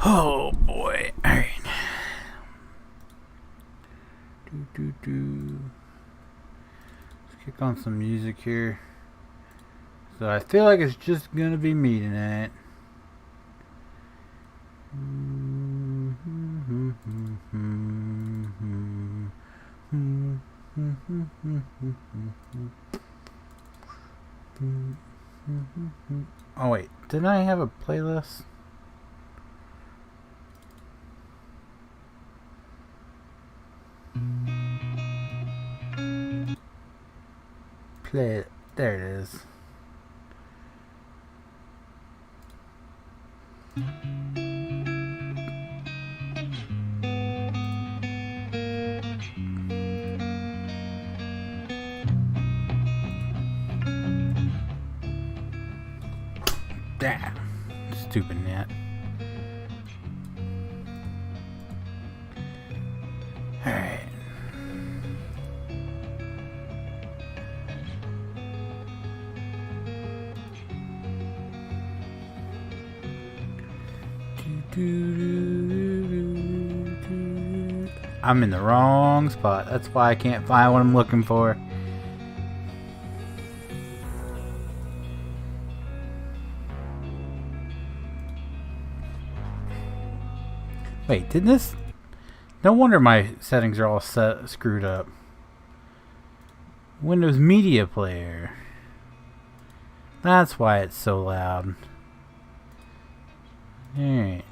Oh boy. Alright. Let's kick on some music here. So I feel like it's just gonna be me tonight. Oh wait, didn't I have a playlist? Play it. There it is. Damn. Stupid net. Alright. I'm in the wrong spot. That's why I can't find what I'm looking for. Wait, didn't this? No wonder my settings are all screwed up. Windows Media Player. That's why it's so loud. Alright.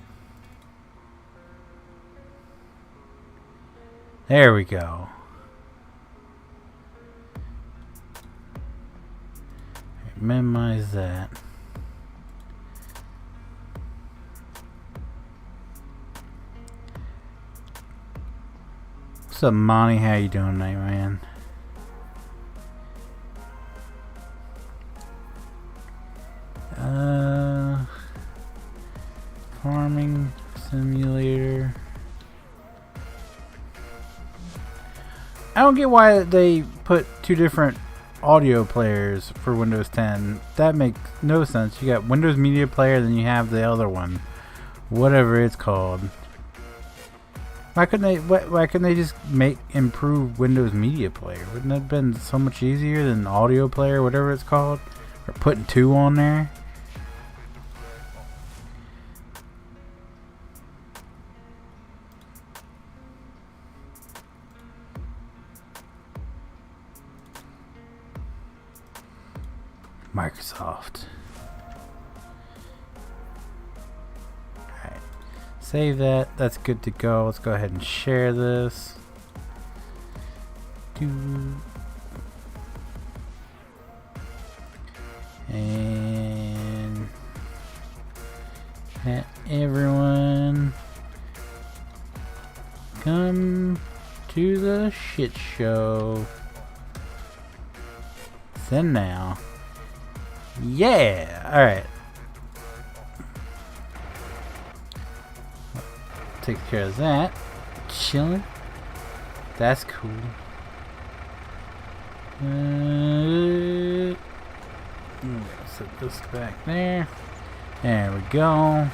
There we go. Minimize that. What's up, Monty? How you doing tonight, man? Farming simulator. I don't get why they put two different audio players for Windows 10. That makes no sense. You got Windows Media Player, then you have the other one, whatever it's called. Why couldn't they just improve Windows Media Player? Wouldn't that have been so much easier than Audio Player, whatever it's called, or putting two on there? Microsoft. Alright. Save that. That's good to go. Let's go ahead and share this. And let everyone come to the shit show. Send now. Yeah! Alright. Take care of that. Chilling. That's cool. Set this back there. There we go.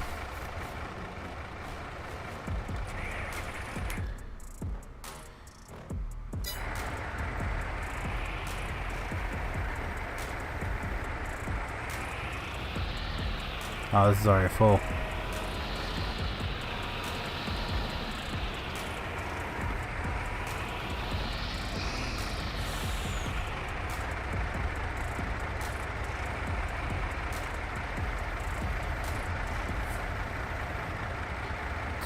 Oh, this is already full.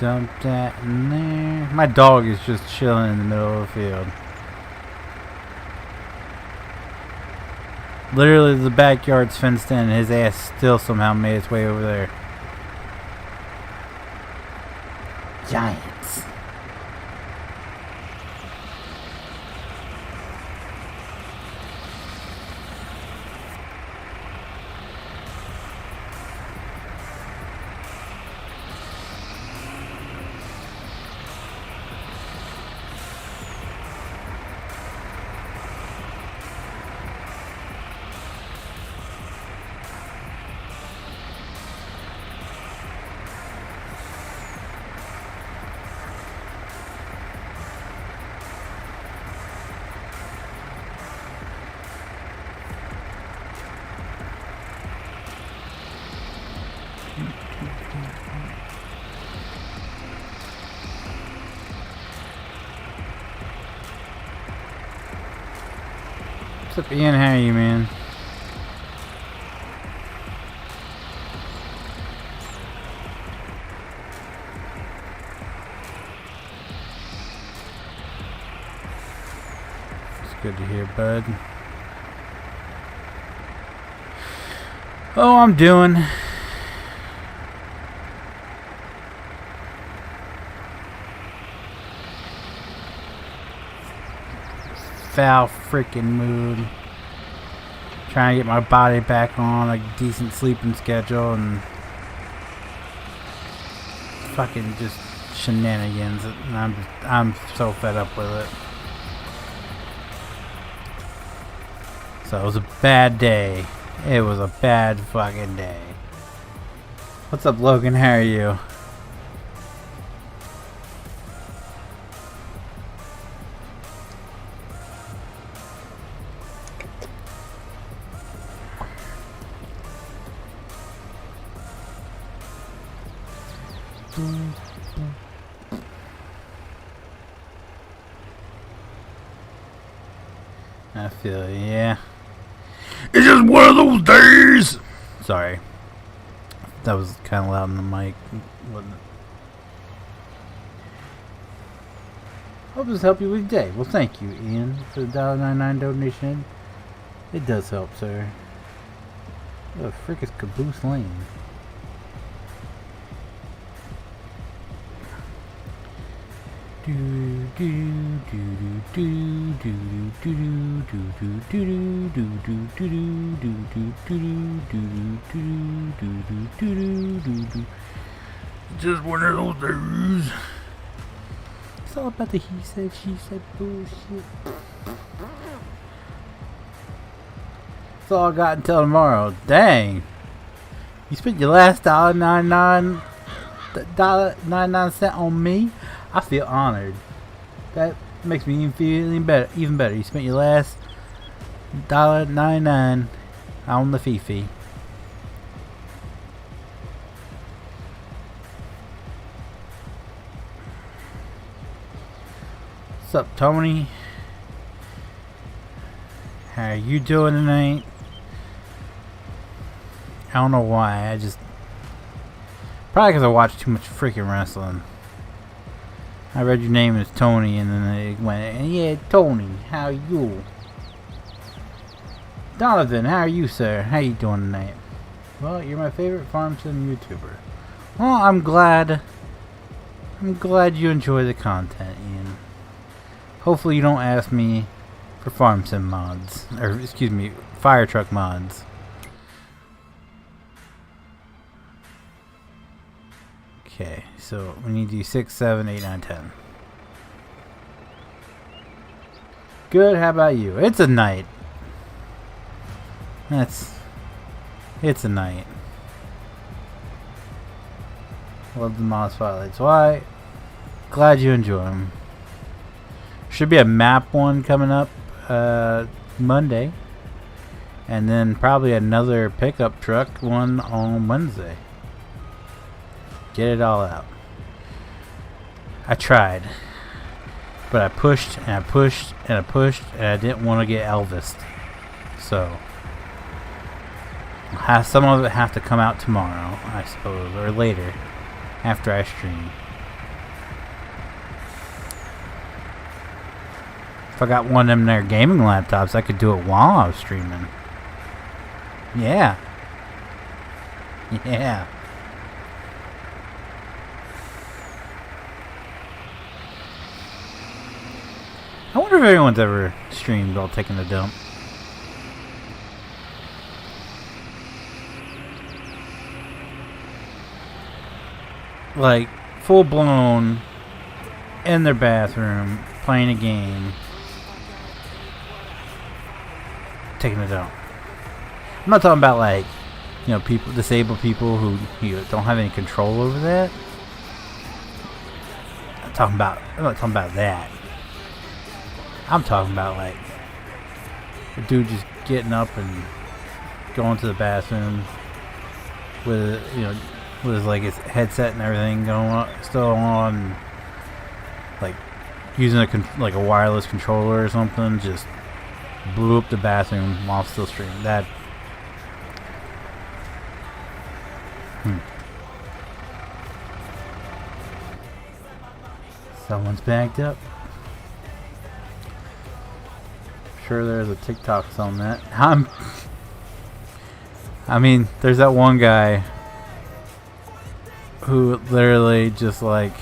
Dump that in there. My dog is just chilling in the middle of the field. Literally, the backyard's fenced in, and his ass still somehow made its way over there. Giants. What's up, Ian? How are you, man? It's good to hear, bud. Oh, I'm doing. Foul freaking mood. Trying to get my body back on a decent sleeping schedule and fucking just shenanigans. And I'm so fed up with it. So it was a bad day. It was a bad fucking day. What's up, Logan? How are you? I feel you, yeah. It's just one of those days! Sorry. That was kind of loud in the mic, wasn't it? Hope this helped you with your day. Well, thank you, Ian, for the $1.99 donation. It does help, sir. What the frick is Caboose Lane? Just one of those days. It's all about the he said, she said bullshit. That's all I got until tomorrow. Dang. You spent your last $1.99 on me? I feel honored. That makes me even feel even better. You spent your last $1.99 on the Fifi. What's up, Tony? How are you doing tonight? I don't know why. I just probably because I watch too much freaking wrestling. I read your name as Tony, and then it went, yeah, Tony, how are you? Donovan, how are you, sir? How you doing tonight? Well, you're my favorite farm sim YouTuber. Well, I'm glad you enjoy the content, Ian. Hopefully you don't ask me for farm sim mods, or excuse me, fire truck mods. Okay, so we need to do 6, 7, 8, 9, 10. Good, how about you? It's a night. It's a night. Love the mod spotlights. Why? Glad you enjoy them. Should be a map one coming up Monday. And then probably another pickup truck one on Wednesday. Get it all out. I tried. But I pushed and I pushed and I pushed and I didn't want to get Elvis'd. So some of it have to come out tomorrow, I suppose, or later after I stream. If I got one of them there gaming laptops, I could do it while I was streaming. Yeah. Yeah. I wonder if anyone's ever streamed while taking a dump. Like, full blown in their bathroom, playing a game, taking a dump. I'm not talking about, like, you know, people, disabled people who don't have any control over that. I'm not talking about that. I'm talking about, like, a dude just getting up and going to the bathroom with, you know, with like his headset and everything going on, still on, like using like a wireless controller or something, just blew up the bathroom while still streaming. That. Someone's backed up. Sure, there's a TikTok on that. I mean, there's that one guy who literally just like,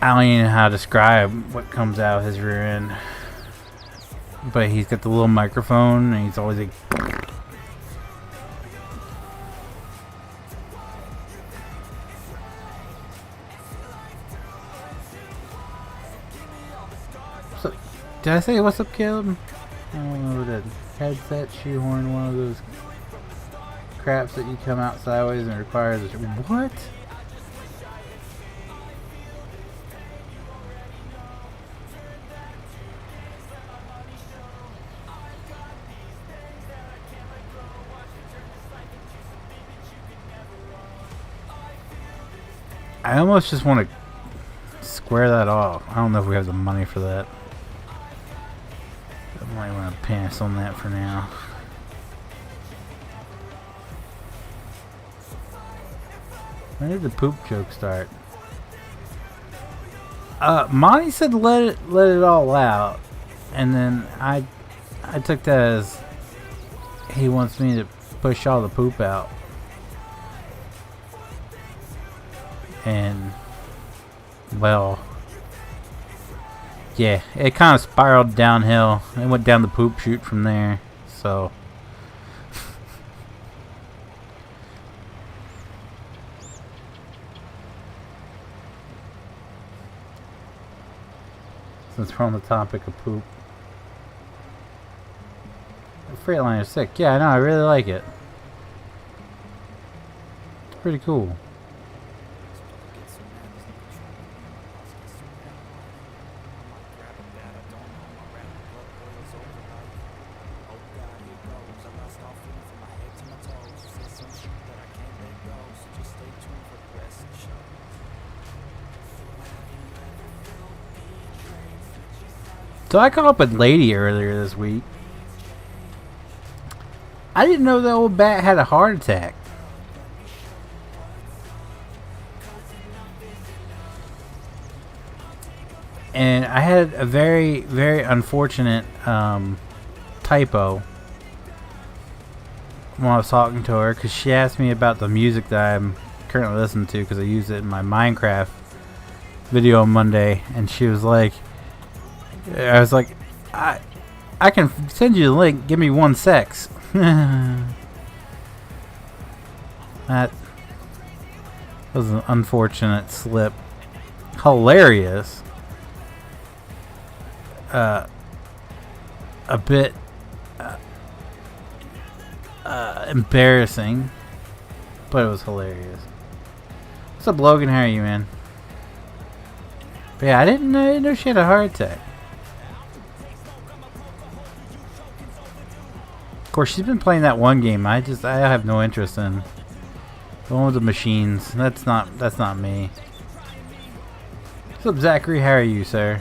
I don't even know how to describe what comes out of his rear end, but he's got the little microphone and he's always like, so, did I say what's up, Caleb? I don't know what that headset shoehorn, one of those craps that you come out sideways and requires a what? I almost just want to square that off. I don't know if we have the money for that. I might want to pass on that for now. When did the poop joke start? Monty said let it all out, and then I took that as he wants me to push all the poop out. And well, yeah, it kind of spiraled downhill. It went down the poop chute from there. So since we're on the topic of poop, Freightliner 6. Yeah, I know. I really like it. It's pretty cool. So I caught up with Lady earlier this week. I didn't know that old bat had a heart attack. And I had a very, very unfortunate typo when I was talking to her, because she asked me about the music that I'm currently listening to, because I used it in my Minecraft video on Monday, and she was like, I was like, I can send you the link. Give me 1 sec. That was an unfortunate slip. Hilarious. A bit embarrassing, but it was hilarious. What's up, Logan? How are you, man? But yeah, I didn't know she had a heart attack. Of course, she's been playing that one game I have no interest in. The one with the machines. That's not me. What's up, Zachary? How are you, sir?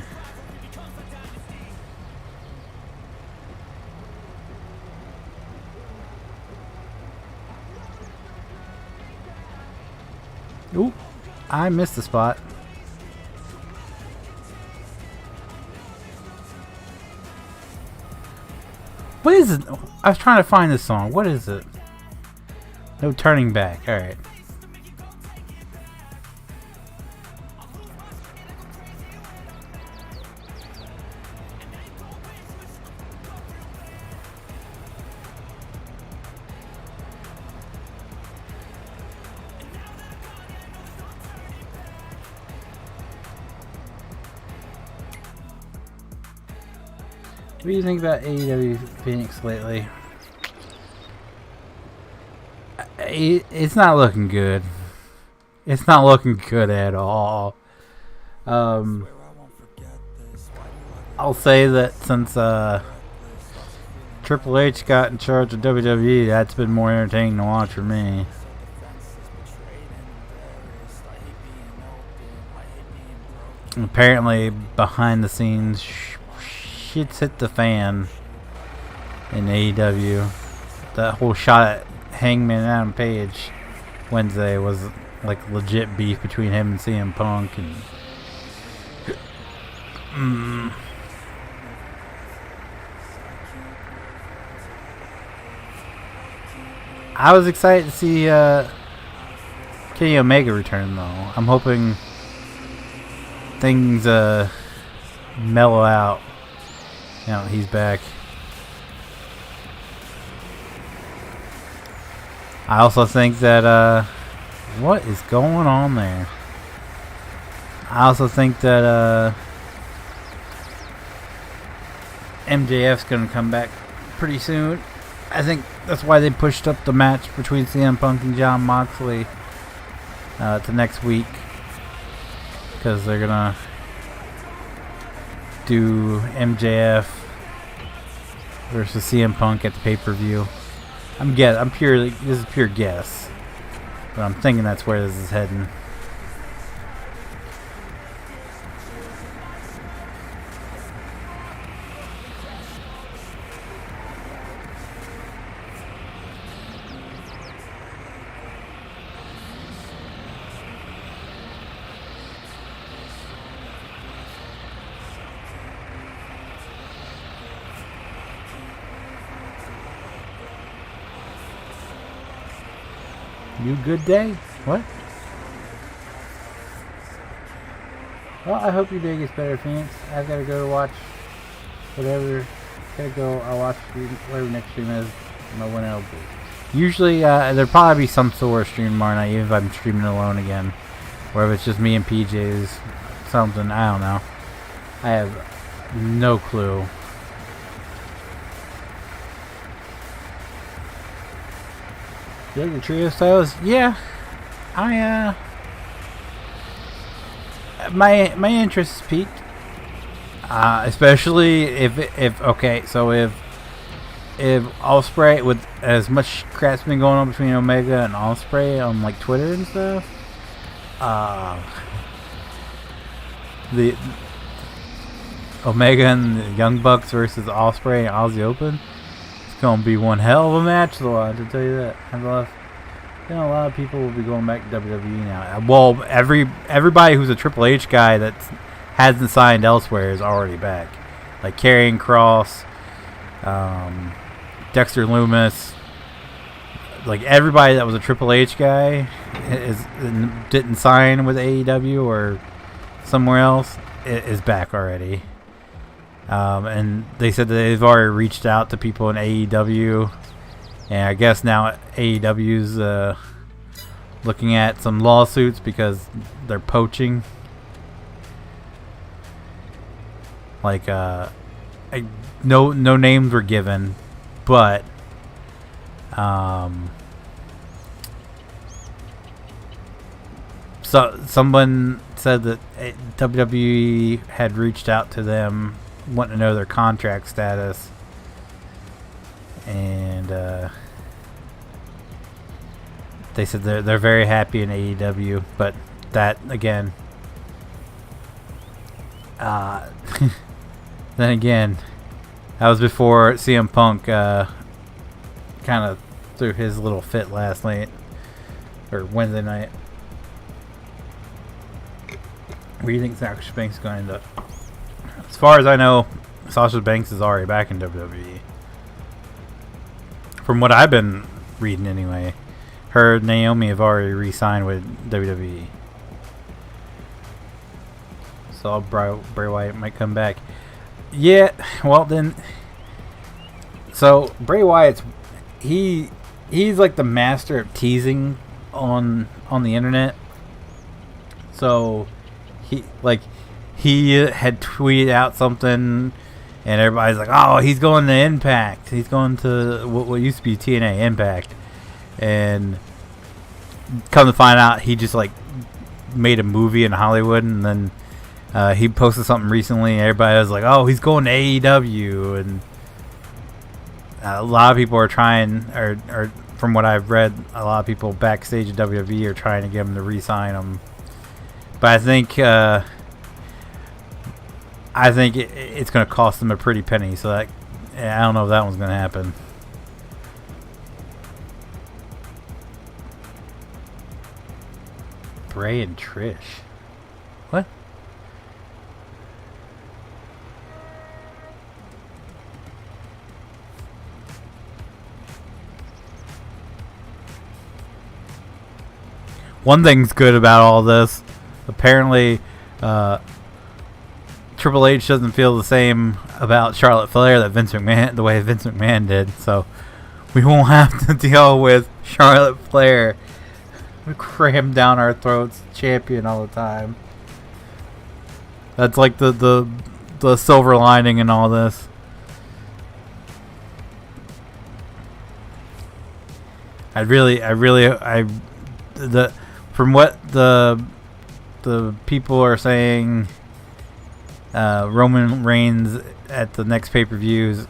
Ooh, I missed the spot. What is it? I was trying to find this song. What is it? No turning back. Alright. What do you think about AEW Feenix lately? It's not looking good. It's not looking good at all. I'll say that since Triple H got in charge of WWE, that's been more entertaining to watch for me. Apparently, behind the scenes, shit's hit the fan in AEW. That whole shot at Hangman Adam Page Wednesday was like legit beef between him and CM Punk, and I was excited to see Kenny Omega return though. I'm hoping things mellow out. Now he's back. I also think that what is going on there? I also think that MJF's gonna come back pretty soon. I think that's why they pushed up the match between CM Punk and Jon Moxley to next week, because they're gonna do MJF versus CM Punk at the pay-per-view. This is pure guess, but I'm thinking that's where this is heading. You good day? What? Well, I hope your day gets better, Feenix. I've got to go watch whatever. I'll watch whatever next stream is. No one else. Usually, there'll probably be some sort of stream tomorrow night, even if I'm streaming alone again. Or if it's just me and PJs. Something, I don't know. I have no clue. The trio styles, yeah. My interest is peaked. Especially if Ospreay, with as much crap's been going on between Omega and Ospreay on like Twitter and stuff, the Omega and the Young Bucks versus Ospreay and Aussie Open, it's gonna be one hell of a match to watch, I'll tell you that. A lot of people will be going back to WWE now. Well, everybody who's a Triple H guy that hasn't signed elsewhere is already back. Like Karrion Kross, Dexter Lumis, like everybody that was a Triple H guy didn't sign with AEW or somewhere else is back already. And they said that they've already reached out to people in AEW, and I guess now AEW's looking at some lawsuits because they're poaching. Like no names were given, but so someone said that WWE had reached out to them wanting to know their contract status, and they said they're very happy in AEW, but that again, then again, that was before CM Punk kind of threw his little fit last night or Wednesday night. Where do you think Sasha Banks is going to end up? As far as I know, Sasha Banks is already back in WWE. From what I've been reading anyway. Her and Naomi have already re-signed with WWE. So Bray Wyatt might come back. Yeah, well then. So Bray Wyatt's he's like the master of teasing on the internet. So he had tweeted out something, and everybody's like, "Oh, he's going to Impact. He's going to what used to be TNA Impact." And come to find out, he just like made a movie in Hollywood, and then he posted something recently, and everybody was like, "Oh, he's going to AEW," and A lot of people are trying, or from what I've read, a lot of people backstage at WWE are trying to get him to re-sign him. But I think it's going to cost them a pretty penny. So that I don't know if that one's going to happen. Bray and Trish. What? One thing's good about all this. Apparently, Triple H doesn't feel the same about Charlotte Flair that Vince McMahon, the way Vince McMahon did. So we won't have to deal with Charlotte Flair crammed down our throats, champion all the time. That's like the silver lining in all this. From what the people are saying, Roman Reigns at the next pay-per-view is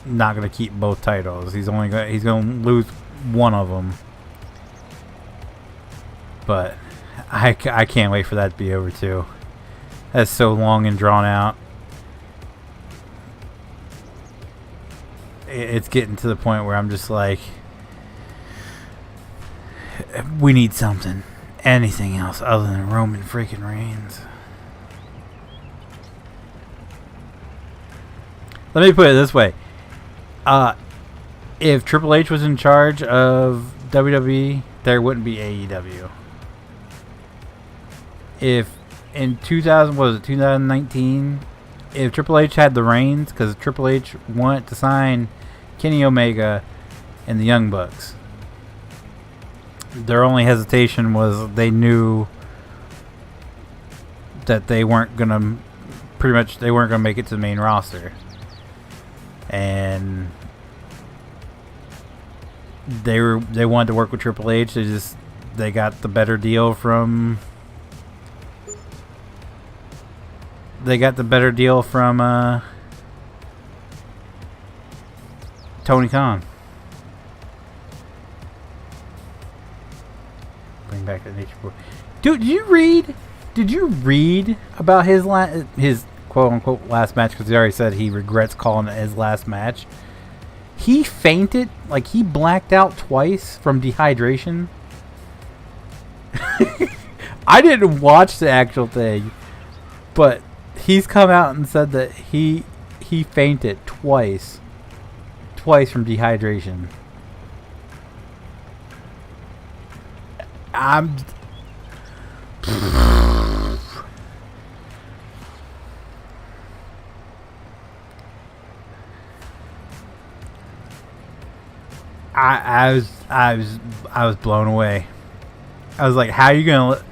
not going to keep both titles. He's going to lose one of them. But I can't wait for that to be over too. That's so long and drawn out. It's getting to the point where I'm just like, we need something. Anything else other than Roman freaking Reigns. Let me put it this way. If Triple H was in charge of WWE, there wouldn't be AEW. If in 2019, if Triple H had the reins, because Triple H wanted to sign Kenny Omega and the Young Bucks, their only hesitation was they knew that they weren't gonna make it to the main roster, and they wanted to work with Triple H. They got the better deal from Tony Khan. Bring back the Nature Boy. Dude, did you read about his quote unquote last match? Because he already said he regrets calling it his last match. He fainted, like he blacked out twice from dehydration. I didn't watch the actual thing, but he's come out and said that he fainted twice from dehydration. I was blown away. I was like, how are you gonna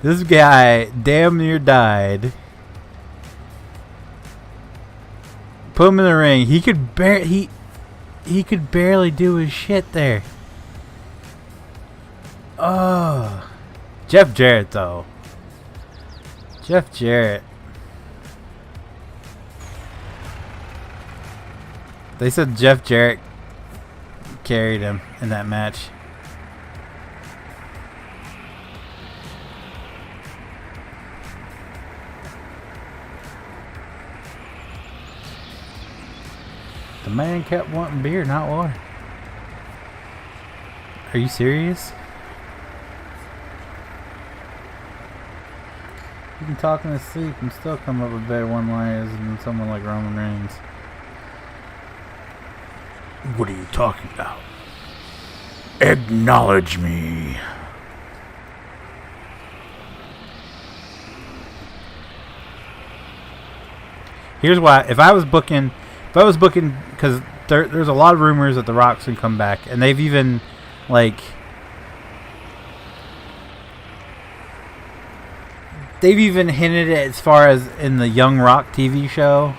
this guy damn near died. Put him in the ring. He could barely do his shit there. Oh, Jeff Jarrett though. Jeff Jarrett. They said Jeff Jarrett carried him in that match. The man kept wanting beer, not water. Are you serious? You can talk in his sleep and still come up with better one-liners than someone like Roman Reigns. What are you talking about? Acknowledge me. Here's why. If I was booking, because there's a lot of rumors that The Rock's gonna come back, and they've even hinted at, as far as in the Young Rock TV show,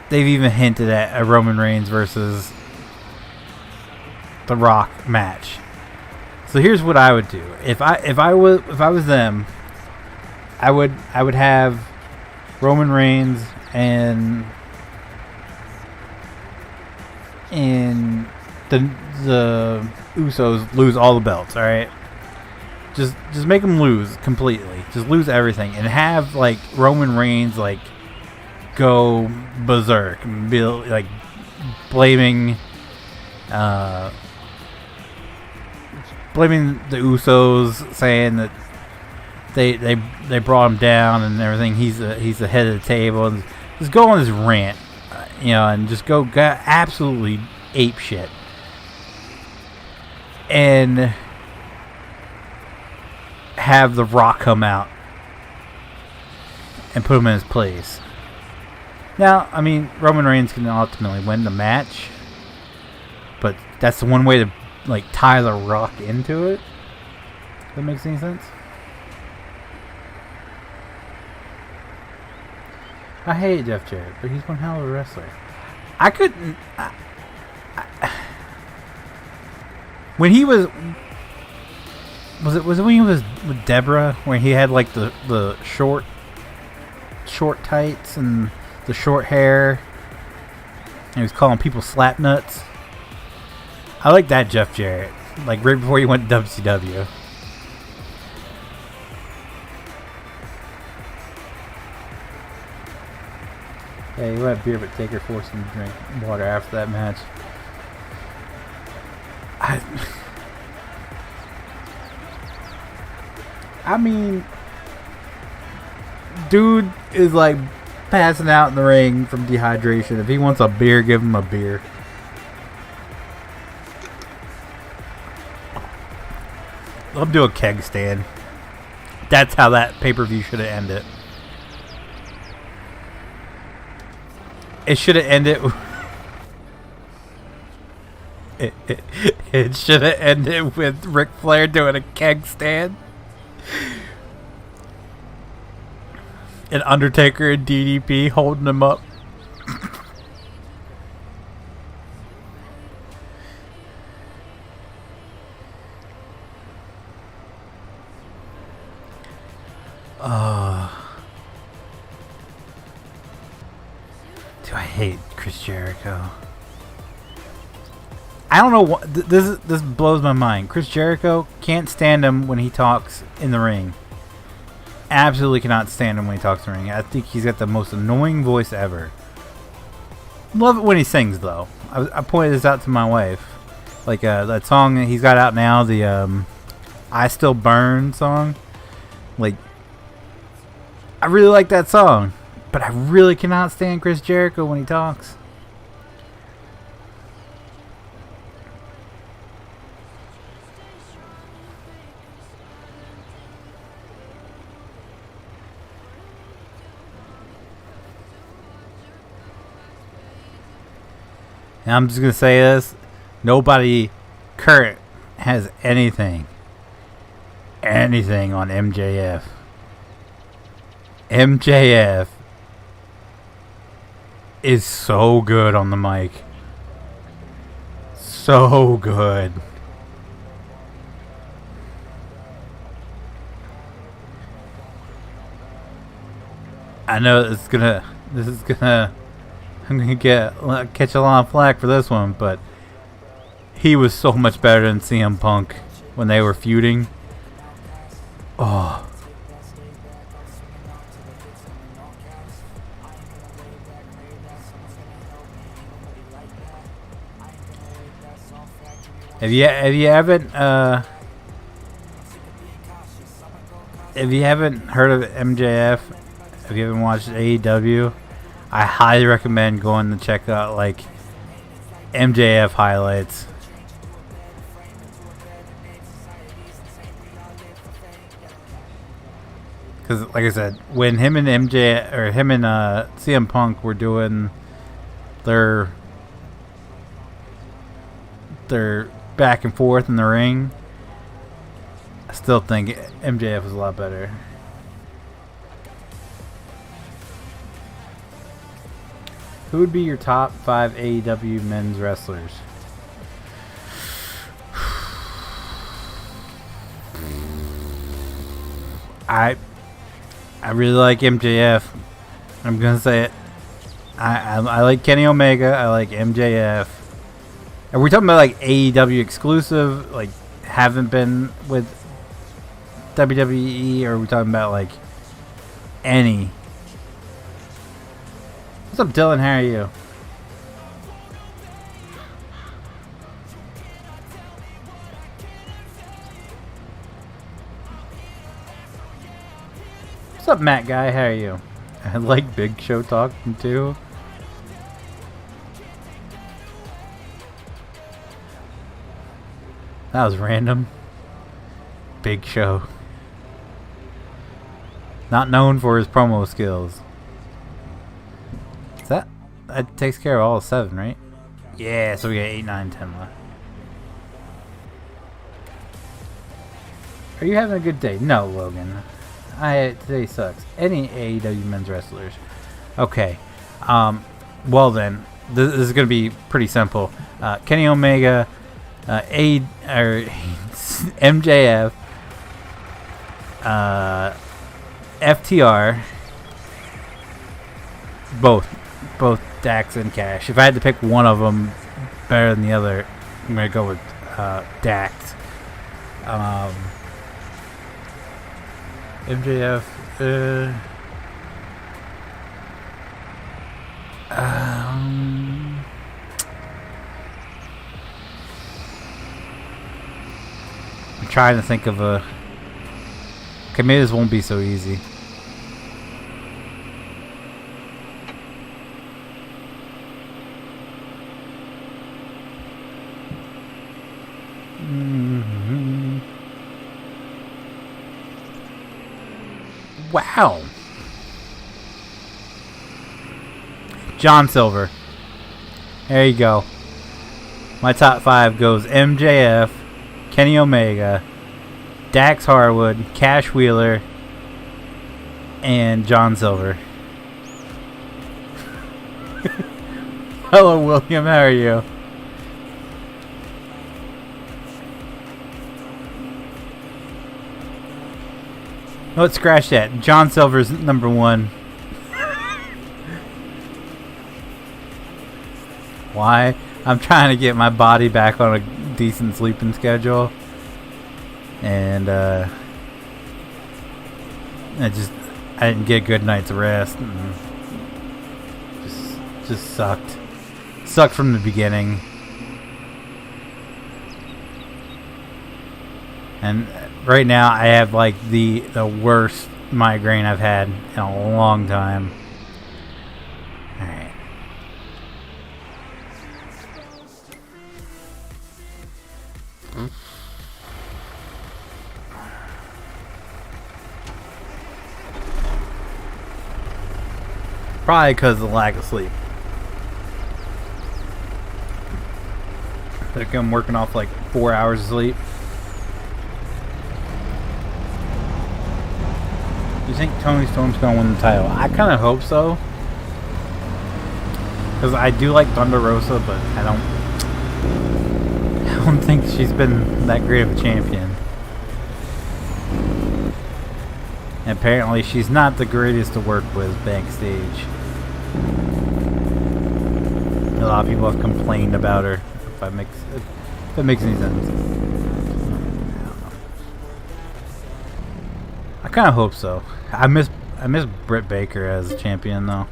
they've even hinted at a Roman Reigns versus The Rock match. So here's what I would do. If I was them, I would have Roman Reigns and and the Usos lose all the belts. All right, just make them lose completely. Just lose everything, and have like Roman Reigns like go berserk and be like blaming the Usos, saying that they brought him down and everything. He's the head of the table, and just go on this rant, and just go absolutely ape shit, and have The Rock come out and put him in his place. Now, I mean, Roman Reigns can ultimately win the match, but that's the one way to like tie The Rock into it. Does that make any sense? I hate Jeff Jarrett, but he's one hell of a wrestler. I couldn't. When he was it when he was with Deborah, when he had like the short tights and the short hair, and he was calling people slap nuts. I like that Jeff Jarrett, like right before he went to WCW. Yeah, you had beer, but Taker forced him to drink water after that match. I mean, dude is like passing out in the ring from dehydration. If he wants a beer, give him a beer. Let him do a keg stand. That's how that pay-per-view should have ended. It should have ended. It should have ended with Ric Flair doing a keg stand, and Undertaker and DDP holding him up. Do I hate Chris Jericho? I don't know what this blows my mind. Chris Jericho, can't stand him when he talks in the ring. Absolutely cannot stand him when he talks in the ring. I think he's got the most annoying voice ever. Love it when he sings though. I pointed this out to my wife. Like that song that he's got out now, the I Still Burn song. Like, I really like that song, but I really cannot stand Chris Jericho when he talks. And I'm just going to say this. Nobody current has anything on MJF. MJF is so good on the mic. So good. I know I'm gonna catch a lot of flack for this one, but he was so much better than CM Punk when they were feuding. Oh. If you haven't heard of MJF, if you haven't watched AEW, I highly recommend going to check out like MJF highlights. Because like I said, when him and CM Punk were doing their back and forth in the ring, I still think MJF was a lot better. Who would be your top 5 AEW men's wrestlers? I really like MJF. I'm gonna say it. I like Kenny Omega. I like MJF. Are we talking about like AEW exclusive, like haven't been with WWE, or are we talking about like any? What's up, Dylan? How are you? What's up, Matt Guy? How are you? I like Big Show talking too. That was random. Big Show. Not known for his promo skills. Is that takes care of all 7, right? Yeah, so we got 8, 9, 10 left. Are you having a good day? No, Logan. Today sucks. Any AEW men's wrestlers? Okay. Well then, this is gonna be pretty simple. Kenny Omega, MJF, FTR, both Dax and Cash. If I had to pick one of them better than the other, I'm gonna go with Dax. MJF. I'm trying to think of a. Okay, maybe this won't be so easy. Wow. John Silver. There you go. My top 5 goes MJF, Kenny Omega, Dax Harwood, Cash Wheeler, and John Silver. Hello, William. How are you? No, let's scratch that. John Silver's number 1. Why? I'm trying to get my body back on a decent sleeping schedule. And I didn't get a good night's rest. And just sucked. Sucked from the beginning. And right now I have like the worst migraine I've had in a long time. Alright. Probably because of the lack of sleep. Like I'm working off like 4 hours of sleep. You think Tony Storm's gonna win the title? I kind of hope so, because I do like Thunder Rosa, but I don't think she's been that great of a champion. And apparently, she's not the greatest to work with backstage. A lot of people have complained about her. If that makes any sense. I kind of hope so. I miss Britt Baker as champion though.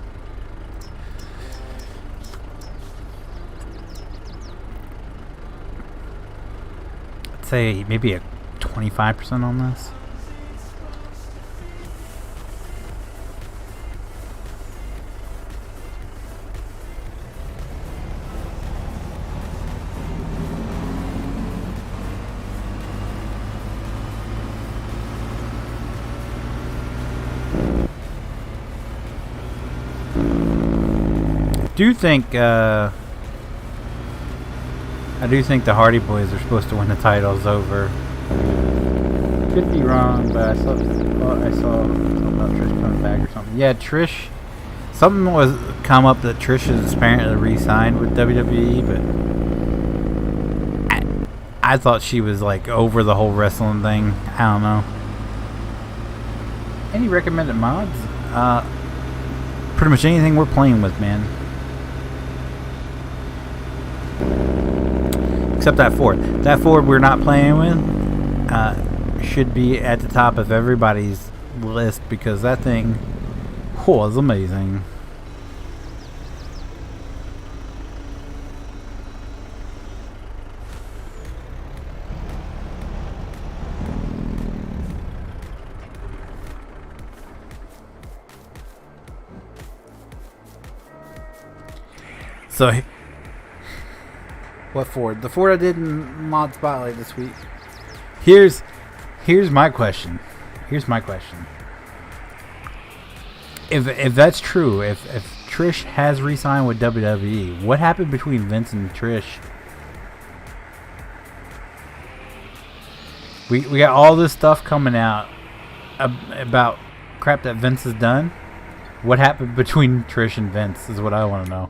I'd say maybe a 25% on this. I do think the Hardy Boys are supposed to win the titles over. Could be wrong, but I saw something about Trish coming back or something. Yeah, Trish. Something was come up that Trish is apparently re-signed with WWE, but I thought she was like over the whole wrestling thing. I don't know. Any recommended mods? Pretty much anything we're playing with, man. Except that Ford. That Ford we're not playing with should be at the top of everybody's list because that thing was amazing. So, what Ford? The Ford I did in Mod Spotlight this week. Here's my question. Here's my question. If that's true, if Trish has re-signed with WWE, what happened between Vince and Trish? We got all this stuff coming out about crap that Vince has done. What happened between Trish and Vince is what I want to know.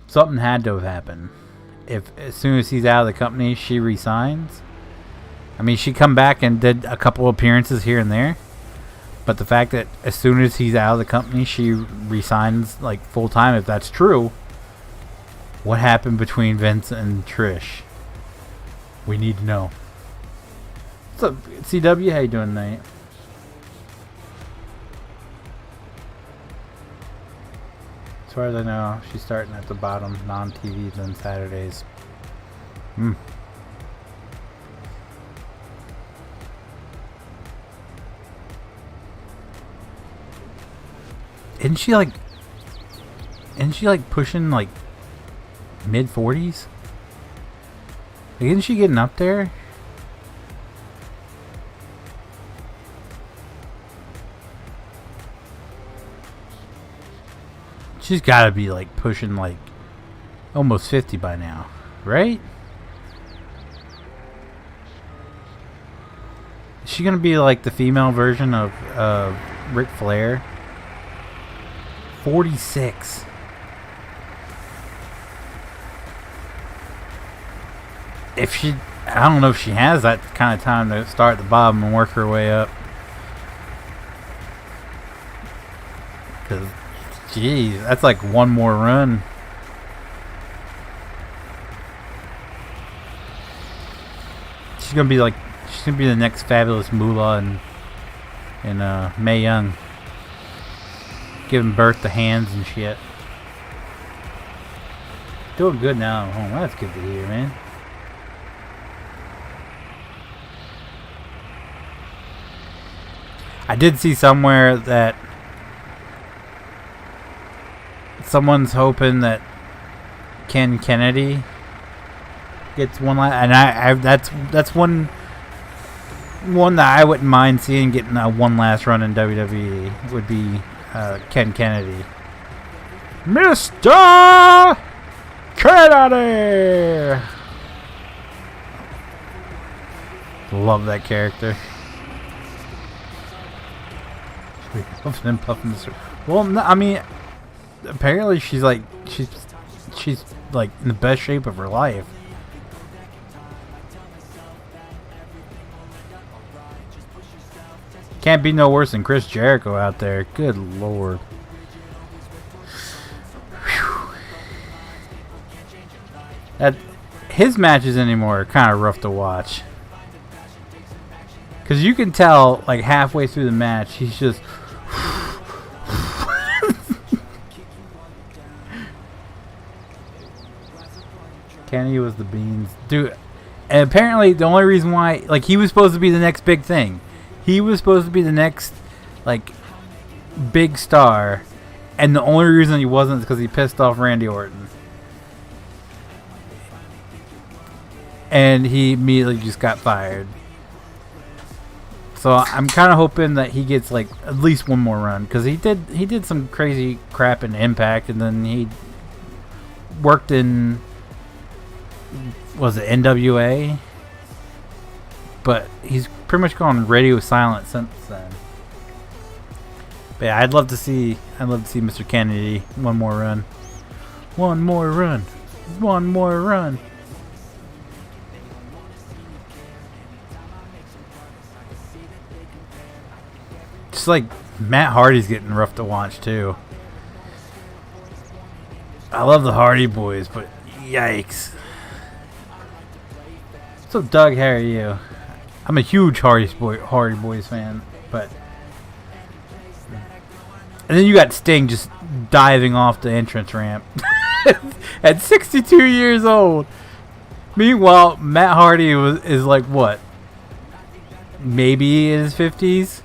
Something had to have happened. If as soon as he's out of the company, she resigns. I mean, she come back and did a couple appearances here and there. But the fact that as soon as he's out of the company, she resigns like full time. If that's true, what happened between Vince and Trish? We need to know. What's up, CW? How you doing tonight? As far as I know, she's starting at the bottom, non-TV, then Saturdays. Isn't she like pushing like mid-40s? Like, isn't she getting up there? She's got to be like pushing like almost 50 by now, right? Is she gonna be like the female version of Ric Flair? 46. If she, I don't know if she has that kind of time to start at the bottom and work her way up. Because, geez, that's like one more run. She's gonna be the next Fabulous Moolah and Mae Young. Giving birth to hands and shit. Doing good now at home. That's good to hear, man. I did see somewhere that someone's hoping that Ken Kennedy gets one last, and I that's one that I wouldn't mind seeing getting one last run in WWE would be Ken Kennedy. Mr. Kennedy! Love that character. Puffing and puffing. Well, no, I mean, apparently she's like in the best shape of her life. Can't be no worse than Chris Jericho out there. Good lord. Whew. His matches anymore are kind of rough to watch. Because you can tell, like, halfway through the match, he's just... Kenny was the beans. Dude, and apparently the only reason why... Like, he was supposed to be the next big thing. He was supposed to be the next, like, big star. And the only reason he wasn't is because he pissed off Randy Orton. And he immediately just got fired. So I'm kind of hoping that he gets, like, at least one more run. Because he did some crazy crap in Impact. And then he worked in, was it NWA? But he's pretty much gone radio silent since then. But yeah, I'd love to see Mr. Kennedy one more run. One more run. One more run. Just like Matt Hardy's getting rough to watch too. I love the Hardy Boys, but yikes. So, Doug, how are you? I'm a huge Hardy Boys fan, but... And then you got Sting just diving off the entrance ramp at 62 years old. Meanwhile, Matt Hardy is like, what? Maybe in his 50s?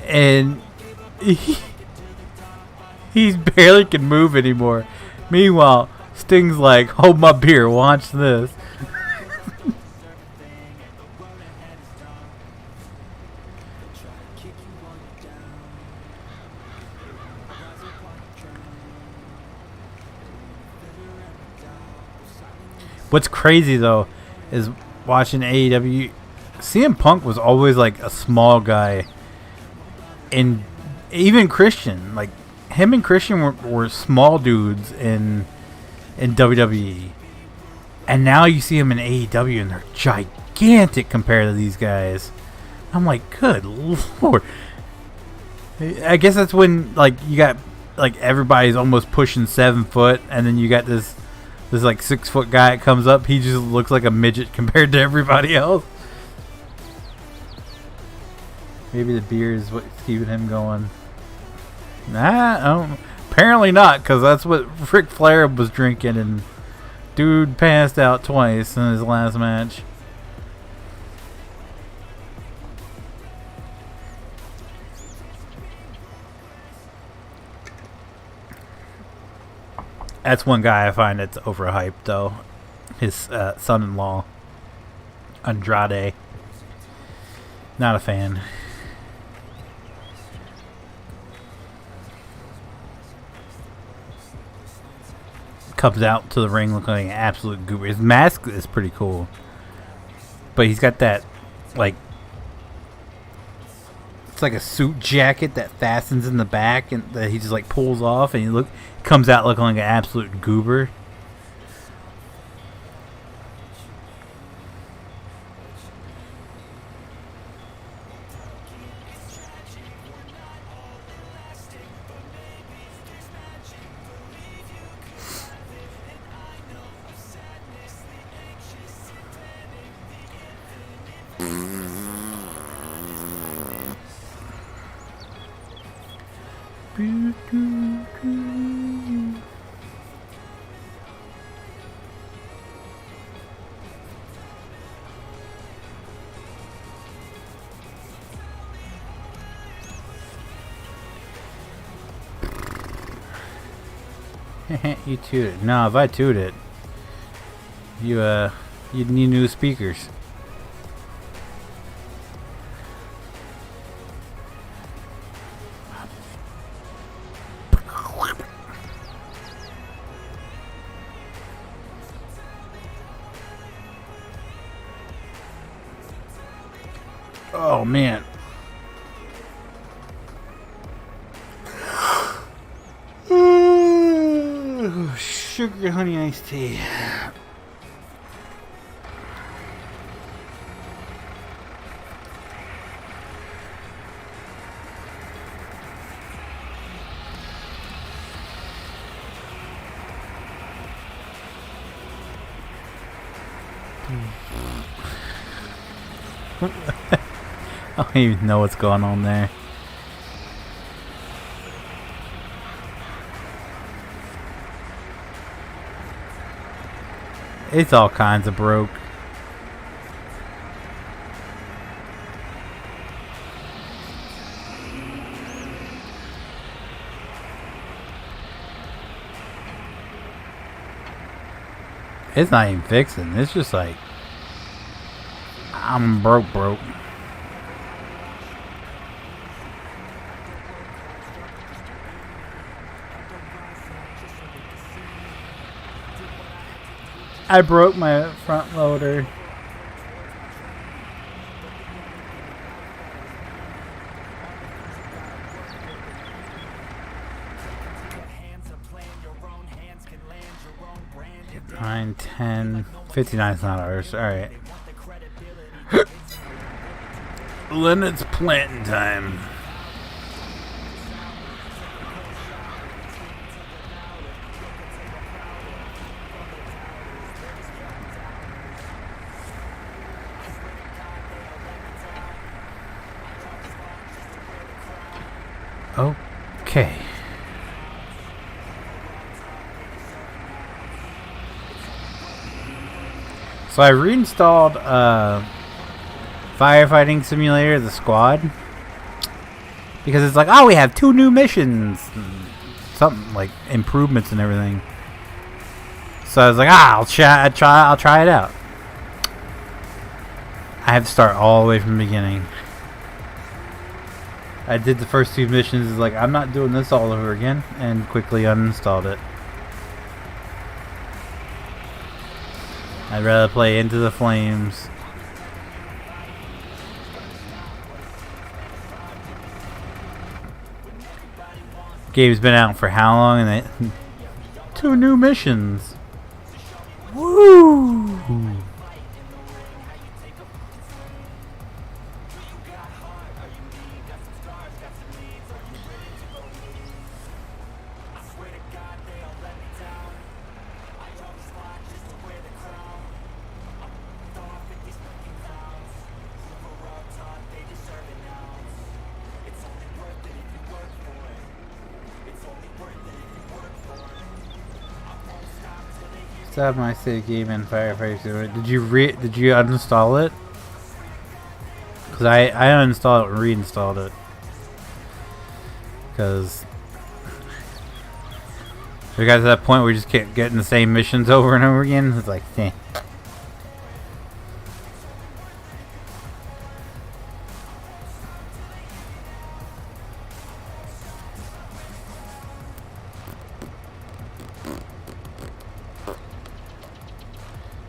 And he's barely can move anymore. Meanwhile, Sting's like, hold my beer, watch this. What's crazy though is watching AEW. CM Punk was always like a small guy, and even Christian, like him and Christian were small dudes in WWE, and now you see them in AEW and they're gigantic compared to these guys. I'm like, good lord. I guess that's when like you got like everybody's almost pushing 7 foot, and then you got this like 6 foot guy that comes up. He just looks like a midget compared to everybody else. Maybe the beer is what's keeping him going. Nah, apparently not, because that's what Ric Flair was drinking, and dude passed out twice in his last match. That's one guy I find that's overhyped, though. His son-in-law, Andrade. Not a fan. Comes out to the ring looking like an absolute goober. His mask is pretty cool, but he's got that, like, it's like a suit jacket that fastens in the back and that he just like pulls off, and he comes out looking like an absolute goober. You toot it. No, if I toot it, you'd need new speakers. Oh man. Sugar honey iced tea. I don't even know what's going on there. It's all kinds of broke. It's not even fixing. It's just like, I'm broke. I broke my front loader. Nine, 10, 59 is not ours. Alright. Then it's planting time. Okay. So I reinstalled Firefighting Simulator, the squad, because it's like, oh, we have 2 new missions, something like improvements and everything. So I was like, I'll try it out. I have to start all the way from the beginning. I did the first 2 missions. It's like, I'm not doing this all over again, and quickly uninstalled it. I'd rather play Into the Flames. Game's been out for how long? And 2 new missions. Woo! Stop my save game and firefighter. Did you uninstall it? Because I uninstalled it and reinstalled it. Because we got to that point where we just kept getting the same missions over and over again. It's like, dang.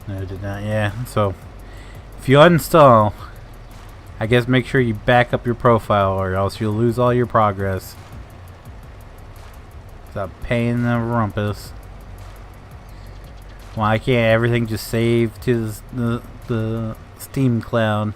No, it did not. Yeah, so if you uninstall, I guess make sure you back up your profile or else you'll lose all your progress. It's a pain in the rumpus. Why can't everything just save to the Steam cloud?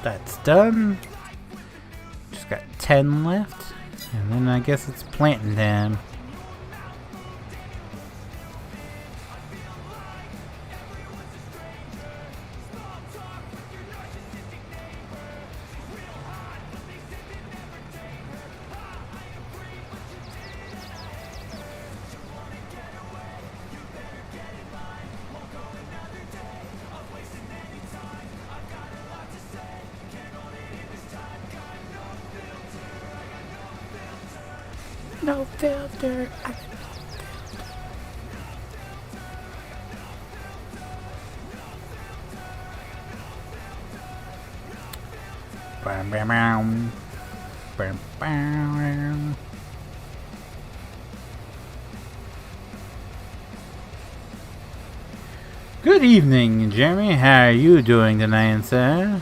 That's done. Just got 10 left. And then I guess it's planting time. No filter. Bam, bam, bam. Bam, bam. Good evening, Jeremy. How are you doing tonight, sir?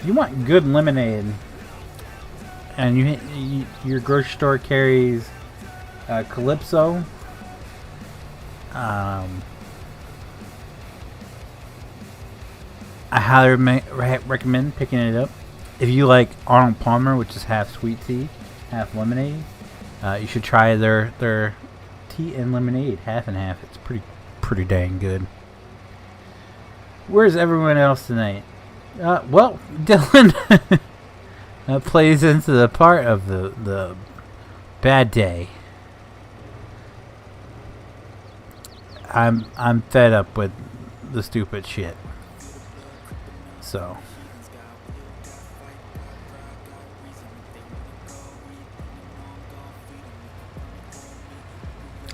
You want good lemonade, and your grocery store carries Calypso. I highly recommend picking it up. If you like Arnold Palmer, which is half sweet tea, half lemonade, you should try their tea and lemonade, half and half. It's pretty dang good. Where's everyone else tonight? Well, Dylan plays into the part of the bad day. I'm fed up with the stupid shit. So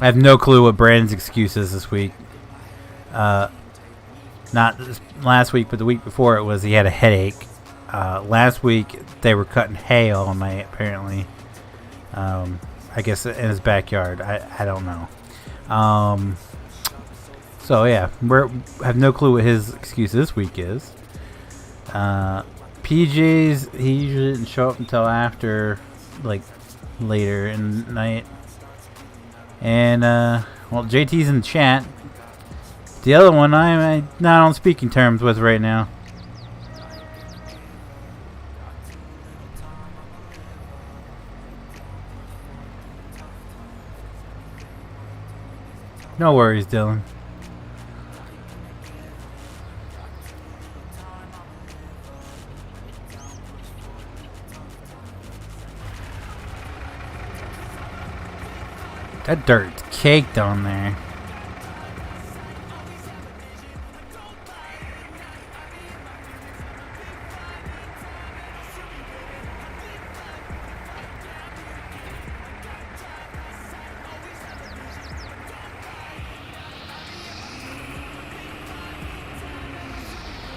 I have no clue what Brandon's excuse is this week. Not this last week, but the week before it was he had a headache. Last week they were cutting hay all night, apparently. I guess in his backyard. I don't know. So yeah, I have no clue what his excuse this week is. PJ's, he usually didn't show up until after, like, later in the night. And well, JT's in the chat. The other one I'm not on speaking terms with right now. No worries, Dylan. That dirt's caked on there.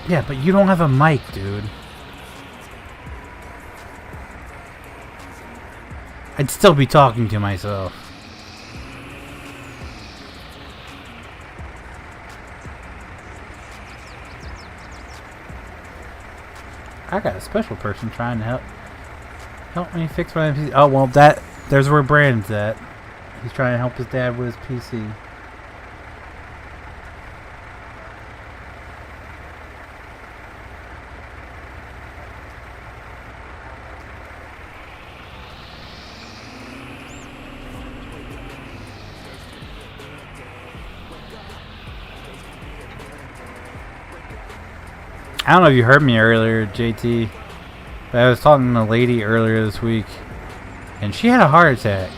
Yeah, but you don't have a mic, dude. I'd still be talking to myself. I got a special person trying to help me fix my PC. Oh, well, there's where Brandon's at. He's trying to help his dad with his PC. I don't know if you heard me earlier, JT, but I was talking to a lady earlier this week, and she had a heart attack.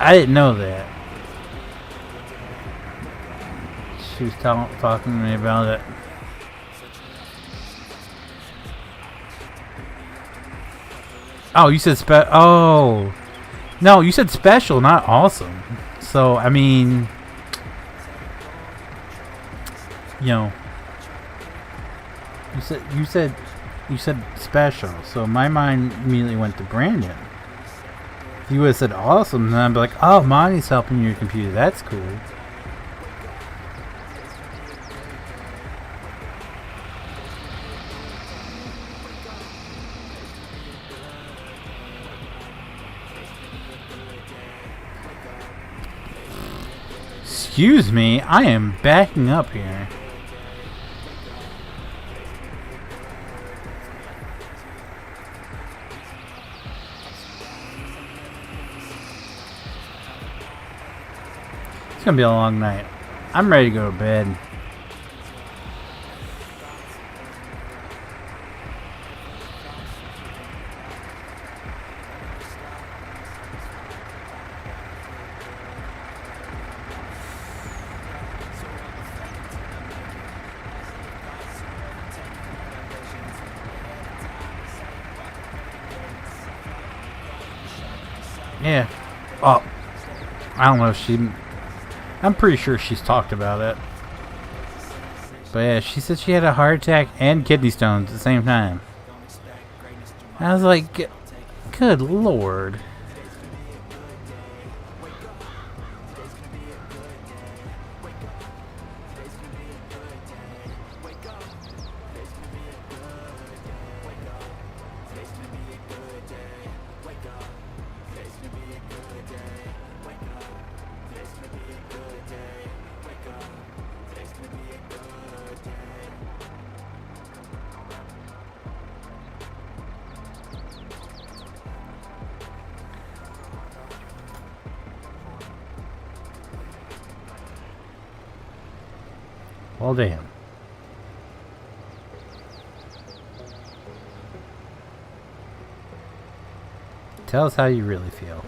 I didn't know that. She was talking to me about it. Oh, you said oh. No, you said special, not awesome. So, I mean, you know, you said special, so my mind immediately went to Brandon. If you would have said awesome, then I'd be like, oh, Monty's helping your computer. That's cool. Excuse me, I am backing up here. It's gonna be a long night. I'm ready to go to bed. Yeah. Oh, I don't know if I'm pretty sure she's talked about it. But yeah, she said she had a heart attack and kidney stones at the same time. I was like, good lord. Well, damn. Tell us how you really feel.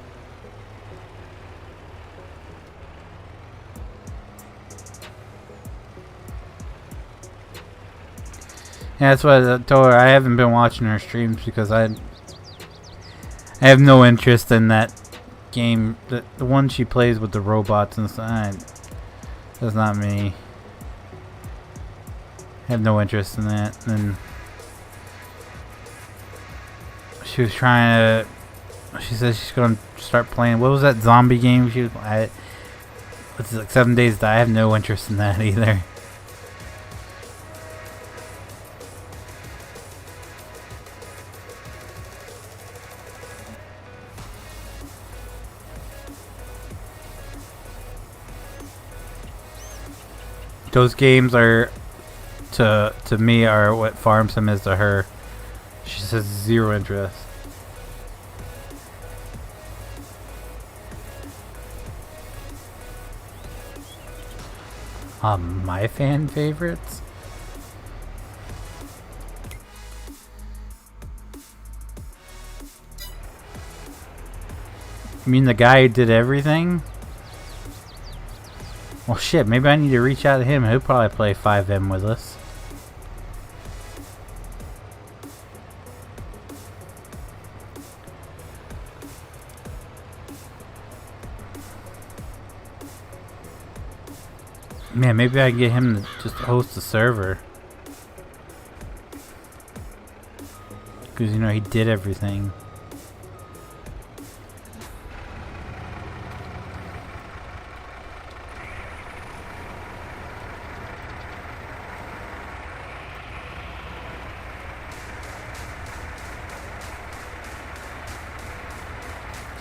Yeah, that's what I told her. I haven't been watching her streams because I have no interest in that game. The one she plays with the robots and stuff. That's not me. I have no interest in that. And she was trying to. She says she's gonna start playing. What was that zombie game? It's like 7 Days to Die. I have no interest in that either. Those games are, to me, are what Farm Sim is to her. She says zero interest. My fan favorites? You mean the guy who did everything? Well, shit, maybe I need to reach out to him. He'll probably play 5M with us. Man, maybe I can get him to just host the server. Because, you know, he did everything.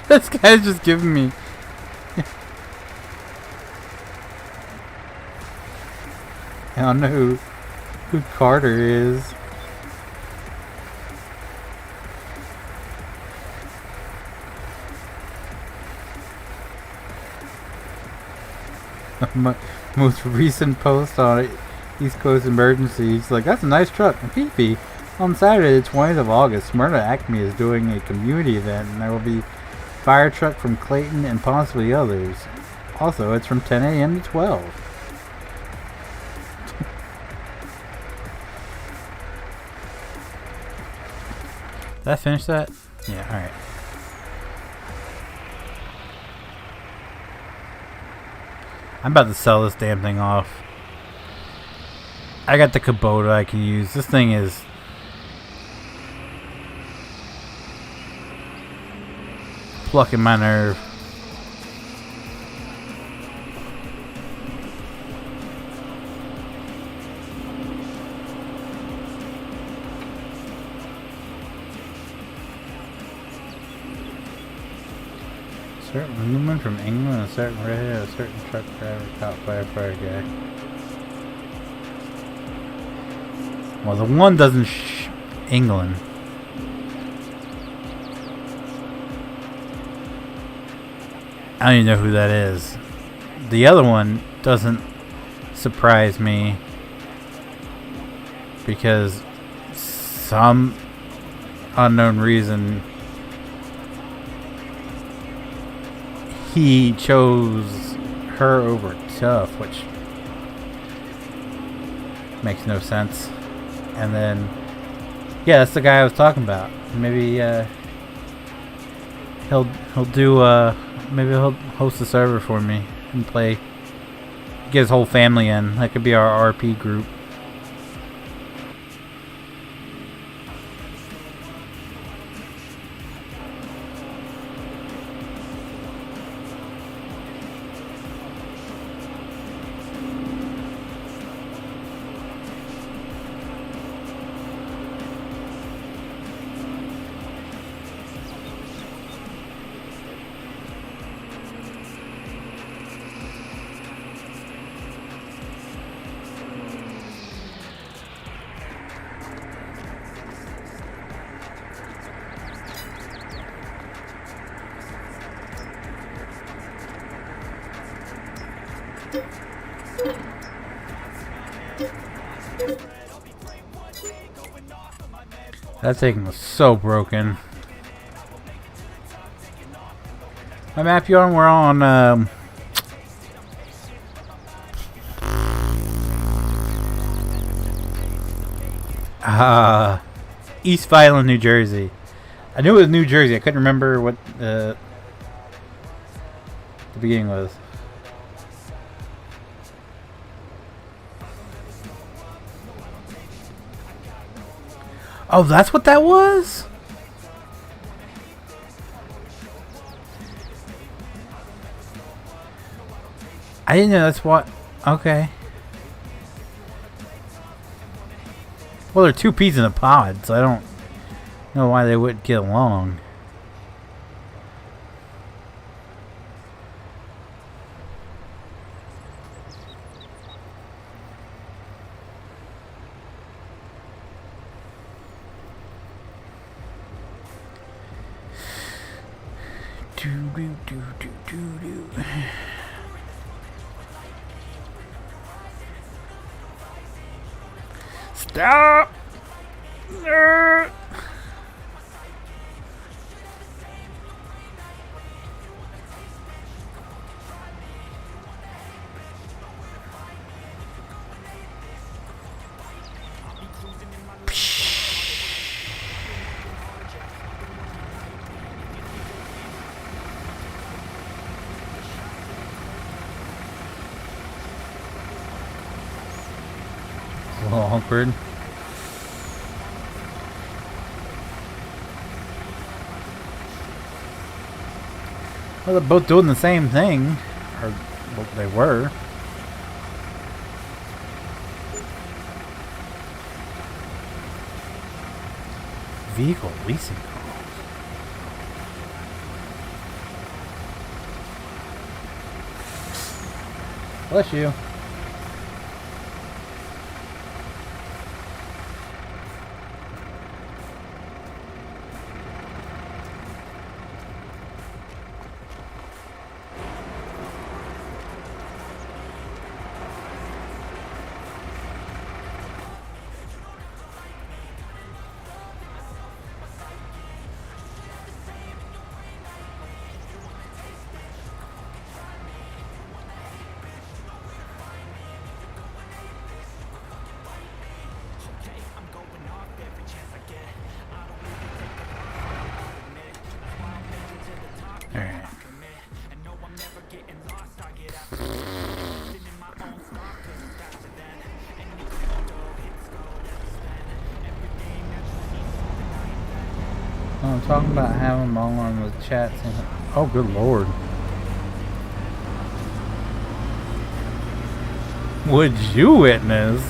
This guy's just giving me... I don't know who Carter is. My most recent post on East Coast Emergency. He's like, that's a nice truck. Pee-pee. On Saturday, the 20th of August, Smyrna Acme is doing a community event, and there will be fire truck from Clayton and possibly others. Also, it's from 10 a.m. to 12. Did I finish that? Yeah, alright. I'm about to sell this damn thing off. I got the Kubota I can use. This thing is... plucking my nerve. Certain woman from England, a certain redhead, a certain truck driver, cop firefighter guy. Well, the one doesn't England. I don't even know who that is. The other one doesn't surprise me because some unknown reason he chose her over Tough, which makes no sense. And then, yeah, that's the guy I was talking about. Maybe he'll do maybe he'll host a server for me and play. Get his whole family in. That could be our RP group. That thing was so broken. My map, you on? We're on. East Violin, New Jersey. I knew it was New Jersey. I couldn't remember what the beginning was. Oh, that's what that was? I didn't know that's what... Okay. Well, they're two peas in a pod, so I don't know why they wouldn't get along. Stop! A little awkward. Well, they're both doing the same thing. Or, well, they were. Vehicle leasing calls. Bless you. I'm talking about having them all on the chat. Oh, good lord. Would you witness?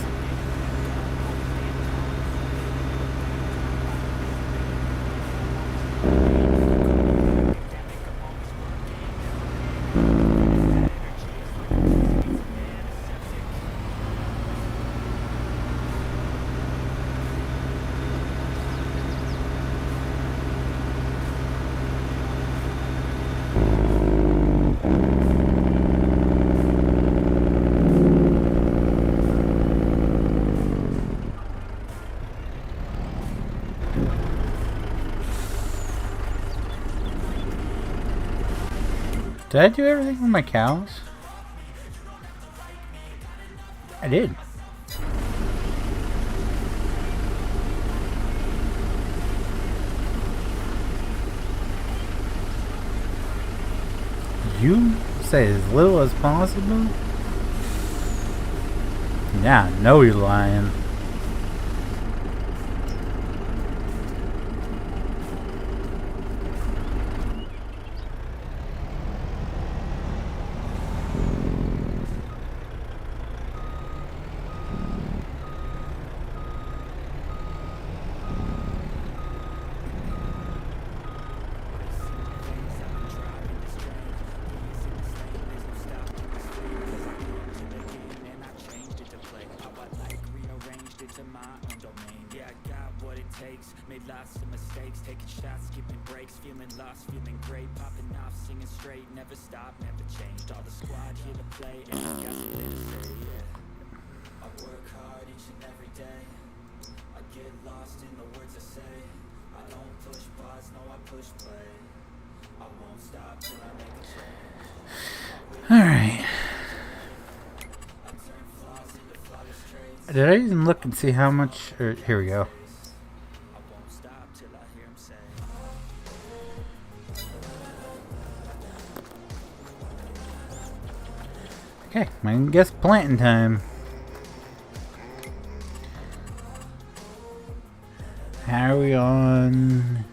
Did I do everything with my cows? I did. You say as little as possible? Yeah, I know you're lying. Alright. Did I even look and see how much? Here we go. Okay, I guess planting time. How are we on?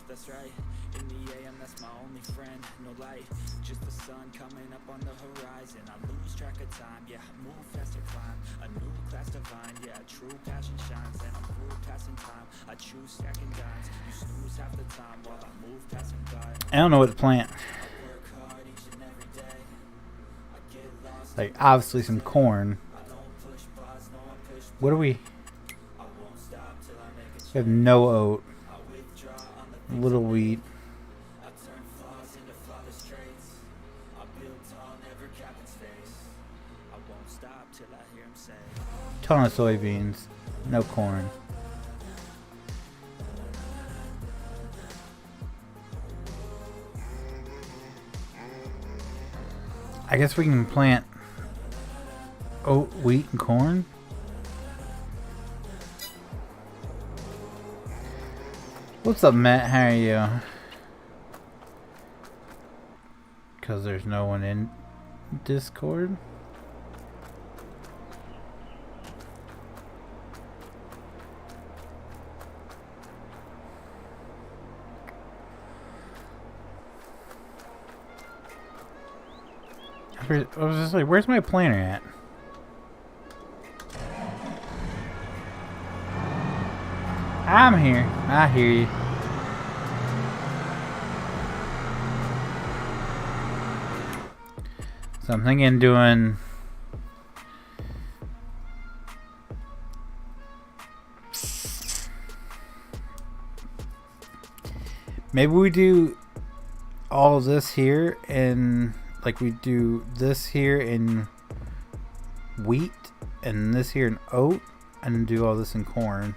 That's right. In the AM, that's my only friend. No light, just the sun coming up on the horizon. I lose track of time, yeah, I move fast to climb. A new class divine, yeah, true passion shines. And I'm through passing time. I choose stacking dimes. You snooze half the time while I move passing by. I don't know what to plant. Like, obviously some corn. What do we have? No oat. Little wheat. Ton of soybeans. No corn. I guess we can plant oat, wheat, and corn. What's up, Matt? How are you? Because there's no one in Discord. I was just like, where's my planner at? I'm here. I hear you. So I'm thinking doing maybe we do all of this here and like we do this here in wheat and this here in oat and do all this in corn.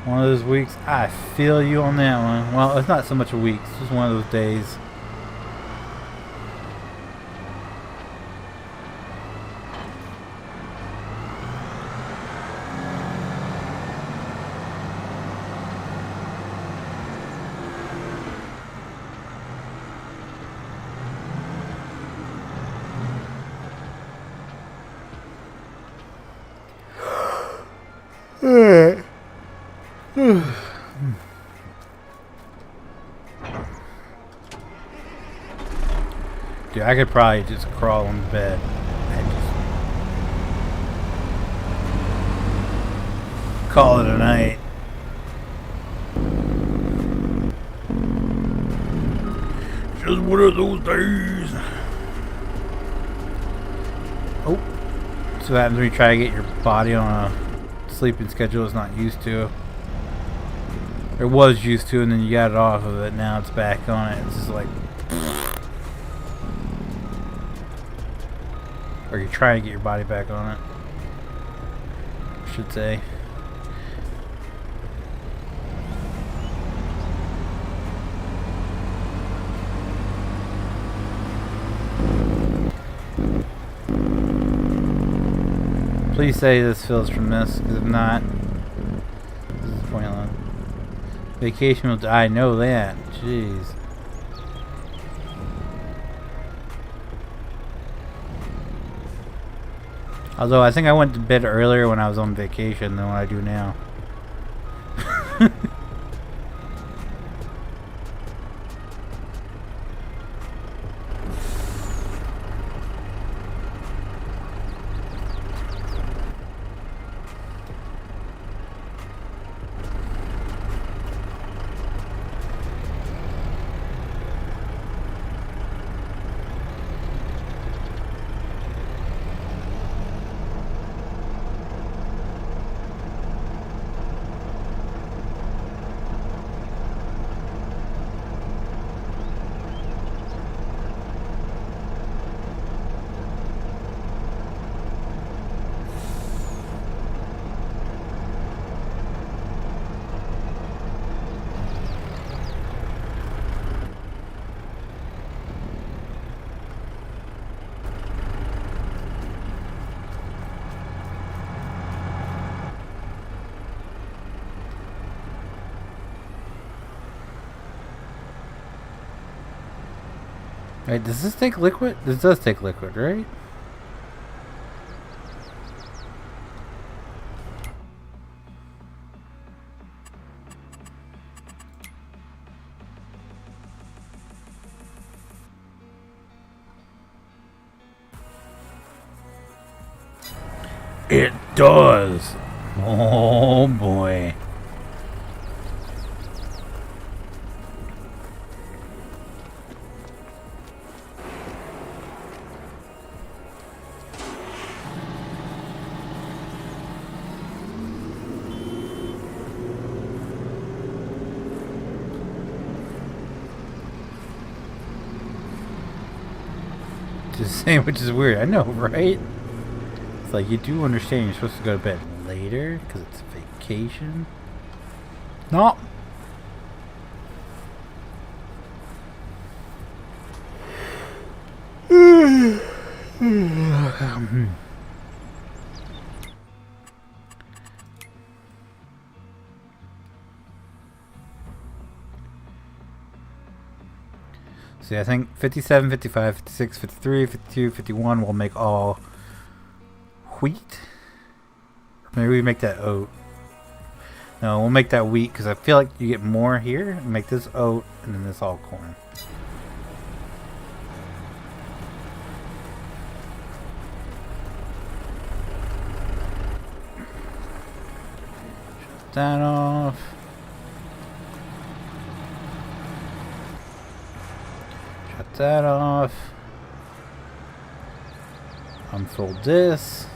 One of those weeks, I feel you on that one. Well, it's not so much a week, it's just one of those days. Dude, I could probably just crawl in bed and just call it a night. Just one of those days. Oh, so what happens when you try to get your body on a sleeping schedule it's not used to. Or was used to, and then you got it off of it. Now it's back on it. It's just like, or you're trying to get your body back on it, I should say. Please say this feels from this, because if not, this is pointless. Vacation will die, I know that. Jeez. Although I think I went to bed earlier when I was on vacation than what I do now. Wait, does this take liquid? This does take liquid, right? It does. Oh boy. Just saying, which is weird. I know, right? It's like, you do understand you're supposed to go to bed later because it's vacation. No. See, I think 57, 55, 56, 53, 52, 51 will make all wheat. Maybe we make that oat. No, we'll make that wheat because I feel like you get more here. Make this oat and then this all corn. Shut that off. Shut that off. Unfold this.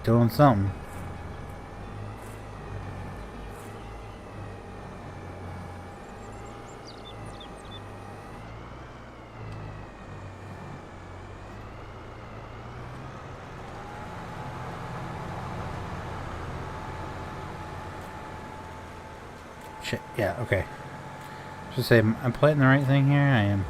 Doing something. Shit, yeah, okay. Just say, I'm playing the right thing here? I am.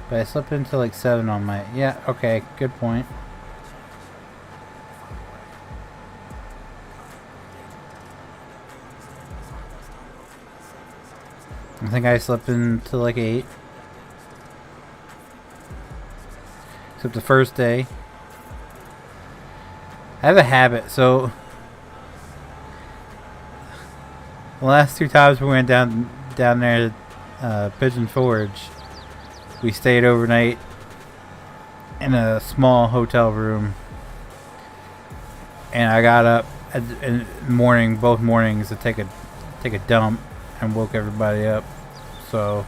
But I slipped into like 7 on my... Yeah, okay, good point. I think I slipped into like 8. Except the first day. I have a habit, so... The last 2 times we went down there to Pigeon Forge, we stayed overnight in a small hotel room, and I got up in the morning, both mornings, to take a dump, and woke everybody up. So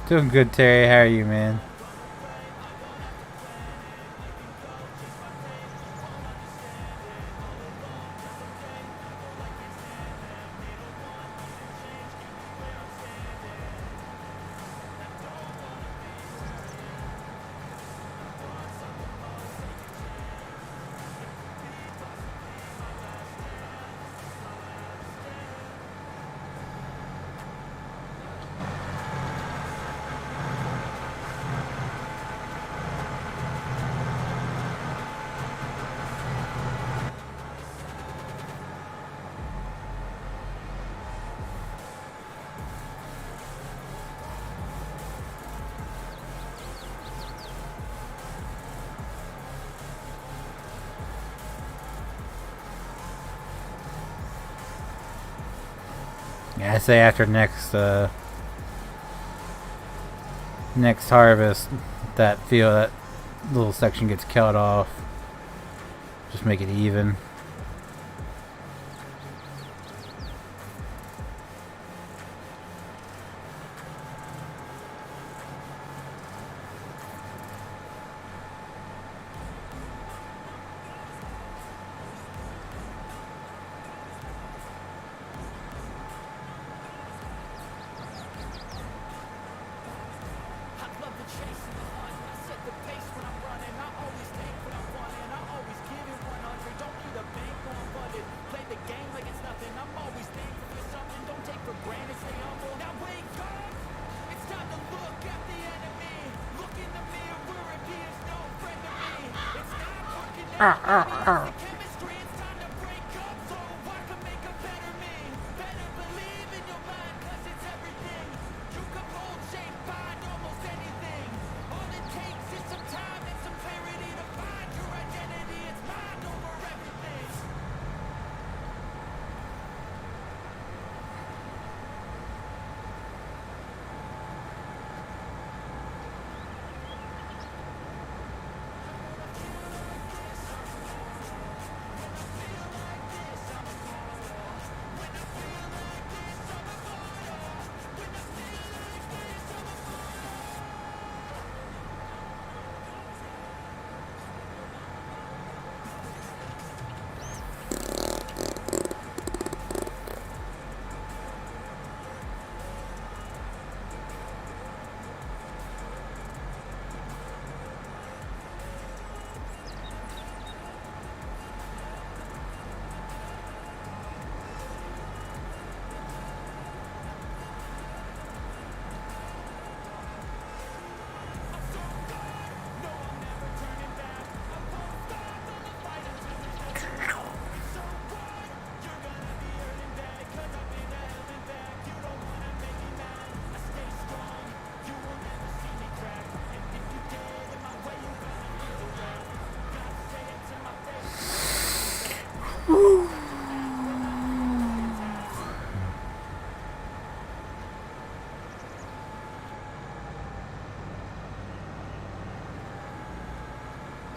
doing good, Terry. How are you, man? Yeah, I say after next harvest, that little section gets cut off. Just make it even.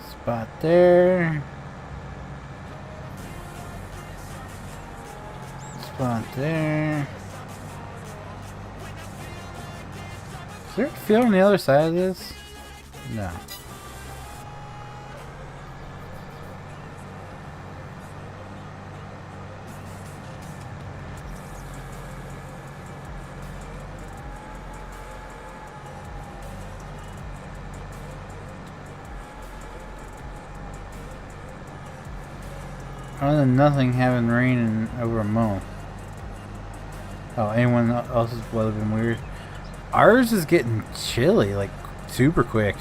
Spot there. Spot there. Is there a field on the other side of this? No. Other than nothing having rain in over a month. Oh, anyone else's weather been weird? Ours is getting chilly, like super quick.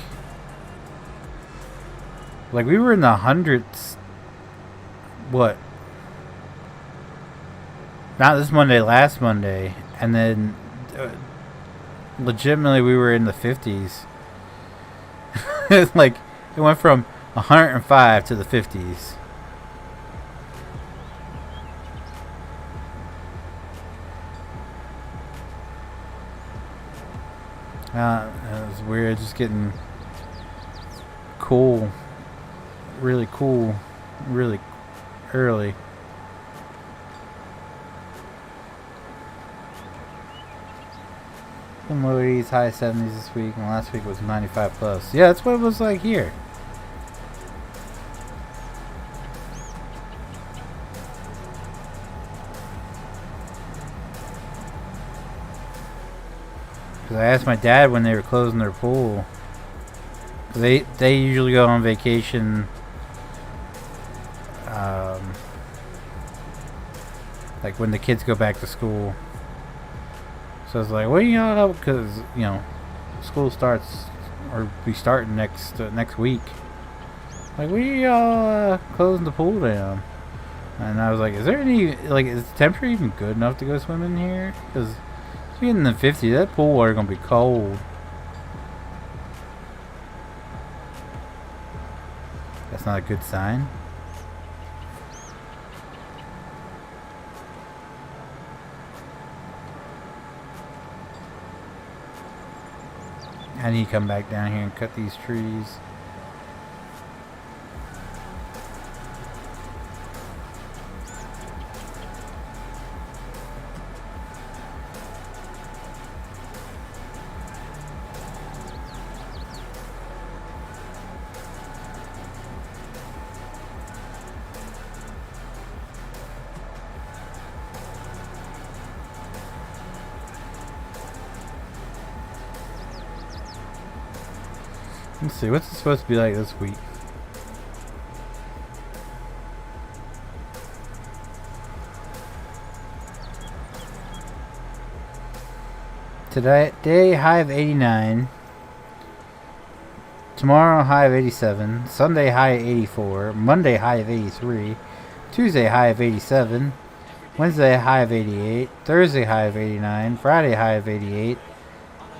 Like we were in the hundreds. What? Not this Monday, last Monday, and then legitimately we were in the 50s. Like it went from 105 to the 50s. It was weird, just getting cool, really early. Some low 80s, high 70s this week, and last week was 95 plus. Yeah, that's what it was like here. Because I asked my dad when they were closing their pool. Cause they usually go on vacation. Like when the kids go back to school. So I was like, what do y'all? Because, you know, school starts, or we start next week. Like, what are y'all closing the pool down? And I was like, is there any, like, is the temperature even good enough to go swimming here? Because it's getting in the 50s, that pool water gonna be cold. That's not a good sign. I need to come back down here and cut these trees. Let's see, what's it supposed to be like this week? Today, high of 89. Tomorrow, high of 87. Sunday, high of 84. Monday, high of 83. Tuesday, high of 87. Wednesday, high of 88. Thursday, high of 89. Friday, high of 88.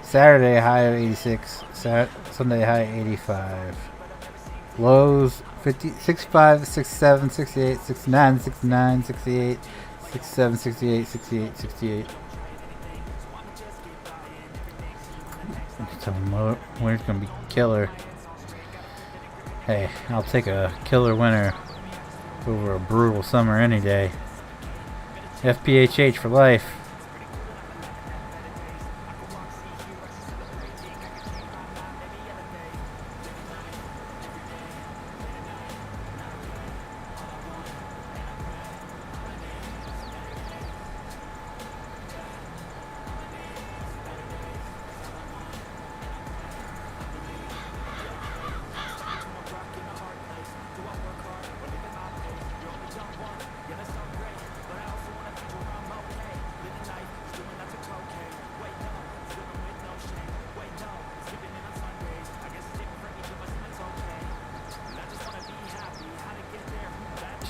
Saturday, high of 86. Sunday, high of 85. Lows, 50, 65, 67, 68, 69, 69, 68, 67, 68, 68, 68. So winter's going to be killer. Hey, I'll take a killer winter over a brutal summer any day. FPHH for life.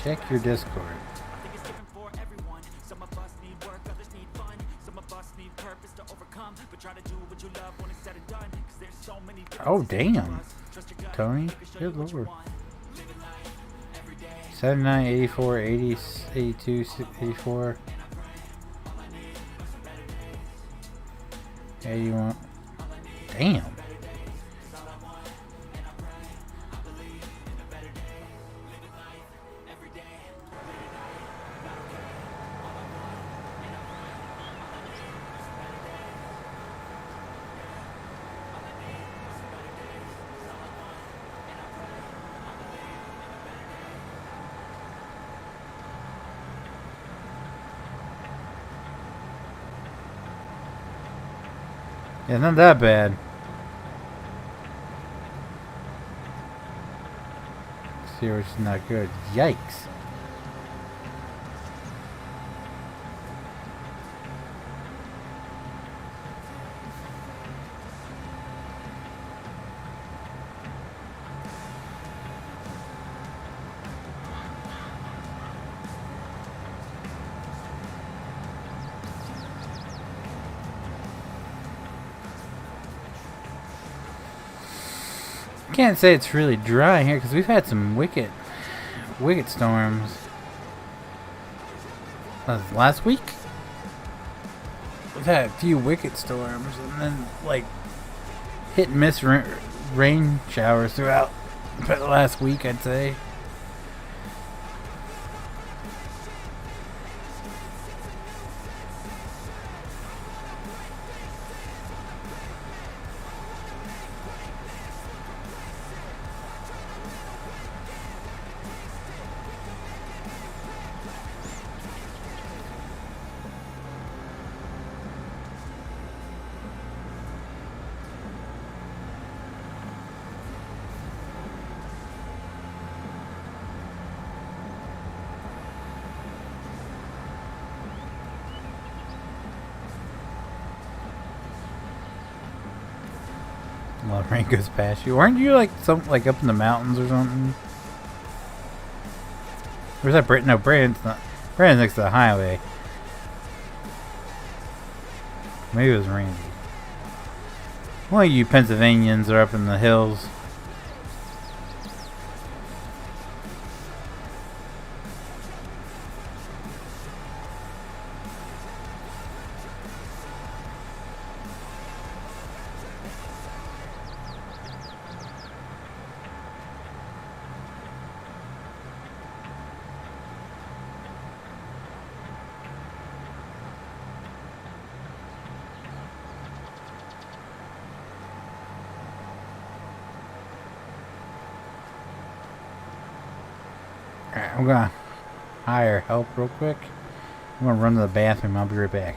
Check your Discord. Oh, damn. Tony, good lord. 79, 84, 80, 82, 84. 81. Damn. Yeah, not that bad. See, which is not good. Yikes. Can't say it's really dry here because we've had some wicked storms. Last week we've had a few wicked storms and then like hit and miss rain showers throughout the last week, I'd say. A lot of rain goes past you. Aren't you like up in the mountains or something? Where's that Brandon? No, Brandon's not. Brandon's next to the highway. Maybe it was Randy. One of you Pennsylvanians are up in the hills. Alright, I'm gonna hire help real quick. I'm gonna run to the bathroom. I'll be right back.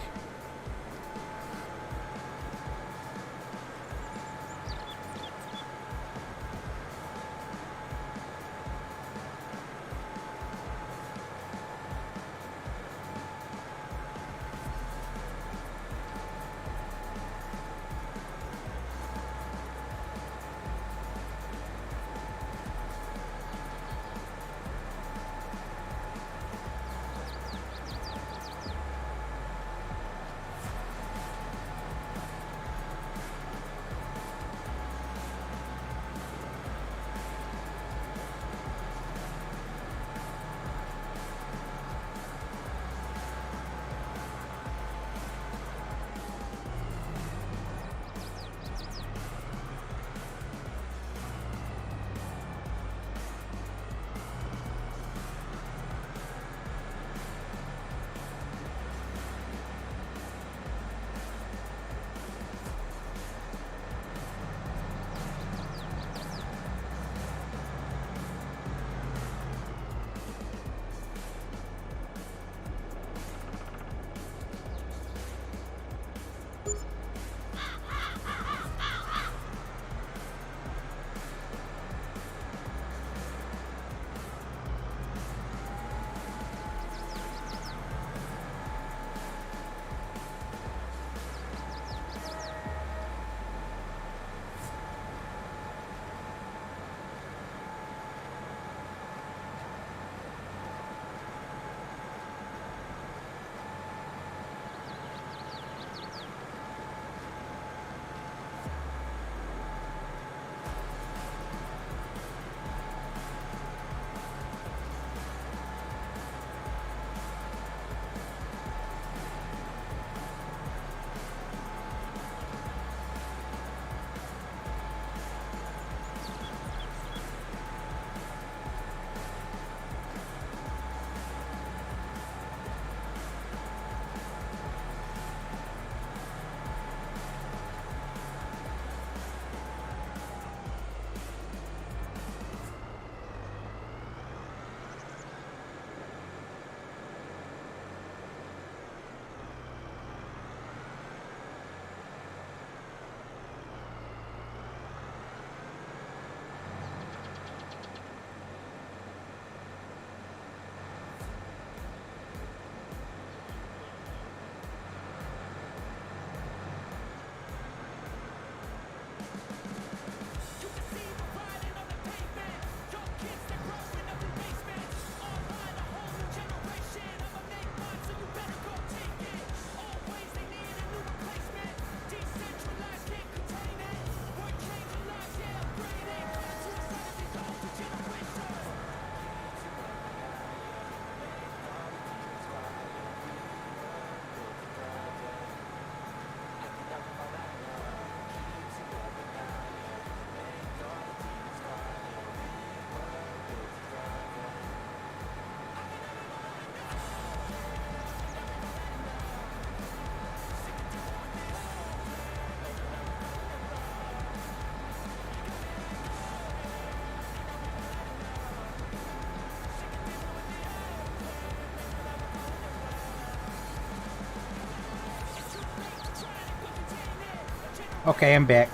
Okay, I'm back.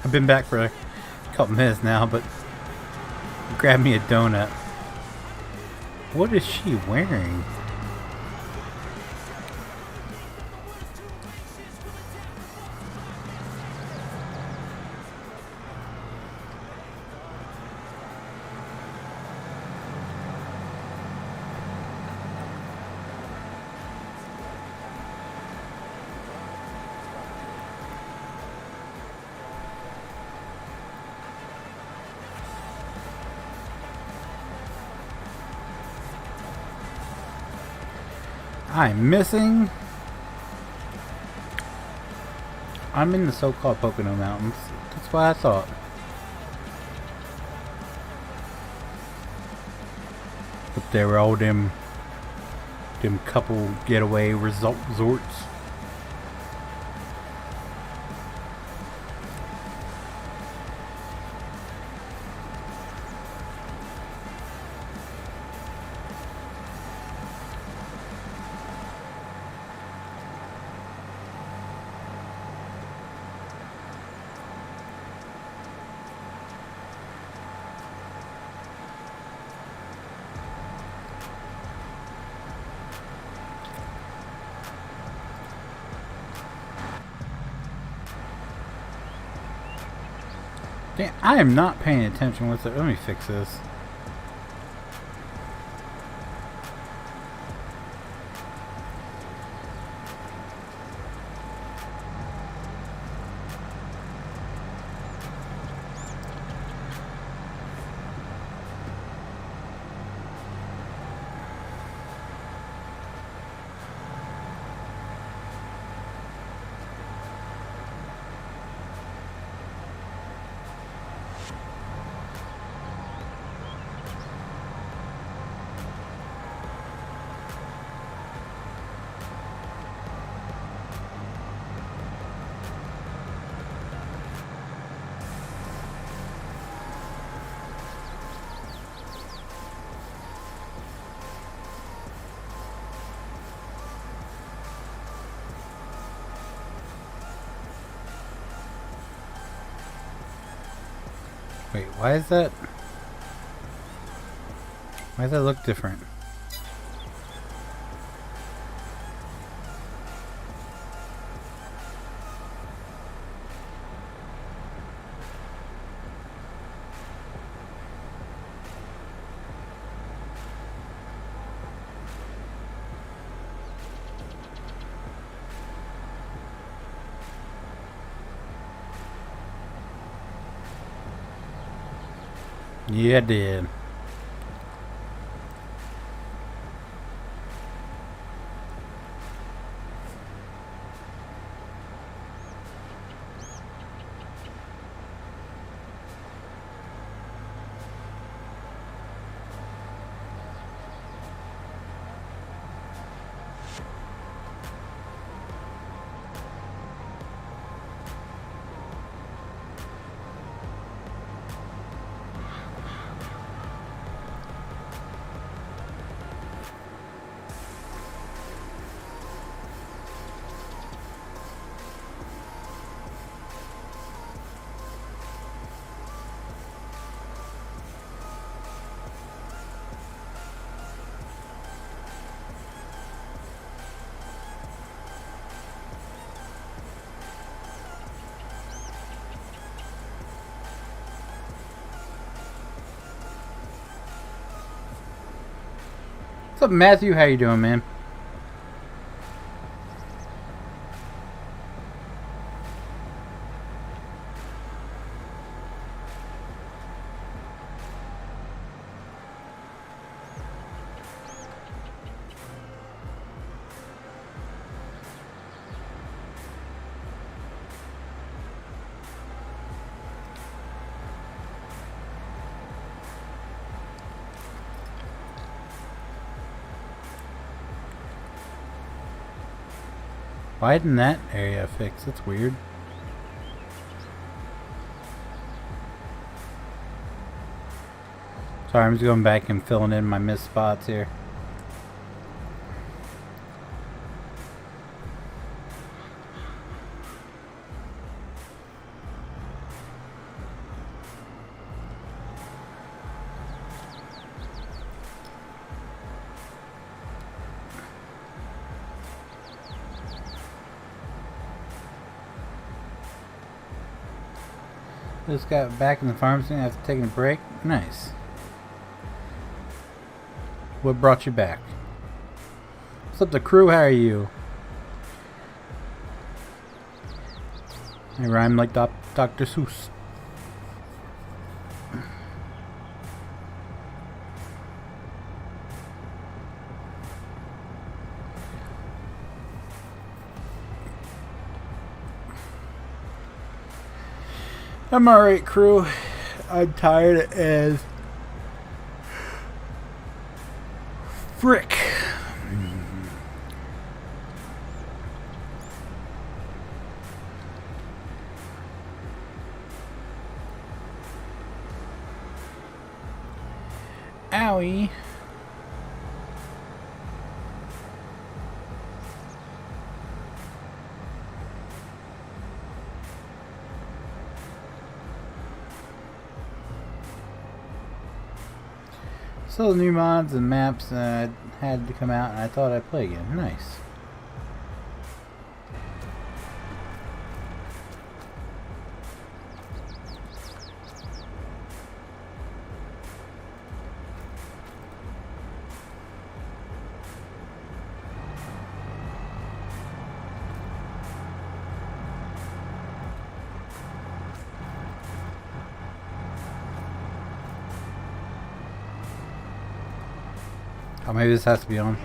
I've been back for a couple minutes now, but grab me a donut. What is she wearing? I'm missing. I'm in the so-called Pocono Mountains. That's what I thought. But there were all them couple getaway resorts. Damn, I am not paying attention with it. Let me fix this. Wait, why is that? Why does that look different? Yeah, it did. What's up, Matthew? How you doing, man? Why didn't that area fix? That's weird. Sorry, I'm just going back and filling in my missed spots here. Just got back in the pharmacy after taking a break. Nice. What brought you back? What's up, the crew? How are you? I rhyme like Dr. Seuss. I'm alright, crew. I'm tired as frick. Owie. So the new mods and maps had to come out, and I thought I'd play again. Nice. Oh, maybe this has to be on.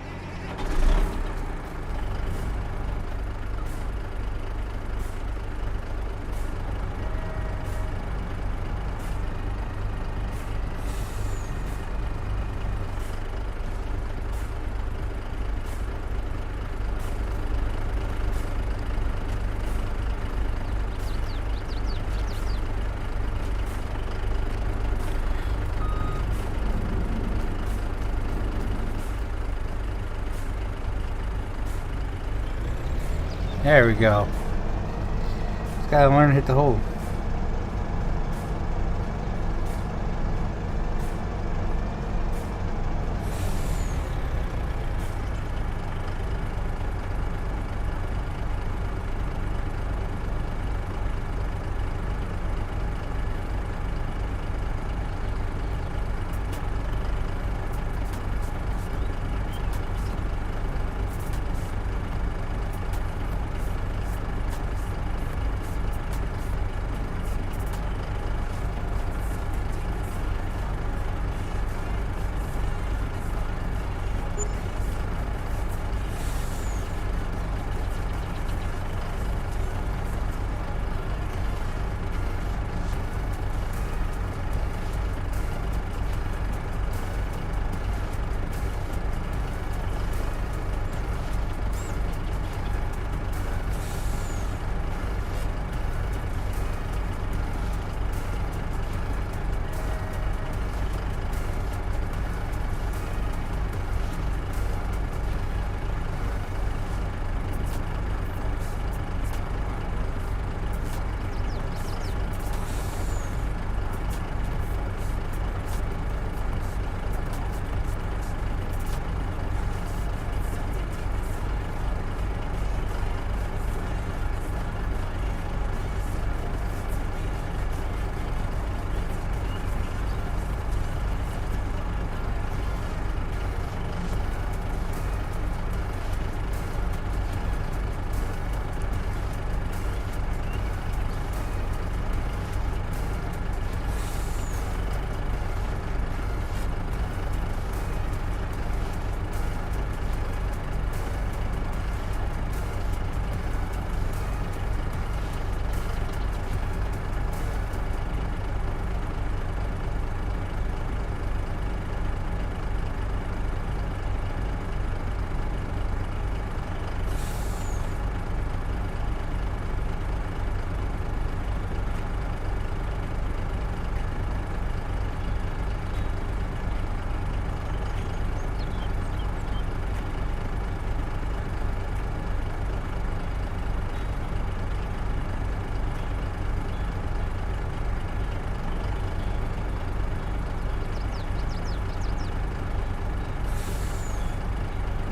There we go. Just gotta learn to hit the hole.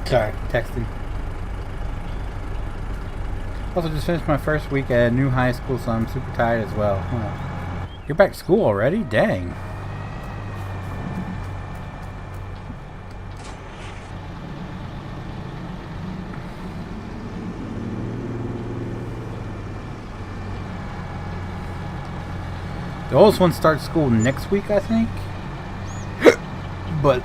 Sorry, texting. Also, just finished my first week at a new high school, so I'm super tired as well. You're back to school already? Dang. The oldest one starts school next week, I think. But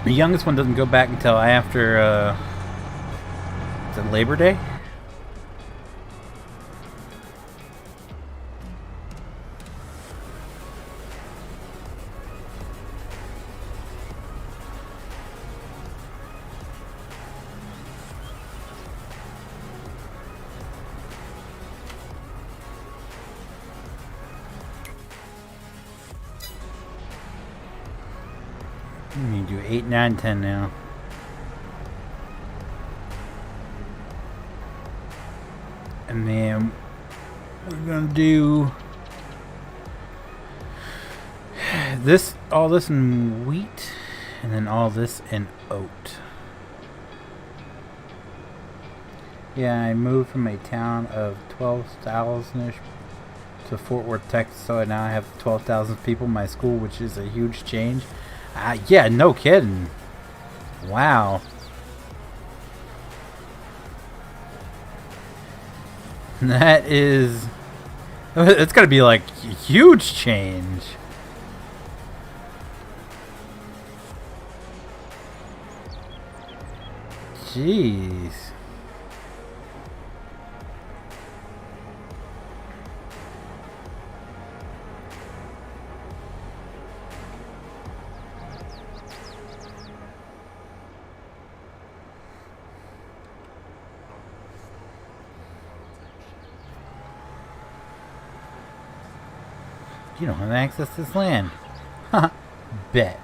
the youngest one doesn't go back until after is it Labor Day? We need to do 8, 9, 10 now. And then we're gonna do this, all this in wheat, and then all this in oat. Yeah, I moved from a town of 12,000-ish to Fort Worth, Texas, so now I have 12,000 people in my school, which is a huge change. Yeah, no kidding. Wow. That is... It's gotta be like a huge change. Jeez. You don't have access to this land. Haha. Bet.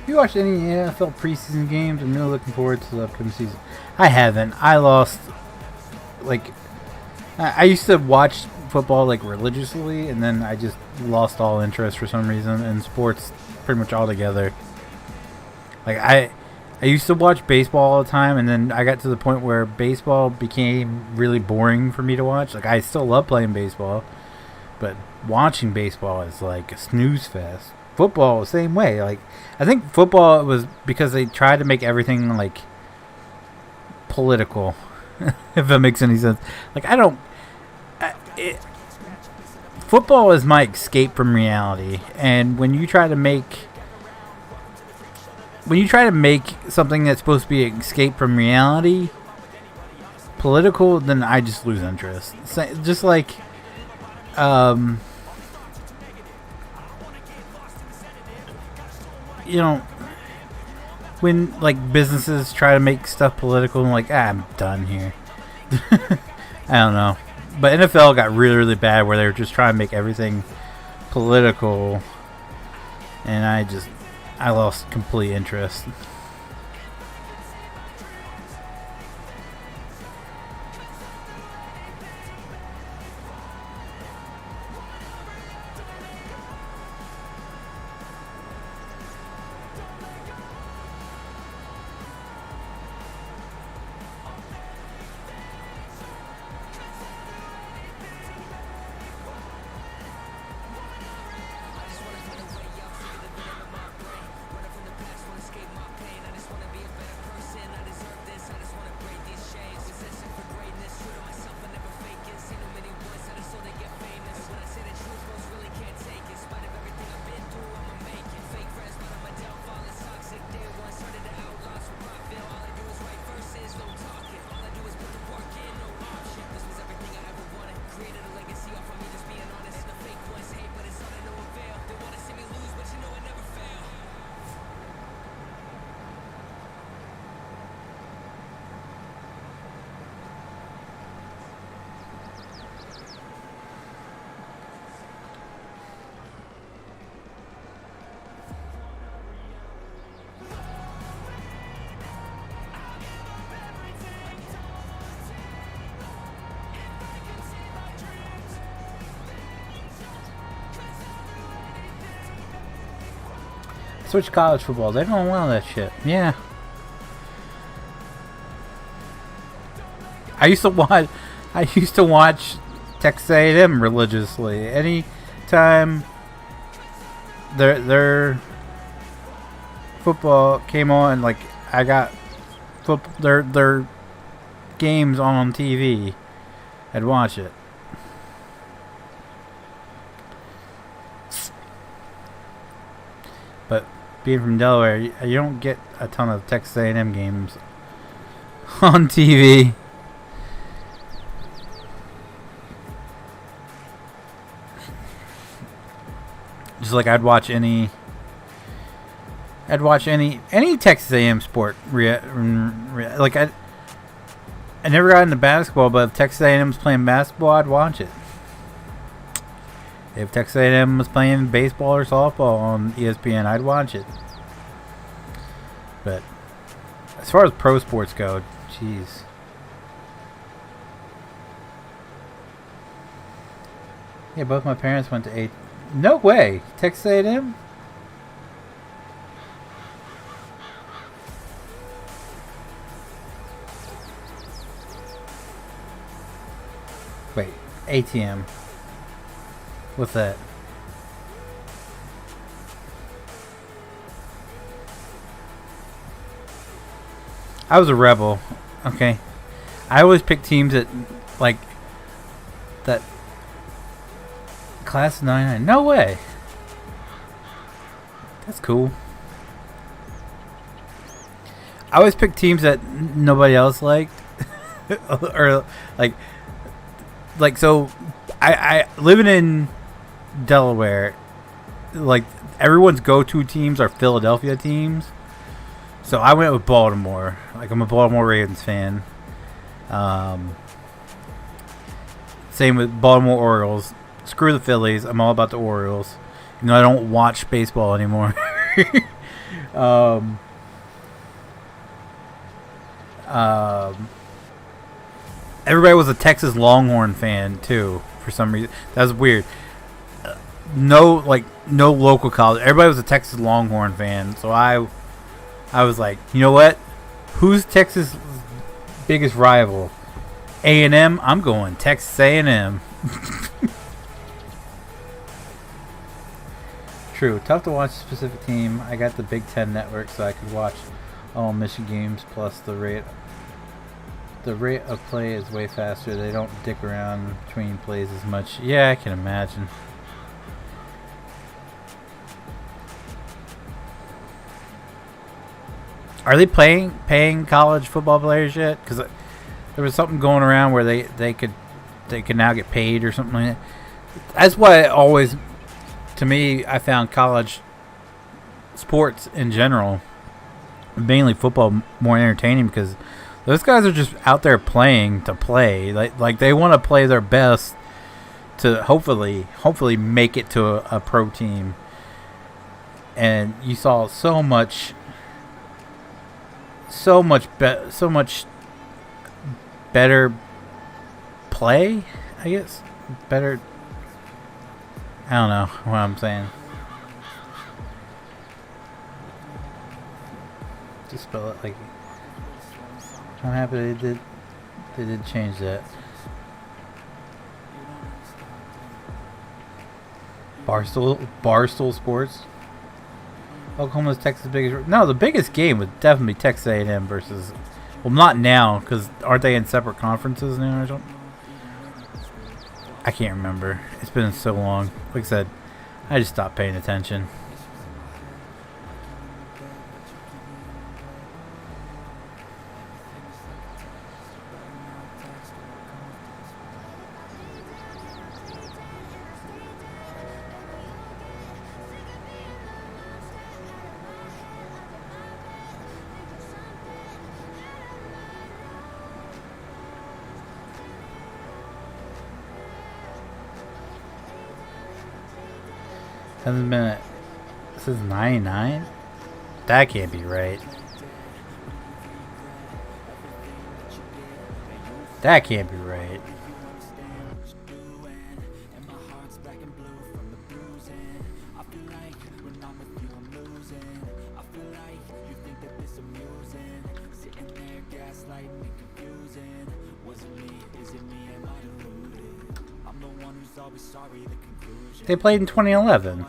Have you watched any NFL preseason games? I'm really looking forward to the upcoming season. I haven't. I lost, like, I used to watch football, like, religiously, and then I just lost all interest for some reason in sports pretty much altogether. Like, I used to watch baseball all the time, and then I got to the point where baseball became really boring for me to watch. Like, I still love playing baseball, but watching baseball is like a snooze fest. Football, the same way. Like, I think football was because they tried to make everything like political, if that makes any sense. Like, football is my escape from reality, and when you try to make something that's supposed to be an escape from reality political, then I just lose interest. Just like, you know, when like businesses try to make stuff political, I'm like, I'm done here. I don't know. But NFL got really, really bad where they were just trying to make everything political, and I lost complete interest. Switch college football. They don't allow that shit. Yeah. I used to watch Texas A&M religiously. Anytime their football came on, like I got their games on TV, I'd watch it. But being from Delaware, you don't get a ton of Texas A&M games on TV. Just like I'd watch any Texas A&M sport. Like I never got into basketball, but if Texas A&M's playing basketball, I'd watch it. If Texas A&M was playing baseball or softball on ESPN, I'd watch it. But as far as pro sports go, jeez. Yeah, both my parents went to No way! Texas A&M? Wait, ATM. What's that? I was a rebel. Okay. I always pick teams that, like, that class of 99. No way. That's cool. I always pick teams that nobody else liked. Or, like, so, I living in Delaware, like, everyone's go-to teams are Philadelphia teams. So I went with Baltimore. Like, I'm a Baltimore Ravens fan. Same with Baltimore Orioles. Screw the Phillies. I'm all about the Orioles. You know, I don't watch baseball anymore. Everybody was a Texas Longhorn fan too, for some reason. That was weird. No local college. Everybody was a Texas Longhorn fan. So I was like, you know what? Who's Texas' biggest rival? A&M? I'm going Texas A&M. True. Tough to watch a specific team. I got the Big Ten network, so I could watch all Michigan games. Plus, the rate of play is way faster. They don't dick around between plays as much. Yeah, I can imagine. Are they paying college football players yet? Because there was something going around where they could now get paid or something like that. That's why I always, to me, I found college sports in general, mainly football, more entertaining because those guys are just out there playing to play. Like they want to play their best to hopefully make it to a pro team. And you saw so much better play, I guess. Better. I don't know what I'm saying. Just spell it like. I'm happy they did change that. Barstool Sports. Oklahoma's Texas' biggest. No, the biggest game would definitely be Texas A&M versus. Well, not now, because aren't they in separate conferences now or something? I can't remember. It's been so long. Like I said, I just stopped paying attention. Hasn't been. This is 99? That can't be right. That can't be right. They played in 2011.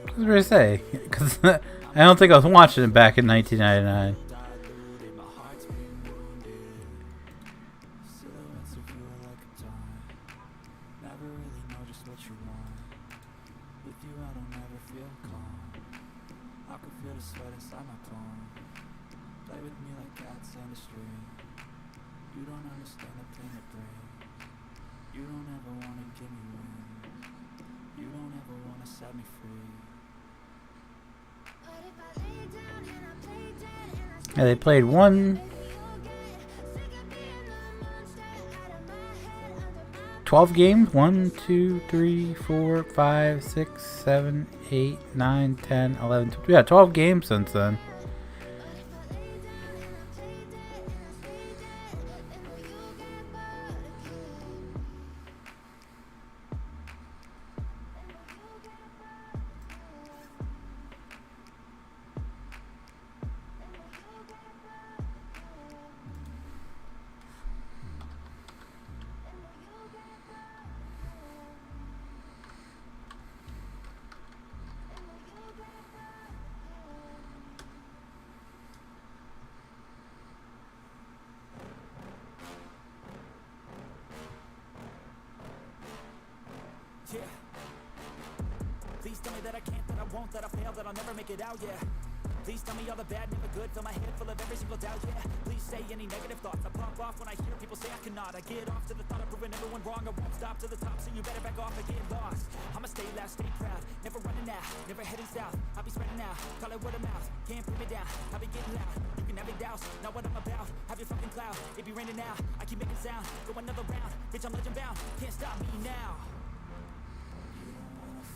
I was going to say, because I don't think I was watching it back in 1999. Yeah, they played 12 games. 1, 2, 3, 4, 5, 6, 7, 8, 9, 10, 11. 12. Yeah, 12 games since then.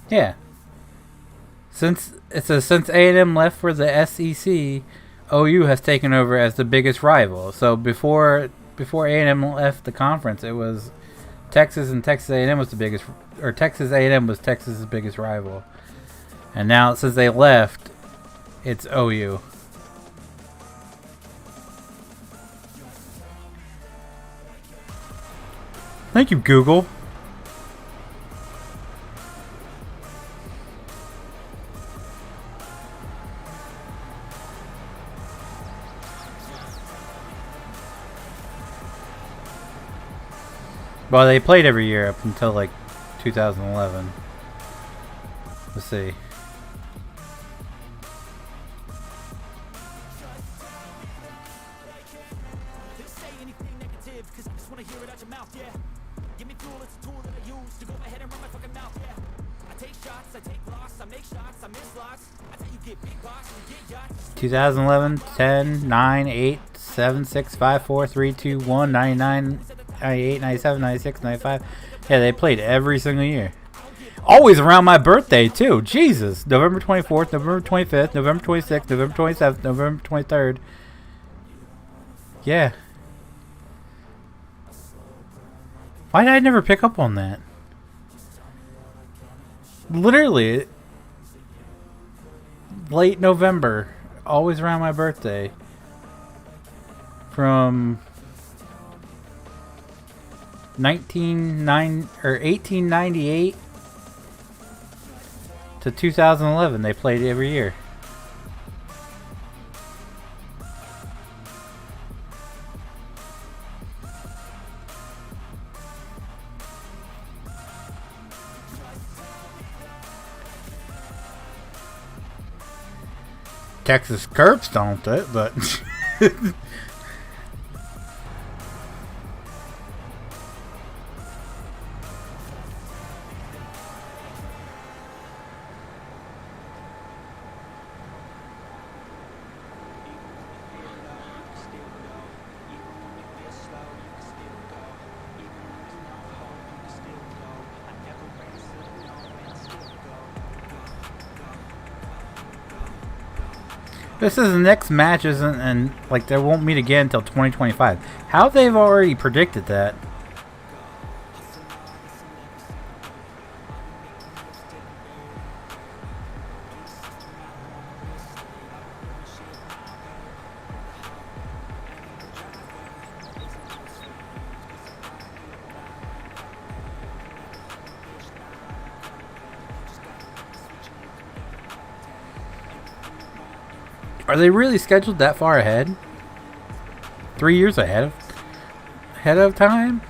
Yeah. Since A&M left for the SEC, OU has taken over as the biggest rival. So before A&M left the conference, it was Texas, and Texas A&M was the biggest, or Texas A&M was Texas's biggest rival. And now since they left, it's OU. Thank you, Google. Well, they played every year up until like 2011. Let's see. Give me fuel, it's a tool that I use to go ahead and run my fucking mouth, yeah. I take shots, I take loss, I make shots, I miss lots. That's how you get big box and get yachts. 2011, 10, 9, 8, 7, 6, 5, 4, 3, 2, 1, 99, 98, 97, 96, 95. Yeah, they played every single year. Always around my birthday, too. Jesus. November 24th, November 25th, November 26th, November 27th, November 23rd. Yeah. Why did I never pick up on that? Literally, late November, always around my birthday. From 1898 to 2011, they played every year. Texas Curps don't it, but this is the next match isn't, and like they won't meet again until 2025. How they've already predicted that? Are they really scheduled that far ahead? 3 years ahead of time?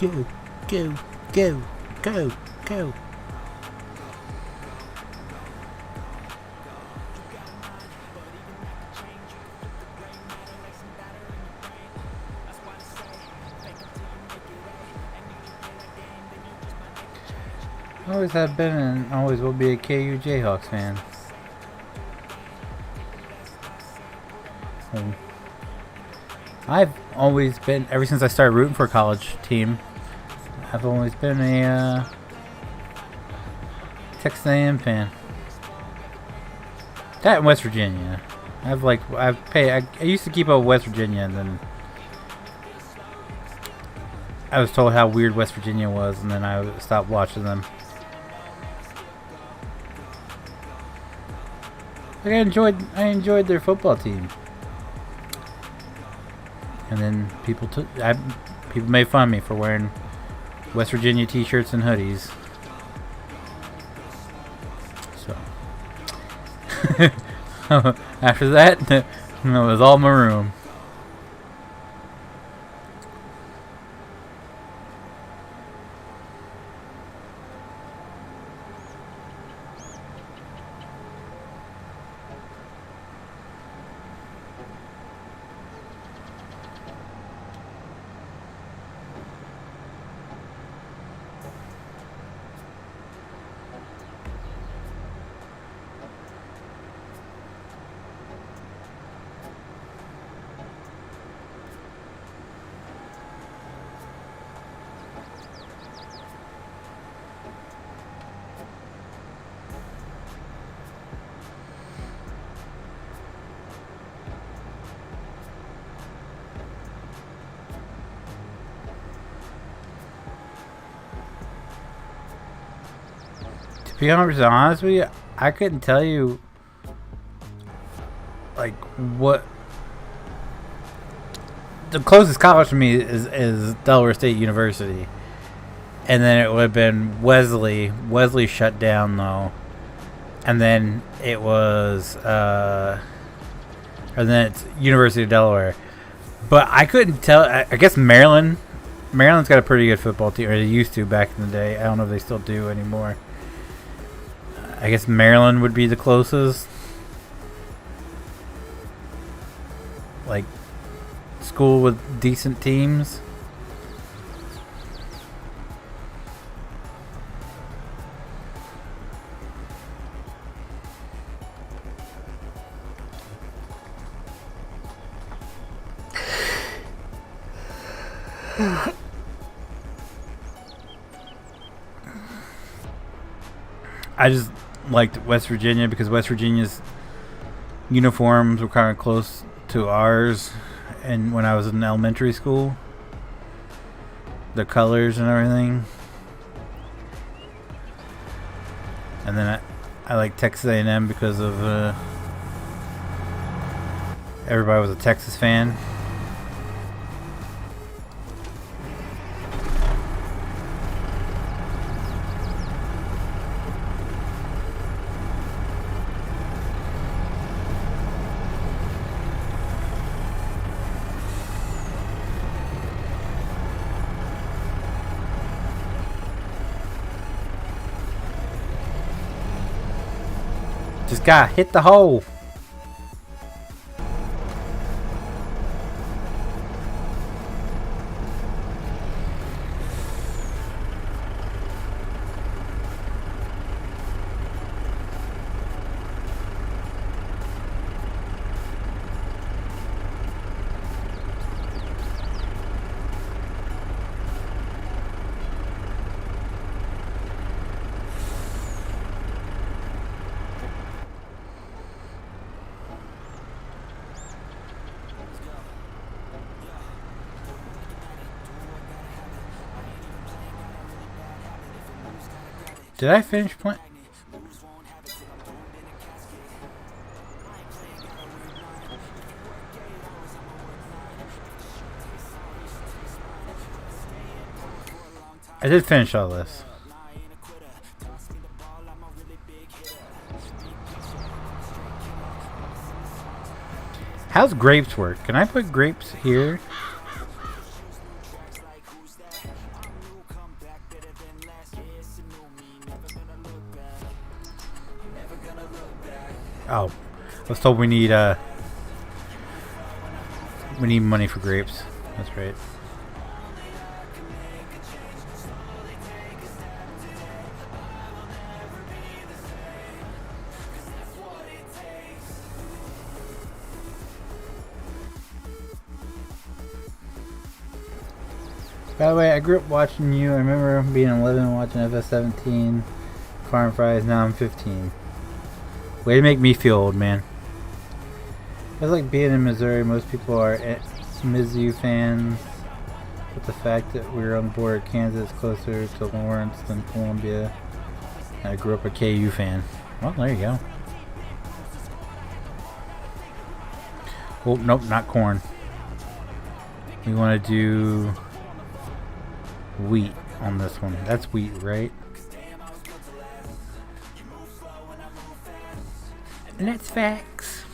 Go, go, go, go, go. Always have been and always will be a KU Jayhawks fan. I've always been, ever since I started rooting for a college team, I've always been a Texas A&M fan. That in West Virginia. I used to keep up with West Virginia, and then I was told how weird West Virginia was, and then I stopped watching them. Like I enjoyed their football team. And then people made fun of me for wearing West Virginia t-shirts and hoodies. So after that, it was all maroon. be 100% honest with you, I couldn't tell you like what the closest college to me is Delaware State University, and then it would have been Wesley. Wesley shut down though, and then it was and then it's University of Delaware. But I couldn't tell. I guess Maryland. Maryland's got a pretty good football team, or they used to back in the day. I don't know if they still do anymore. I guess Maryland would be the closest, like, school with decent teams. I just liked West Virginia because West Virginia's uniforms were kind of close to ours, and when I was in elementary school, the colors and everything. And then I like Texas A&M because of everybody was a Texas fan. Just gotta hit the hole. Did I finish playing? I did finish all this. How's grapes work? Can I put grapes here? Oh, I was told we need money for grapes. That's right. By the way, I grew up watching you. I remember being 11 and watching FS17, Farm Fries. Now I'm 15. Way to make me feel old, man. It's like being in Missouri. Most people are Mizzou fans, but the fact that we're on the border of Kansas, closer to Lawrence than Columbia. I grew up a KU fan. Well, there you go. Oh, nope, not corn. We want to do wheat on this one. That's wheat, right? And that's facts.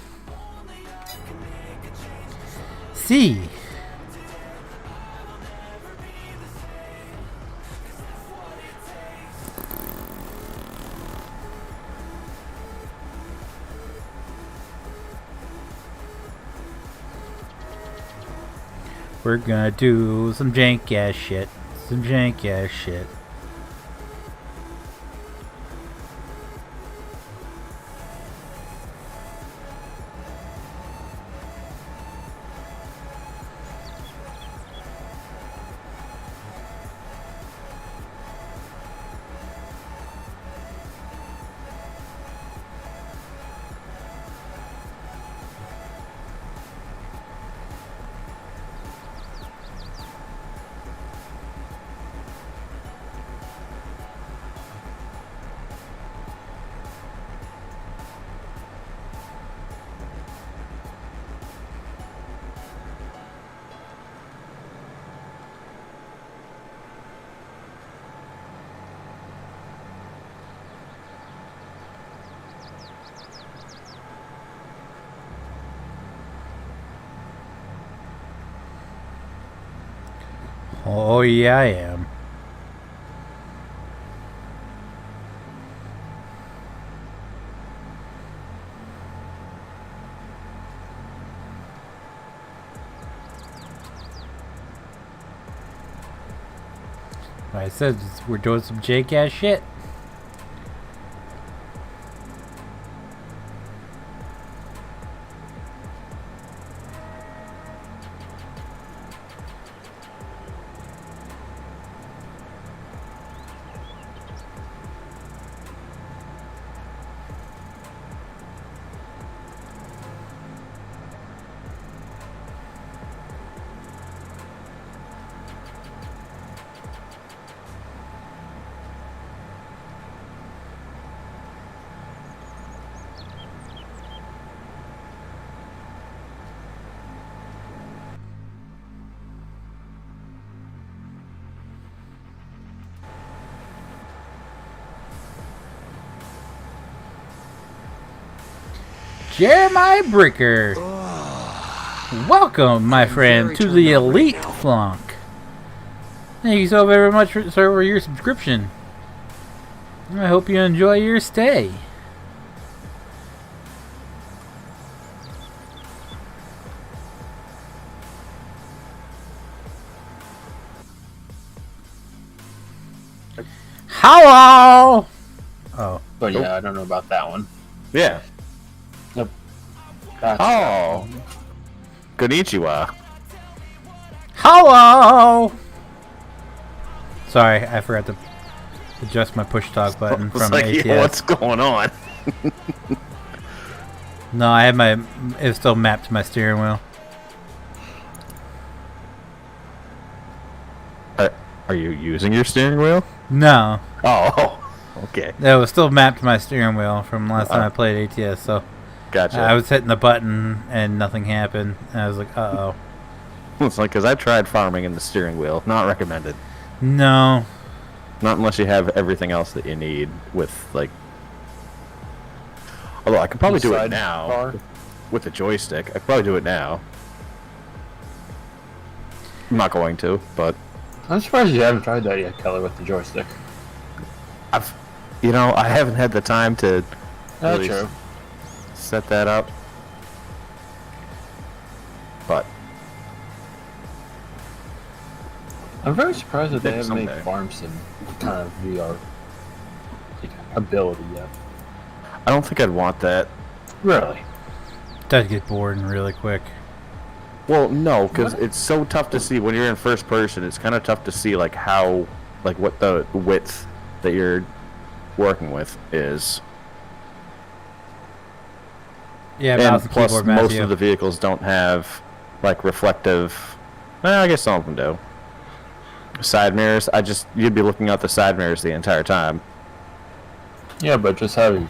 C. We're gonna do some jank ass shit. Some jank ass shit. Oh, yeah, I am. Like I said, we're doing some J-Cash shit. Jeremiah Bricker. Welcome, my friend, to the Elite Flunk. Thank you so very much for your subscription. I hope you enjoy your stay. Hello! Oh. But yeah, I don't know about that one. Yeah. Nope. Oh. Konnichiwa. Hello! Sorry, I forgot to adjust my push talk button from like, ATS. yeah, what's going on? No, I had it's still mapped to my steering wheel. Are you using your steering wheel? No. Oh, okay. It was still mapped to my steering wheel from last time I played ATS, so Gotcha. I was hitting the button and nothing happened. And I was like, uh-oh. It's like, because I tried farming in the steering wheel. Not recommended. No. Not unless you have everything else that you need with, like... Although I could probably do it now with the joystick. I could probably do it now. I'm not going to, but... I'm surprised you haven't tried that yet, Keller, with the joystick. I haven't had the time to That's really true. set that up. But I'm very surprised that they Maybe haven't made someday. farm sim kind of VR ability yet. I don't think I'd want that. Really? Does get bored really quick. Well, no, because it's so tough to see when you're in first person. It's kind of tough to see like what the width that you're working with is. Yeah, mouse And and plus, keyboard, most Matthew. of the vehicles don't have like reflective. Well, I guess some of them do. Side mirrors. You'd be looking out the side mirrors the entire time. Yeah, but just having,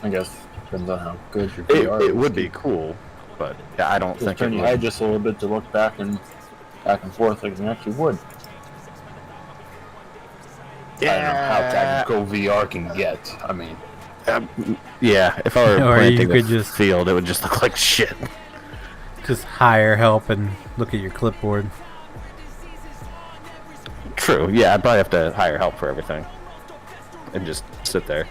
I guess, depends on how good your VR It is. would be cool, but yeah, I don't Just think it turn your would. head just a little bit to look back and forth like you actually would. I don't know how technical VR can get. I mean, Yeah, if I were Or you planting could the just- field, it would just look like shit. Just hire help and look at your clipboard. True, yeah, I'd probably have to hire help for everything. And just sit there.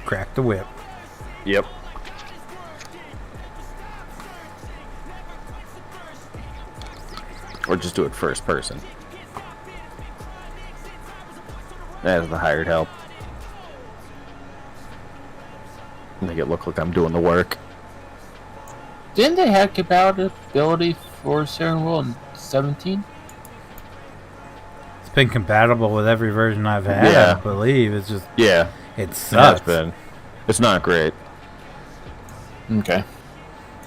Crack the whip. Yep. Or just do it first person. As the hired help. Make it look like I'm doing the work. didn't they have compatibility for steering wheel in 17? It's been compatible with every version I've had, Yeah. I believe. It's just, Yeah, it it has sucks. been. It's not great. Okay. I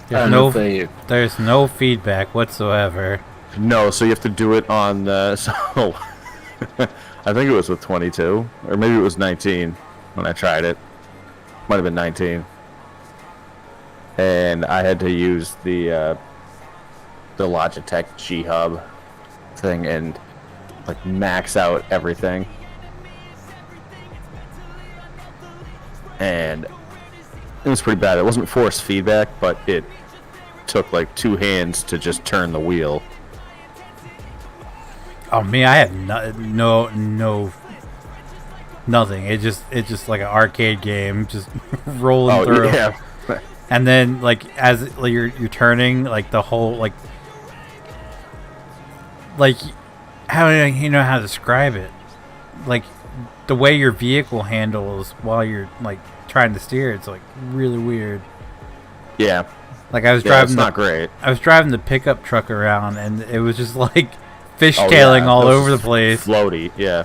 There's don't know no, if they... there's no feedback whatsoever. No, so you have to do it on so I think it was with 22 or maybe it was 19 when I tried it. Might have been 19. And I had to use the Logitech G Hub thing and like max out everything. And it was pretty bad. It wasn't force feedback, but it took like two hands to just turn the wheel. Oh me, I have no nothing. It's just like an arcade game, just rolling through. Yeah. And then like as you're turning, like the whole like how do you know how to describe it? Like the way your vehicle handles while you're like trying to steer, it's like really weird. Yeah. Like I was It's driving not great. I was driving the pickup truck around, and it was just like fishtailing all Those over the place. Floaty, yeah.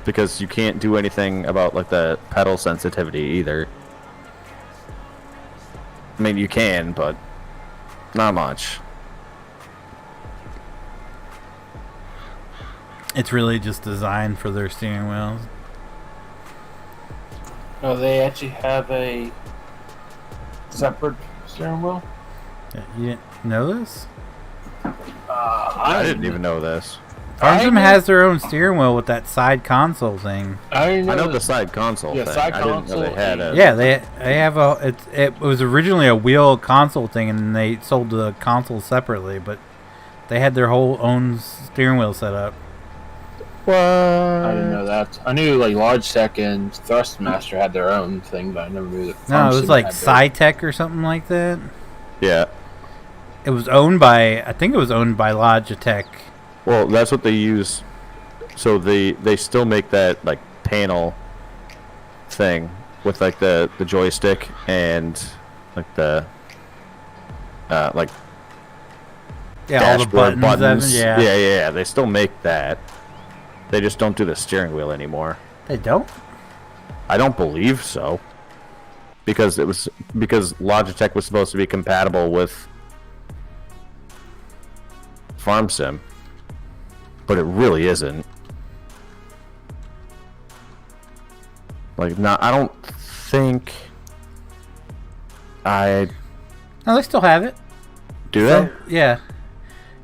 Because you can't do anything about like the pedal sensitivity either. I mean, you can, but not much. It's really just designed for their steering wheels. Oh, they actually have a separate steering wheel? Yeah, you didn't know this? I didn't even know this. Fandom has their own steering wheel with that side console thing. I know the side console Yeah, thing. side I didn't know they console had it. Yeah, they have a. It was originally a wheel console thing, and they sold the console separately. But they had their whole own steering wheel set up. What? I didn't know that. I knew like Logitech and Thrustmaster had their own thing, but I never knew that. No, it was Fandom like had theirs. SciTech or something like that. Yeah. It was owned by. I think it was owned by Logitech. Well, that's what they use. So they still make that like panel thing with like the joystick and like the like Yeah, all the dashboard buttons. Yeah. They still make that. They just don't do the steering wheel anymore. They don't. I don't believe so. Because Logitech was supposed to be compatible with Farm Sim, but it really isn't. Like, I don't think I No, they still have it. do So, that. yeah.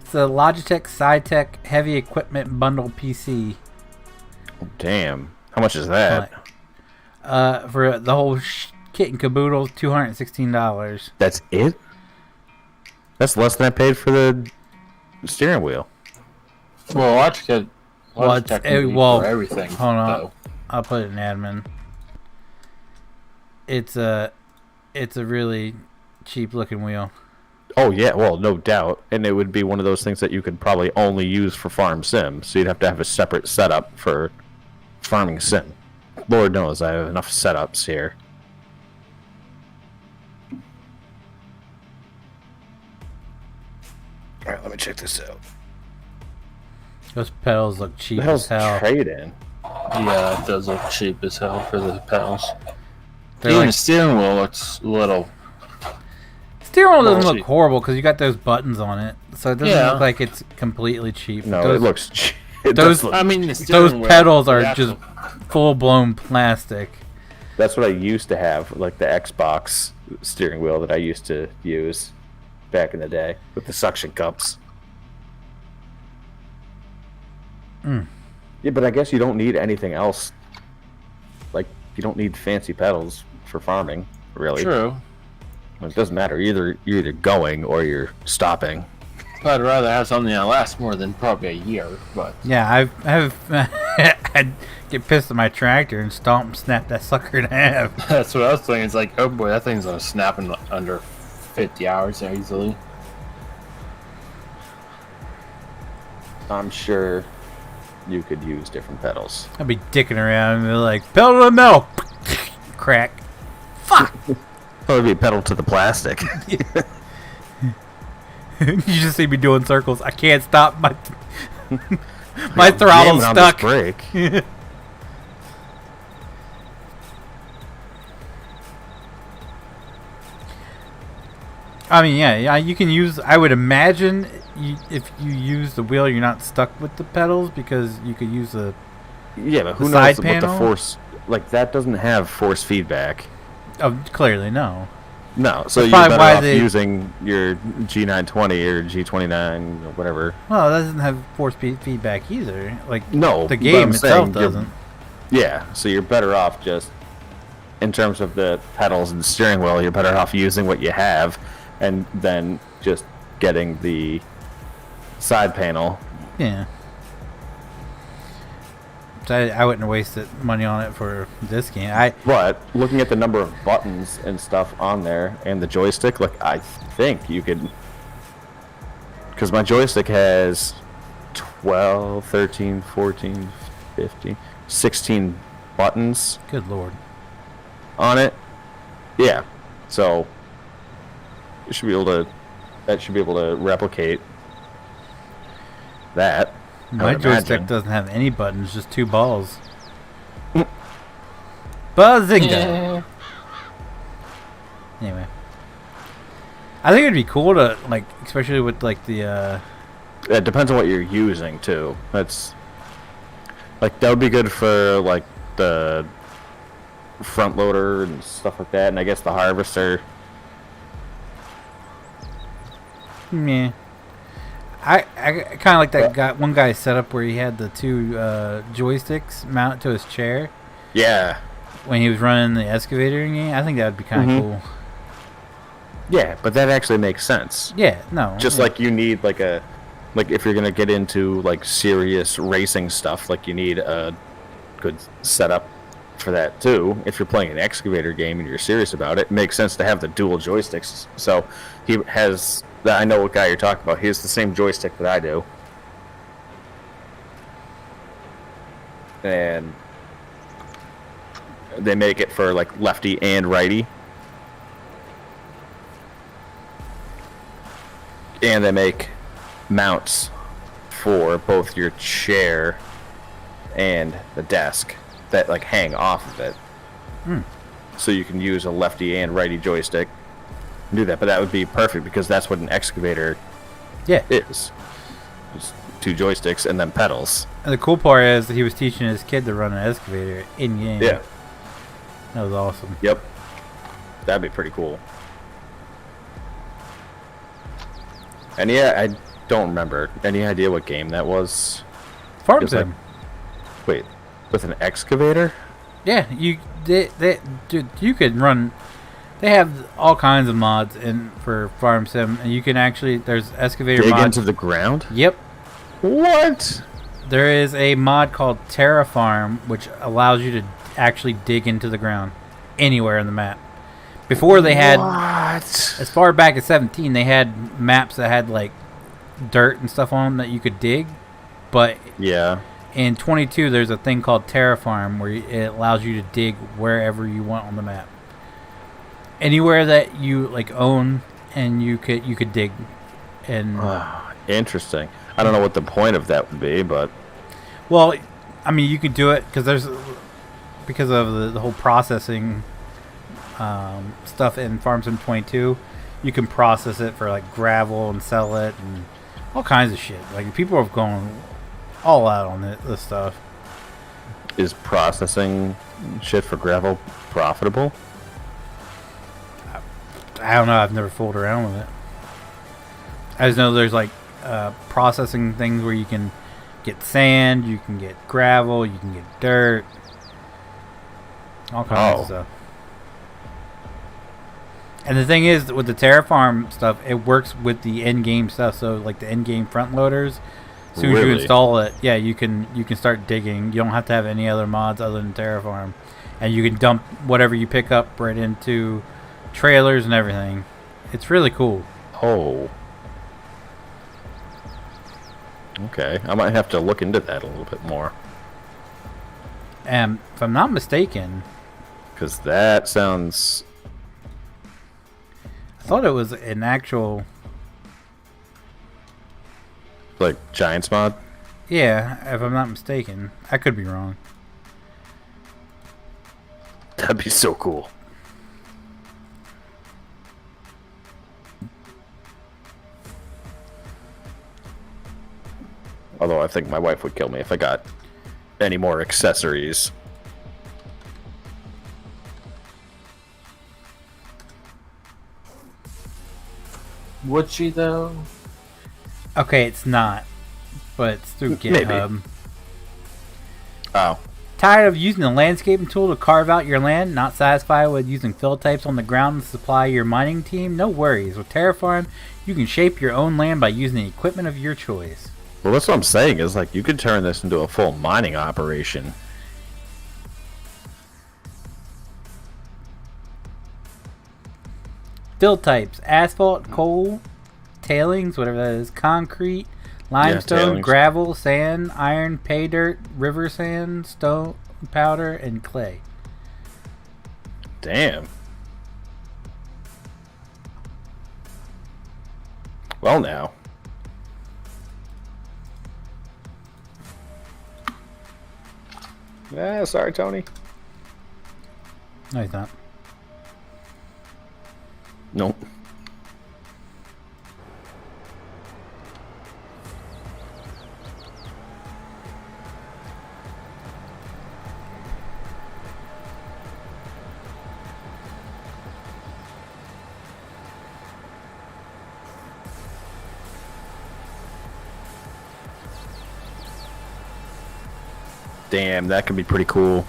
It's a Logitech SciTech Heavy Equipment Bundle PC. Damn, how much is that? For the whole kit and caboodle, $216. That's it. That's less than I paid for the steering wheel. Well, Logitech well, for everything. hold on. though. I'll put it in admin. It's a really cheap looking wheel. Oh yeah, well, no doubt, and it would be one of those things that you could probably only use for Farm Sim. So you'd have to have a separate setup for Farming Sim. Lord knows I have enough setups here. All right, let me check this out. Those pedals look cheap The as hell's hell. trade-in? Yeah, it does look cheap as hell for the pedals. They're Even like- the steering wheel looks a little. Steering wheel doesn't look cheap. horrible because you got those buttons on it, so it doesn't Yeah. look like it's completely cheap. No, those, it looks cheap. It those- does look- I mean, the those steering wheel, pedals are the just actual- full blown plastic. That's what I used to have, like the Xbox steering wheel that I used to use back in the day with the suction cups. Yeah, but I guess you don't need anything else. Like, you don't need fancy pedals for farming, really. True. It doesn't matter. You're either going or you're stopping. I'd rather have something that lasts more than probably a year, but Yeah, I'd get pissed at my tractor and snap that sucker in half. that's what I was thinking. It's like, oh boy, that thing's gonna snap in under 50 hours easily. I'm sure you could use different pedals. I'd be dicking around and be like, pedal to the metal, crack. Fuck. Oh, it'd be a pedal to the plastic. You just see me doing circles. I can't stop my my I'm throttle's jamming on this stuck. brake. I mean, yeah, you can use. I would imagine if you use the wheel, you're not stuck with the pedals because you could use the. Yeah, but who The knows side what panel? the force... Like, that doesn't have force feedback. Oh, clearly no. No, so That's you're probably better why off they- using your G920 or G29 or whatever. Well, it doesn't have force feedback either. Like No, the but game I'm itself saying you're- doesn't. Yeah, so you're better off just... In terms of the pedals and steering wheel, you're better off using what you have and then just getting the side panel Yeah. So I wouldn't have wasted money on it for this game. But looking at the number of buttons and stuff on there and the joystick, like I think you could, because my joystick has 12, 13, 14, 15, 16 buttons. Good lord. On it. Yeah. So you should be able to. That should be able to replicate that. My joystick doesn't have any buttons, just 2 balls. Buzzinga! Yeah. Anyway. I think it'd be cool to, like, especially with, like, the, It depends on what you're using, too. That's... Like, that would be good for, like, the front loader and stuff like that, and I guess the harvester. meh. I kind of like that guy, one guy's setup where he had the 2 joysticks mounted to his chair Yeah. when he was running the excavator game. I think that would be kind of cool. Yeah, but that actually makes sense. Yeah, no. Just yeah. like you need, like, a... Like, if you're going to get into, like, serious racing stuff, like, you need a good setup for that, too. If you're playing an excavator game and you're serious about it, it makes sense to have the dual joysticks. So, he has... I know what guy you're talking about. He has the same joystick that I do. And they make it for, like, lefty and righty. And they make mounts for both your chair and the desk that, like, hang off of it. So you can use a lefty and righty joystick and do that. But that would be perfect because that's what an excavator is. Just 2 joysticks and then pedals. And the cool part is that he was teaching his kid to run an excavator in game. Yeah. That was awesome. Yep. That'd be pretty cool. And yeah, I don't remember. Any idea what game that was? Farm Just like- sim. Wait, with an excavator? Yeah, dude, you could run. They have all kinds of mods for farm sim, and you can actually there's excavator Dig mods. into the ground? Yep, What? there is a mod called Terrafarm, which allows you to actually dig into the ground anywhere in the map. Before they had, What? as far back as 17, they had maps that had like dirt and stuff on them that you could dig, but Yeah. in 22 there's a thing called Terrafarm where it allows you to dig wherever you want on the map. Anywhere that you like own, and you could dig, and Interesting. I don't know what the point of that would be, but well, I mean you could do it because of the whole processing stuff in Farm Sim 22. You can process it for like gravel and sell it and all kinds of shit. Like people are going all out on this stuff. is processing shit for gravel profitable? I don't know. I've never fooled around with it. I just know there's like processing things where you can get sand, you can get gravel, you can get dirt, all kinds of stuff. And the thing is, with the Terrafarm stuff, it works with the in-game stuff. So like the in-game front loaders, as soon as you Really? install it, yeah, you can start digging. You don't have to have any other mods other than Terrafarm, and you can dump whatever you pick up right into trailers and everything. It's really cool. Oh. Okay. I might have to look into that a little bit more. And if I'm not mistaken, Because that sounds... I thought it was an actual... like Giants mod? Yeah, if I'm not mistaken. I could be wrong. That'd be so cool. Although I think my wife would kill me if I got any more accessories. Would she though? Okay, it's not. But it's through Maybe. GitHub. Oh. Tired of using the landscaping tool to carve out your land? Not satisfied with using fill types on the ground to supply your mining team? No worries. With Terraform, you can shape your own land by using the equipment of your choice. Well, that's what I'm saying. Is like you could turn this into a full mining operation. Fill types: asphalt, coal, tailings, whatever that is, concrete, limestone, tailings. gravel, sand, iron, pay dirt, river sand, stone powder, and clay. Damn. Well, now. Yeah, sorry, Tony. No, he's not. Nope. Damn, that could be pretty cool.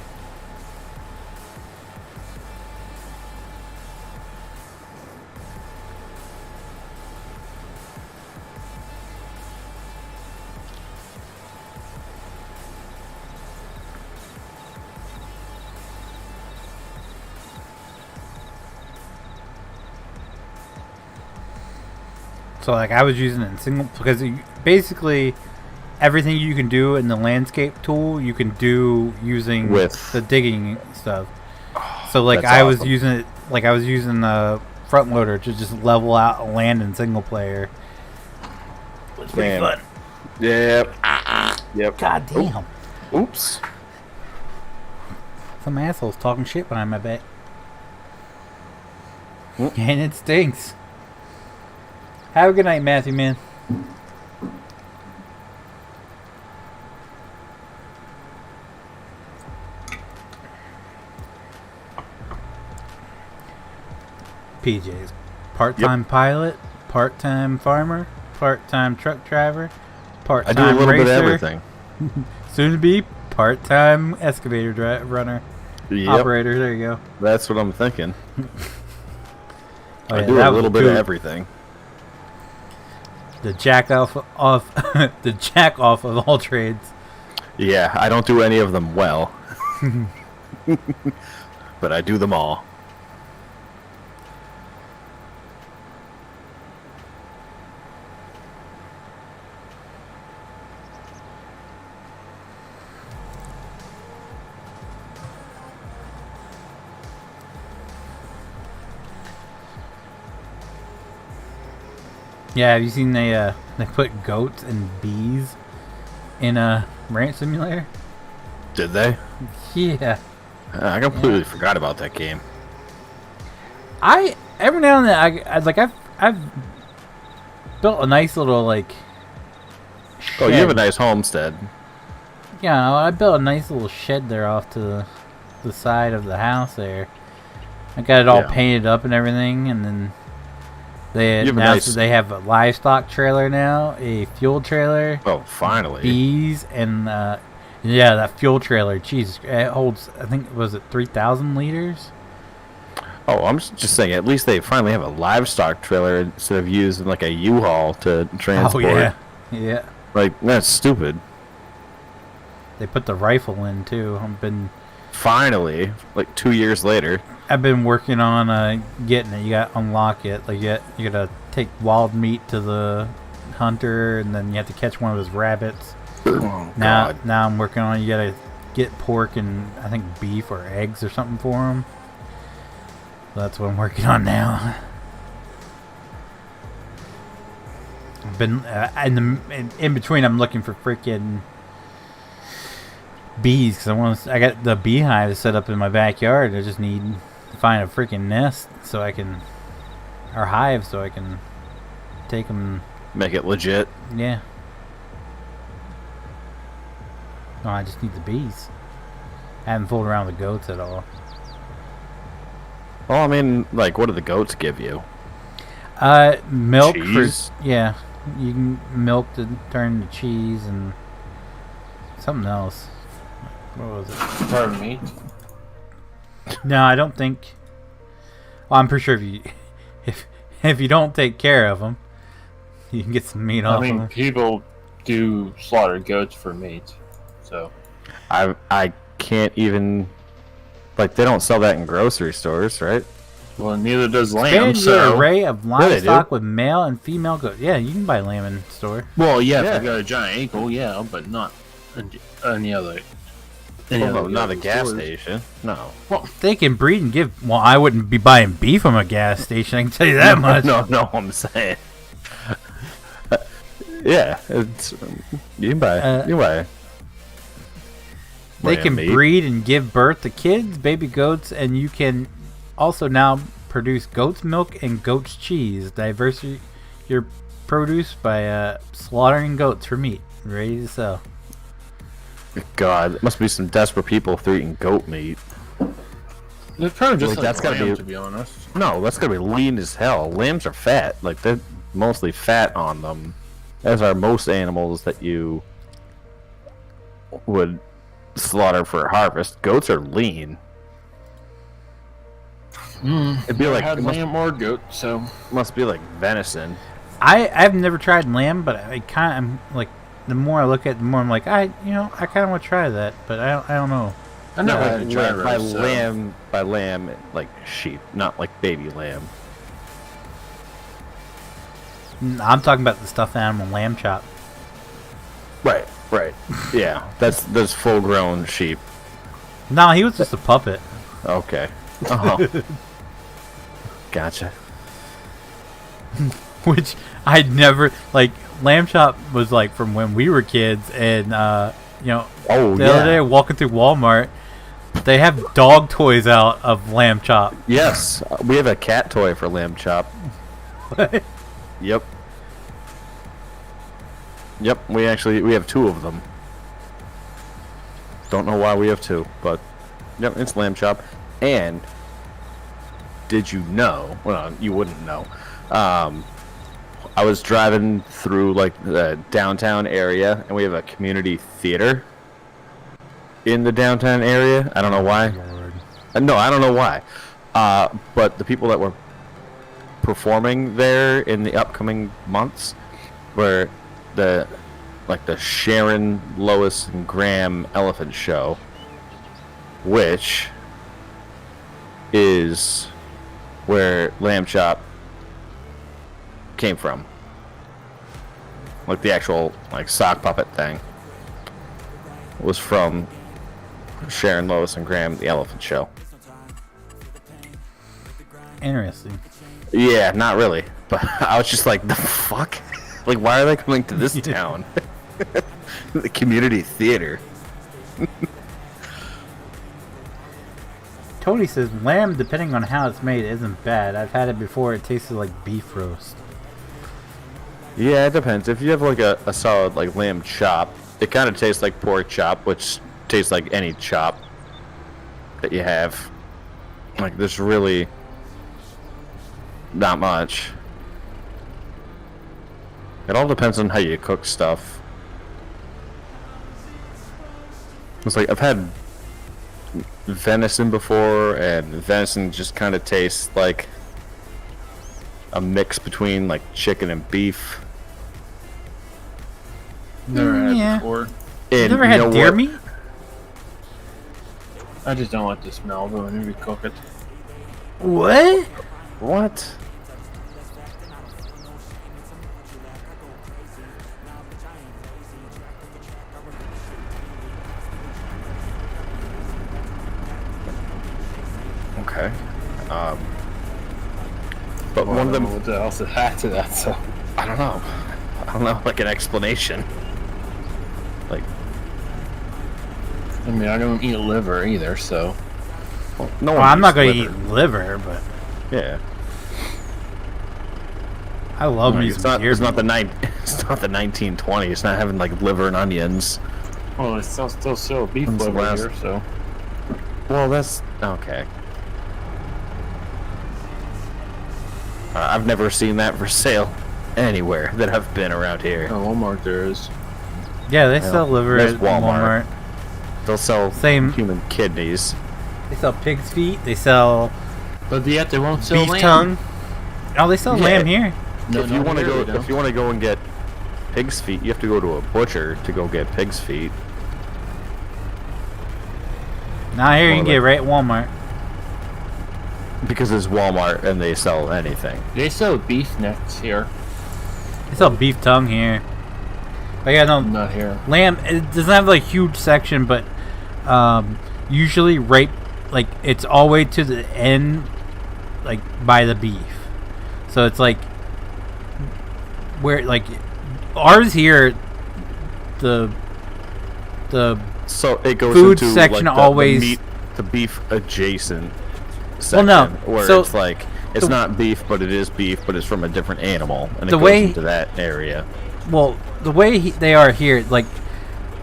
So like I was using it in single because basically everything you can do in the landscape tool you can do using With the digging stuff. So like that's I was awesome. using it like I was using the front loader to just level out land in single player. It was pretty Damn. fun. Yep. Yep. God damn. Oops. Some assholes talking shit behind my back. Whoop. And it stinks. Have a good night, Matthew, man. PJs. Part-time pilot, part-time farmer, part-time truck driver, I part-time do a little racer, bit of everything. soon to be part-time excavator runner. Yep. Operator, there you go. That's what I'm thinking. Oh, I yeah, do that a was little bit two- of everything. The jack off the jack off of all trades. Yeah, I don't do any of them well. But I do them all. Yeah, have you seen they put goats and bees in a ranch simulator? Did they? Yeah. I completely forgot about that game. I every now and then I've built a nice little like Oh, you have a shed. nice homestead. Yeah, I built a nice little shed there off to the side of the house there. I got it all Yeah. painted up and everything, and then they You have a announced nice- that they have a livestock trailer now, a fuel trailer, Oh, finally. bees, and yeah, that fuel trailer. Jesus, it holds I think was it 3,000 liters. Oh, I'm just saying, at least they finally have a livestock trailer instead of using like a U-Haul to transport. Oh yeah, yeah. Like, that's stupid. They put the rifle in too. Finally, like 2 years later. I've been working on getting it. You got to unlock it. Like you got to take wild meat to the hunter, and then you have to catch one of his rabbits. Oh, Now God. I'm working on. You got to get pork and I think beef or eggs or something for him. That's what I'm working on now. I've been in between. I'm looking for freaking bees because I got the beehive set up in my backyard. I just need to find a freaking nest so I can, or hive so I can take them. Make it legit. Yeah. No, I just need the bees. I haven't fooled around with the goats at all. Well, I mean, like, what do the goats give you? Milk Cheese? for yeah. You can milk to turn to cheese and something else. What was it? For meat. No, I don't think. Well, I'm pretty sure if you don't take care of them, you can get some meat I off mean, them. people do slaughter goats for meat. So I can't even, like, they don't sell that in grocery stores, right? well, neither does lamb. Expand your So array of Yeah, they livestock do. with male and female goats. Yeah, you can buy lamb in the store. well, yeah, Yeah. if I got a giant ankle, yeah, but not any other. Well, no, not a other gas stores. station. No. They can breed and give. Well, I wouldn't be buying beef from a gas station. I can tell you that much. No, I'm saying. Yeah, it's you can buy. You can buy. They lamb can meat. breed and give birth to kids, baby goats, and you can also now produce goat's milk and goat's cheese. Diversity your produce by slaughtering goats for meat, ready to sell. God, it must be some desperate people if they're eating goat meat. It's probably just Like, like that's gotta lamb, be- to be honest. No, that's gonna be lean as hell. Lambs are fat. Like, they're mostly fat on them, as are most animals that you would slaughter for a harvest. Goats are lean. It'd be like had it lamb or goat, so must be like venison. I've never tried lamb, but I kind of like the more I look at it, the more I'm like I kind of want to try that, but I don't know. I never No, had lamb by roast, so- lamb, like sheep, not like baby lamb. I'm talking about the stuffed animal lamb chop. Right. Yeah, that's full grown sheep. No, he was just a puppet. Okay. Oh. Gotcha. Which I'd never like. Lamb chop was like from when we were kids, and Oh the other day walking through Walmart, they have dog toys out of lamb chop. Yes, we have a cat toy for lamb chop. Yep. Yep, we have two of them. Don't know why we have two, but yep, it's lamb chop. And did you know? Well, you wouldn't know. I was driving through like the downtown area, and we have a community theater in the downtown area. I don't know why. No, I don't know why. But the people that were performing there in the upcoming months were the Sharon, Lois, and Graham Elephant Show, which is where lamb chop came from. Like the actual like sock puppet thing was from Sharon, Lois, and Graham, the Elephant Show. Interesting. Yeah, not really, but I was just like, the fuck? Like, why are they coming to this town? The community theater. Tony says lamb, depending on how it's made, isn't bad. I've had it before. It tasted like beef roast. Yeah, it depends. If you have like a solid like lamb chop, it kind of tastes like pork chop, which tastes like any chop that you have. Like, there's really not much. It all depends on how you cook stuff. It's like, I've had venison before, and venison just kind of tastes like a mix between like chicken and beef. Never had Yeah. it before. You And never you had know deer what? meat? I just don't like the smell of it whenever you cook it. What? What? Okay. But Well, one of I don't them, know what else to add to that, so. I don't know. I don't know, like an explanation. Like, I mean, I don't eat liver either, so. no Well, one I'm not eats gonna liver. eat liver, but Yeah. I love me It's some not. deer It's not meat. It's not the 1920s. It's not having like liver and onions. Well, it's still sell beef When's the liver last- here, so. Well, that's okay. I've never seen that for sale anywhere that I've been around here. At Walmart there is. Yeah, they sell liver there's at Walmart. Walmart. They'll sell Same. human kidneys. They sell pig's feet. They sell But yet they won't sell beef lamb. tongue. Oh, they sell Yeah. lamb here. No, if you want to go, they don't. if you want to go and get pig's feet, you have to go to a butcher to go get pig's feet. Now here you can More get like- right at Walmart. Because it's Walmart and they sell anything. They sell beef necks here. They sell beef tongue here. But yeah, no, Not here. lamb, it doesn't have like huge section, but usually right, like it's all the way to the end, like by the beef. So it's like where like ours here, the So it goes food into section like always- the beef adjacent Well, section, no, where so it's like it's not beef, but it is beef, but it's from a different animal, and it The goes way- into that area. well, the way they are here, like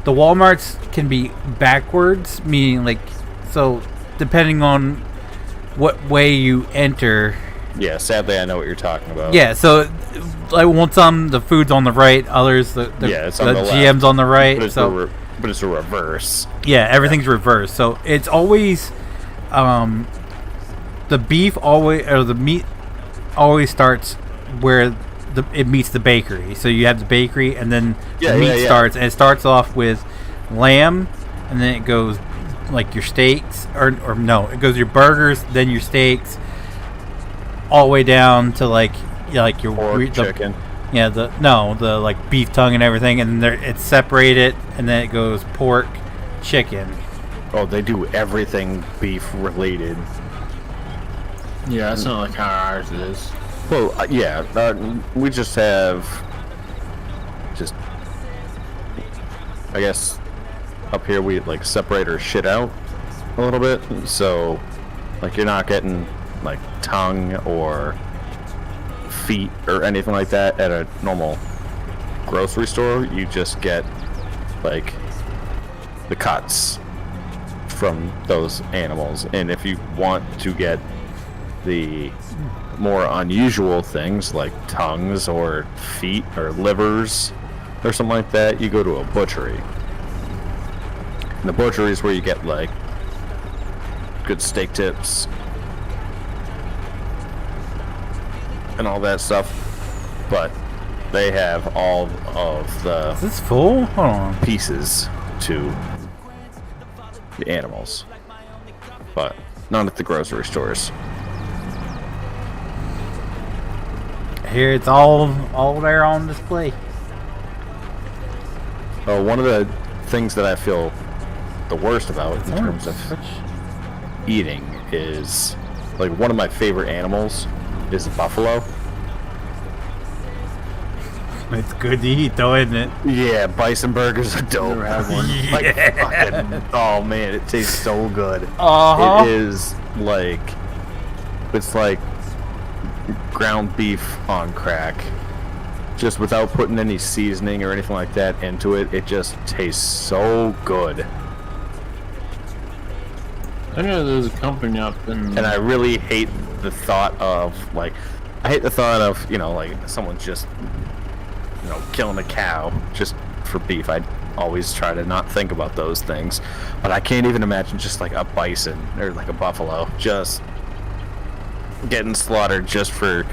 the Walmarts can be backwards, meaning like so depending on what way you enter. Yeah, sadly, I know what you're talking about. Yeah, so like one some the food's on the right, others the Yeah, it's on the left. GM's on the right. but it's So but it's a reverse. yeah, everything's reversed. So it's always the beef always or the meat always starts where it meets the bakery. So you have the bakery and then Yeah, the meat yeah, yeah. starts, and it starts off with lamb and then it goes like your steaks or no, it goes your burgers, then your steaks, all the way down to like your Pork, the, chicken. yeah, the like beef tongue and everything, and then it's separated, and then it goes pork, chicken. Oh, they do everything beef related. Yeah, that's not like how ours is. Well, yeah, we just have I guess up here we like separate our shit out a little bit, so like you're not getting like tongue or feet or anything like that at a normal grocery store. You just get like the cuts from those animals, and if you want to get the more unusual things like tongues or feet or livers or something like that, you go to a butchery. And the butchery is where you get like good steak tips and all that stuff, but they have all of the Is this full? Hold on. pieces to the animals, but not at the grocery stores. Here it's all there on display. Oh, one of the things that I feel the worst about in terms of eating is, like, one of my favorite animals is a buffalo. It's good to eat, though, isn't it? Yeah, bison burgers are dope. Never had one. Like, fucking, oh man, it tastes so good. Uh-huh. It is like, it's like ground beef on crack. Just without putting any seasoning or anything like that into it, it just tastes so good. I know there's a company up in. And I really hate the thought of, like, I hate the thought of, you know, like, someone just, you know, killing a cow just for beef. I always try to not think about those things. But I can't even imagine just, like, a bison or, like, a buffalo just getting slaughtered just for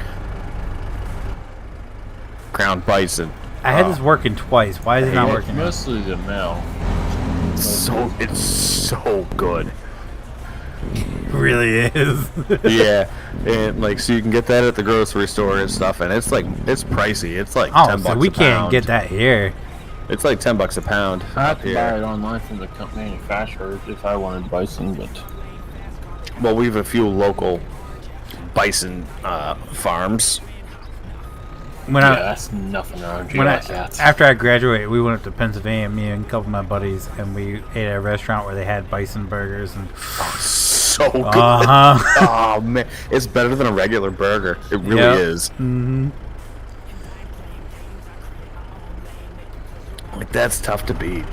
ground bison. I had this working twice. Why is it not working? now? Mostly the male. It's so good. It really is. Yeah, and like, so you can get that at the grocery store and stuff, and it's like, it's pricey. It's like Oh, $10 so we a can't pound. get that here. It's like $10 a pound I have up to buy it here. online from the manufacturer if I wanted bison, but Well, we have a few local bison farms. When yeah, I that's nothing around here when like that. after I graduated, we went up to Pennsylvania, me and a couple of my buddies, and we ate at a restaurant where they had bison burgers and So good. uh-huh. Oh man, it's better than a regular burger. It really Yep. is. Mhm. Like, that's tough to beat.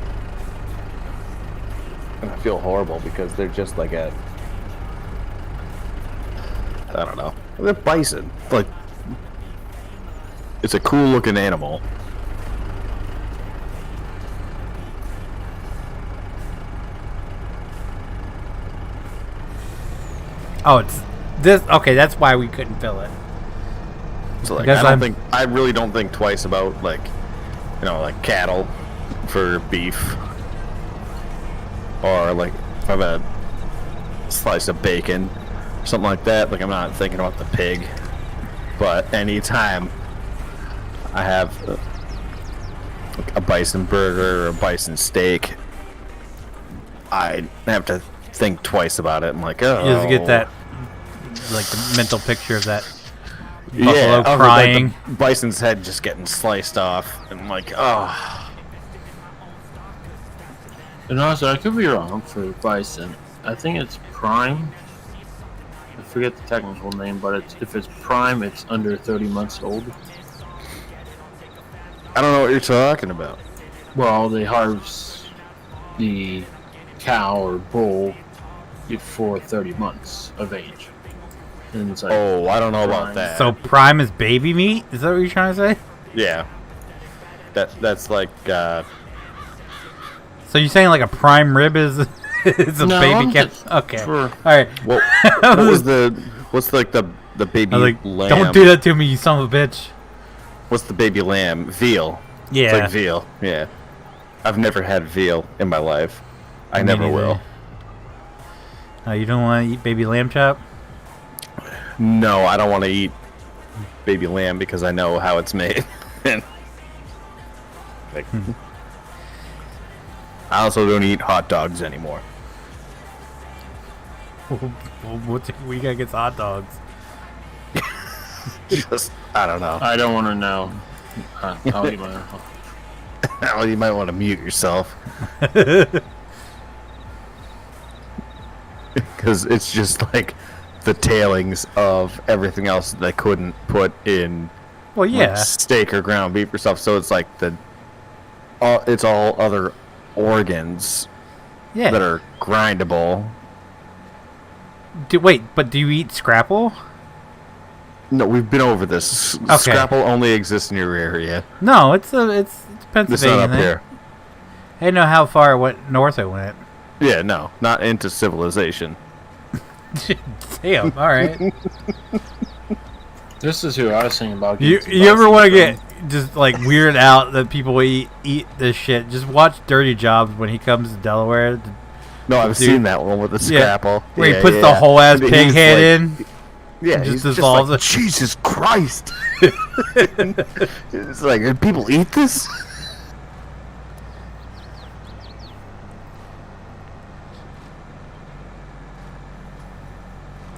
And I feel horrible because they're just like I don't know. They're bison. Like, it's a cool looking animal. Oh, it's this. Okay, that's why we couldn't fill it. So like, Because I really don't think twice about like like cattle for beef, or like if I have a slice of bacon, something like that. Like I'm not thinking about the pig, but anytime I have a bison burger or a bison steak, I have to think twice about it. I'm like, oh, You just get that, like the mental picture of that yeah, buffalo crying. like the bison's head just getting sliced off, and I'm like, oh. And also, I could be wrong for bison. I think it's prime. I forget the technical name, but if it's prime, it's under 30 months old. I don't know what you're talking about. Well, they harvest the cow or bull before 30 months of age. And it's like, Oh, I don't know about prime. that. So prime is baby meat? Is that what you're trying to say? Yeah, that's like So you're saying like a prime rib is is a No, baby I'm cat? just Okay. for- All right. what's like the baby I was like, lamb? don't do that to me, you son of a bitch. What's the baby lamb? Veal. Yeah. It's like veal. Yeah. I've never had veal in my life. I Me never neither. will. You don't want to eat baby lamb chop? No, I don't want to eat baby lamb because I know how it's made. Like, I also don't eat hot dogs anymore. What we got against hot dogs? Just, I don't know. I don't want to know. I'll eat my own. Well, you might want to mute yourself. Because it's just like the tailings of everything else that they couldn't put in Well, yeah. like steak or ground beef or stuff. So it's like it's all other organs Yeah. that are grindable. Wait, but do you eat scrapple? No, we've been over this. Okay. Scrapple only exists in your area. No, it's Pennsylvania. It's not up thing. here. I didn't know how far north it went. Yeah, no, not into civilization. Damn. All right. This is who I was thinking about. You ever want to get just like weirded out that people eat this shit? Just watch Dirty Jobs when he comes to Delaware. No, I've Dude. seen that one with the scrapple. Where he Yeah, puts the yeah. whole ass And pig he's head like- in. Yeah, and he's just just dissolves like, it. Jesus Christ! It's like, and people eat this?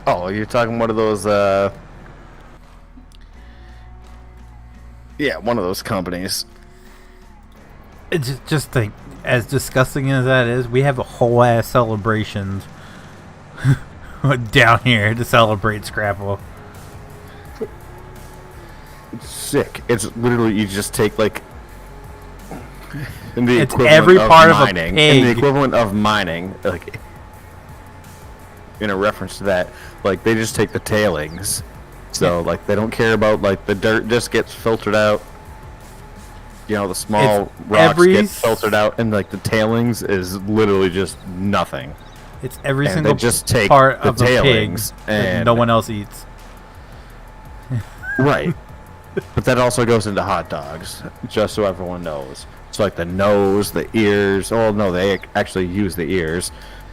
Oh, you're talking one of those, yeah, one of those companies. It's just think, as disgusting as that is, we have a whole ass celebrations down here to celebrate Scrapple. It's sick. It's literally, you just take, like, in the It's equivalent every part of a mining, in the pig. equivalent of mining, like, in a reference to that, like, they just take the tailings. So, like, they don't care about, like, the dirt just gets filtered out. You know, the small It's rocks every get filtered out, and, like, the tailings is literally just nothing. It's every And single they just take part the of the pig tailings that and... no one else eats. Right. But that also goes into hot dogs, just so everyone knows. So, like, the nose, the ears... Oh, no, they actually use the ears.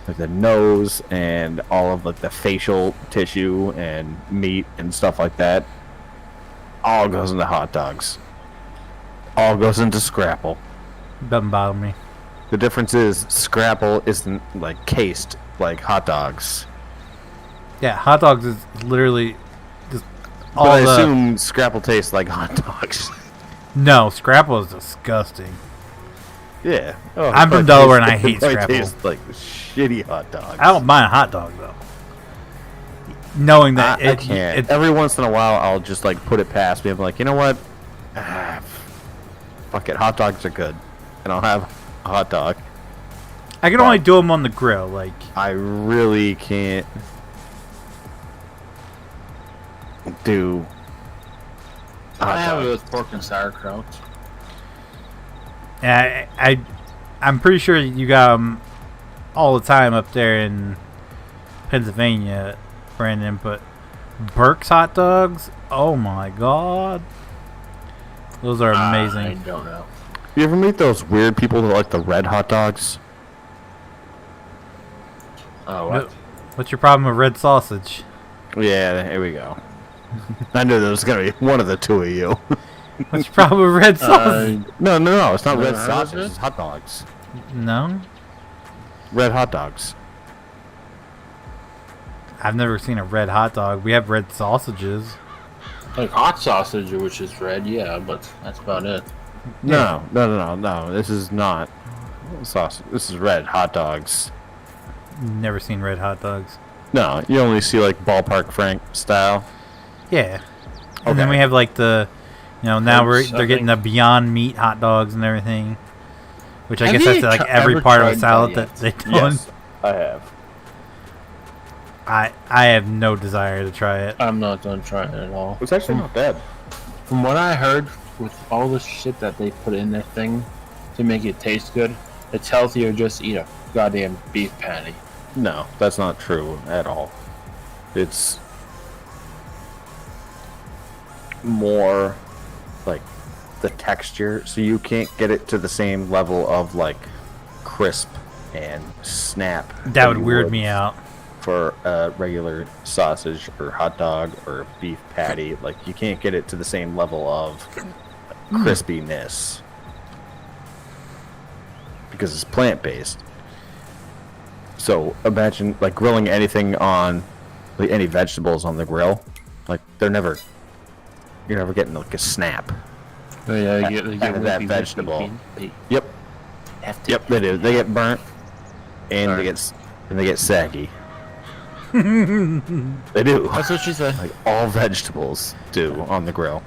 Like, the nose and all of, like, the facial tissue and meat and stuff like that all goes into hot dogs. All goes into scrapple. Doesn't bother me. The difference is scrapple isn't, like, cased like hot dogs. Yeah, hot dogs is literally just all But I the... assume scrapple tastes like hot dogs. No, Scrapple is disgusting. Yeah. Oh, I'm it from probably Delaware and I tastes- hate it probably Scrapple. tastes like shitty hot dogs. I don't mind a hot dog though. Knowing that I can't. It, Every once in a while, I'll just like put it past me. I'm like, you know what? Fuck it. Hot dogs are good, and I'll have a hot dog. I can only do them on the grill. Like, I really can't do. I hot have it dogs. with pork and sauerkraut. I'm pretty sure you got them all the time up there in Pennsylvania, Brandon. But Burke's hot dogs, oh my god, those are I amazing. don't know. You ever meet those weird people that like the red hot dogs? Oh, what? What's your problem with red sausage? Yeah, here we go. I knew there was gonna be one of the two of you. What's your problem with red sausage? No, it's not red Never heard of sausage. it? It's hot dogs. No, Red hot dogs. I've never seen a red hot dog. We have red sausages. Like hot sausage, which is red, yeah, but that's about it. No. This is not sausage. This is red hot dogs. Never seen red hot dogs. No, you only see like ballpark Frank style. Yeah. And then Okay. we have like the, now Feuds, they're I getting think. the Beyond Meat hot dogs and everything. Which I Have guess you that's like tr- every ever part of a tried salad that that they don't. Yes, I have. I have no desire to try it. I'm not gonna try it at all. It's actually not bad. From what I heard, with all the shit that they put in their thing to make it taste good, it's healthier just to eat a goddamn beef patty. No, that's not true at all. It's more like the texture, so you can't get it to the same level of like crisp and snap. That would weird me out. For a regular sausage or hot dog or beef patty, like you can't get it to the same level of crispiness because it's plant-based. So imagine like grilling anything on, like any vegetables on the grill, like you're never getting like a snap. Oh yeah, Out of that wimpy, vegetable. wimpy. Yep, Hefty. yep, they do. They get burnt and Sorry. they get saggy. They do. That's what she said. Like all vegetables do on the grill.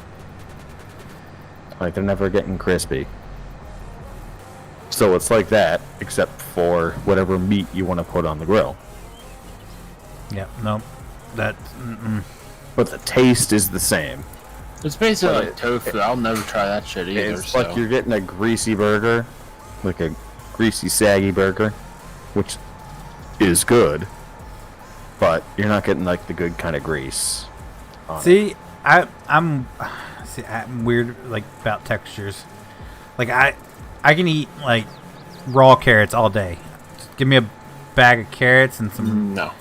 Like they're never getting crispy. So it's like that, except for whatever meat you want to put on the grill. Yeah, nope. That's But the taste is the same. It's basically But like tofu. I'll never try that shit either. It's so. like you're getting a greasy burger, like a greasy, saggy burger, which is good, but you're not getting like the good kind of grease. On it. See, I'm weird like about textures. Like I can eat like raw carrots all day. Just give me a bag of carrots and some. No.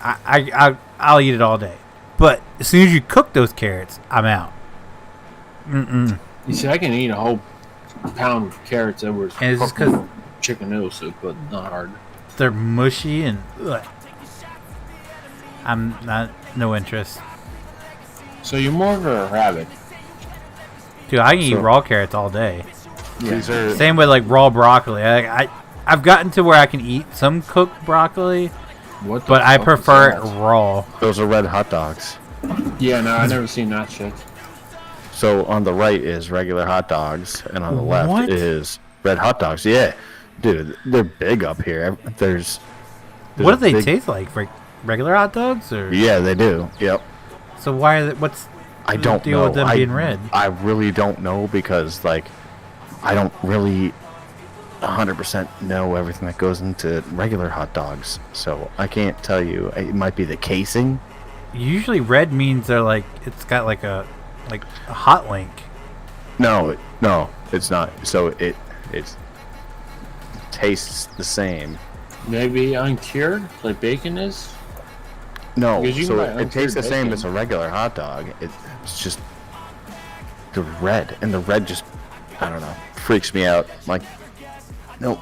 I'll eat it all day. But as soon as you cook those carrots, I'm out. You see, I can eat a whole pound of carrots that was And it's just cooked 'cause- with chicken noodle soup, but not hard. They're mushy and ugh. I'm not no interest. So you're more of a rabbit. Dude, I can eat So- raw carrots all day. These are Same with like raw broccoli. I've gotten to where I can eat some cooked broccoli, What? the but I fuck is prefer it that? raw. those are red hot dogs. Yeah, no, I never seen that shit. So on the right is regular hot dogs, and on the left What? is red hot dogs. Yeah, dude, they're big up here. There's What a do they big- taste like? Regular hot dogs, or Yeah, they do. Yep. so why? What's I the don't deal know. with them being red? I really don't know because like I don't really 100% know everything that goes into regular hot dogs, so I can't tell you. It might be the casing. Usually red means they're like it's got like a hot link. No, it's not. So it tastes the same. Maybe uncured, like bacon is. No, Because you so can buy it tastes the uncured same bacon. as a regular hot dog. It's just the red, and the red just, I don't know, freaks me out. Like, nope.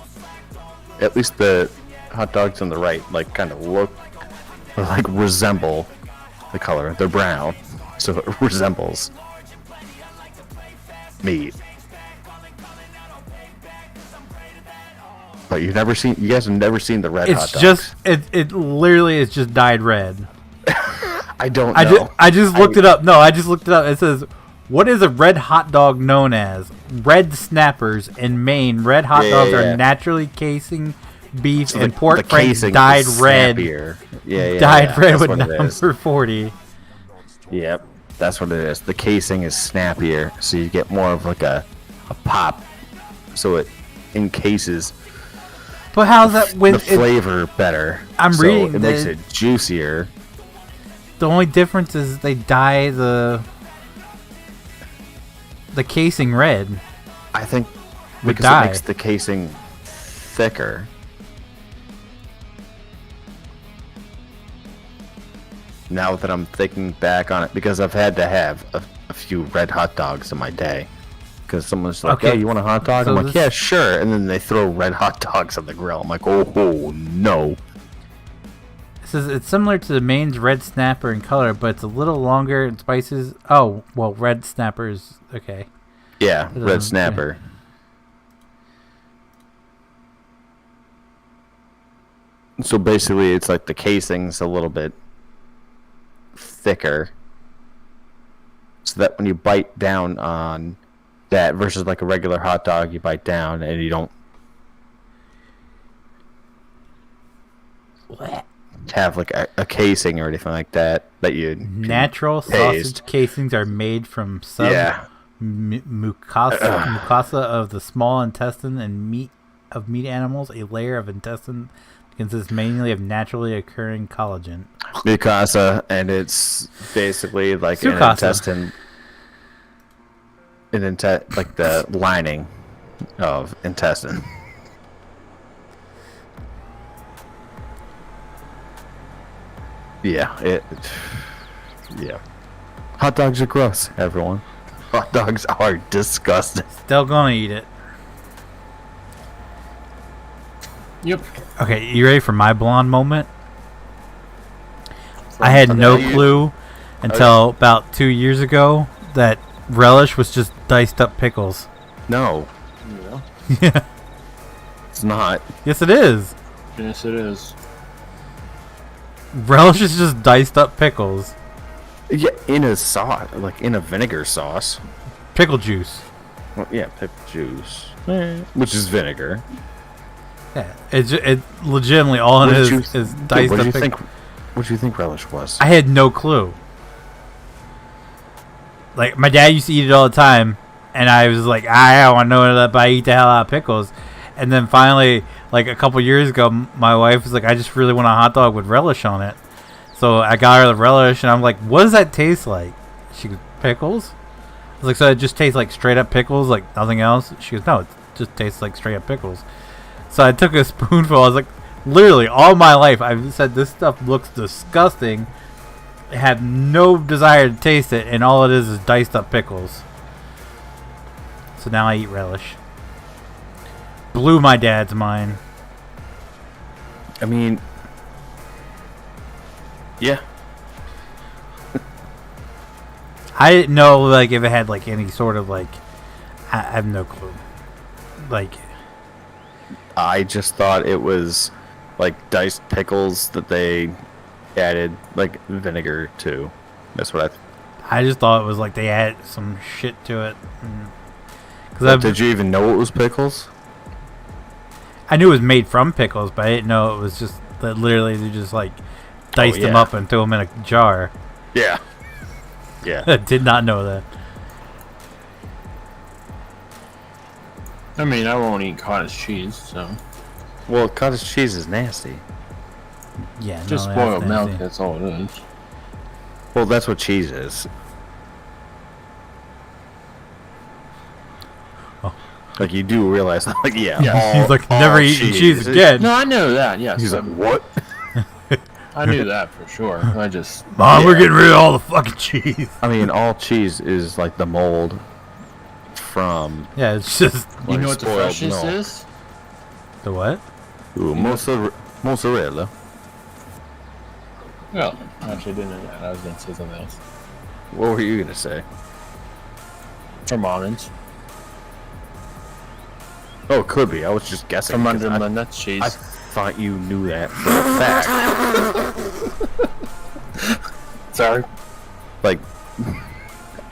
At least the hot dogs on the right, like, kind of look, or like resemble the color. They're brown, so it resembles meat. But you guys have never seen the red hot It's dogs. just it literally is just dyed red. I don't know. I just looked it up. No, I just looked it up. It says, "What is a red hot dog known as? Red snappers in Maine. Red hot dogs yeah. are naturally casing beef So and the pork franks casing dyed is red. snappier. Yeah, Dyed red that's with what it is. number 40. Yep, that's what it is. The casing is snappier, so you get more of like a pop. So it encases But how's that the with it? flavor better. I'm so reading it makes that- it juicier. The only difference is they dye the casing red. I think because die. it makes the casing thicker. Now that I'm thinking back on it, because I've had to have a few red hot dogs in my day. Because someone's like, Okay, "Oh, you want a hot dog?" so I'm like, "Yeah, sure." And then they throw red hot dogs on the grill. I'm like, "Oh no!" It says it's similar to the main's red snapper in color, but it's a little longer in spices. Oh, well, red snappers. Okay. Yeah, red snapper. So basically, it's like the casing's a little bit thicker, so that when you bite down on that versus like a regular hot dog, you bite down and you don't have like a casing or anything like that you Natural sausage casings are made from mucosa of the small intestine and meat animals. A layer of intestine consists mainly of naturally occurring collagen. Mucosa, and it's basically like an intestine. Like the lining of intestine. Yeah, yeah. Hot dogs are gross, everyone. Hot dogs are disgusting. Still gonna eat it. Yep. Okay, you ready for my blonde moment? I had no clue until about 2 years ago that relish was just diced up pickles. No. Yeah. Yeah. It's not. Yes, it is. Yes, it is. Relish is just diced up pickles. Yeah, in a sauce, like in a vinegar sauce. Pickle juice. Well, yeah, pickle juice, which is vinegar. Yeah, it legitimately all it is diced up pickles. What do you think relish was? I had no clue. Like, my dad used to eat it all the time, and I was like, I don't want to know that, but I eat the hell out of pickles. And then finally, like a couple years ago, my wife was like, I just really want a hot dog with relish on it. So I got her the relish, and I'm like, what does that taste like? She goes, pickles? I was like, so it just tastes like straight up pickles, like nothing else? She goes, no, it just tastes like straight up pickles. So I took a spoonful. I was like, literally, all my life, I've said this stuff looks disgusting. I have no desire to taste it, and all it is diced up pickles. So now I eat relish. Blew my dad's mind. I mean, yeah. I didn't know, like, if it had, like, any sort of, like, I have no clue. Like, I just thought it was like diced pickles that they added like vinegar to. That's what I just thought it was like they added some shit to it. Did you even know it was pickles? I knew it was made from pickles, but I didn't know it was just that literally they just like diced them up and threw them in a jar. Yeah. Yeah. I did not know that. I mean, I won't eat cottage cheese, so. Well, cottage cheese is nasty. Yeah, just spoiled milk, that's all it is. Well, that's what cheese is. Oh. Like, you do realize, like, yeah. He's like, never eating cheese again. No, I know that, yes. He's like, what? I knew that for sure. I just... Mom, we're getting rid of all the fucking cheese. I mean, all cheese is like the mold from... Yeah, it's just... You know what the spoiled freshness milk. is? The what? Ooh, mozzarella. Well, I actually didn't know that. I was going to say something else. What were you going to say? From almonds. Oh, it could be. I was just guessing. From under the nuts cheese. I thought you knew that for a fact. Sorry? Like,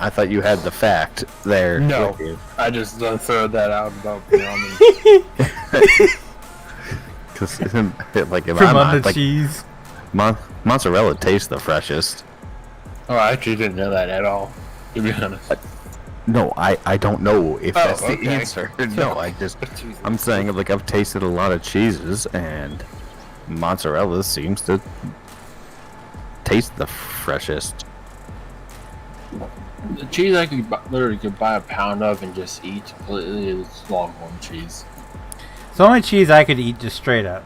I thought you had the fact there. No. with you. I just throw that out about the almonds. Because, like, if From I'm under not, like, cheese. mozzarella tastes the freshest. Oh, I actually didn't know that at all, to be honest. No, I don't know if that's the okay. answer. No, I'm saying, like, I've tasted a lot of cheeses, and mozzarella seems to taste the freshest. The cheese I could literally could buy a pound of and just eat completely is Longhorn cheese. It's the only cheese I could eat just straight up.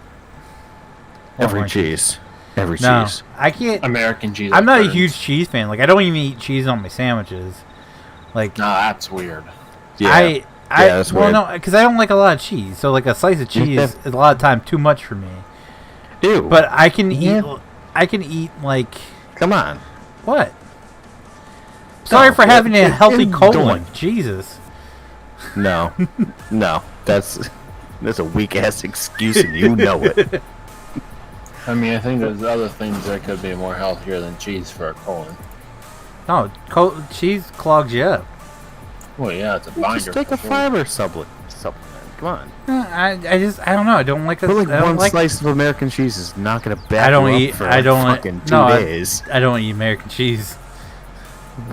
Every Longhorn cheese. Every No, cheese. I can't. American cheese. I'm not a burns. huge cheese fan. Like, I don't even eat cheese on my sandwiches. Like, No, that's weird. I that's well, weird. no, because I don't like a lot of cheese. So, like, a slice of cheese is a lot of time too much for me. Ew. But I can eat. Yeah. I can eat like Come on. what? Sorry for having a healthy colon. Indulgent. Jesus. No. No. That's a weak ass excuse and you know it. I mean, I think there's other things that could be more healthier than cheese for a colon. No, cheese clogs you up. Well, yeah, it's a binder. Just take for a sure. fiber supplement. Come on. I don't know. I don't like. But like I don't one like. slice of American cheese is not gonna back I don't you eat. up for I don't like. fucking 2 No, days. I don't eat American cheese.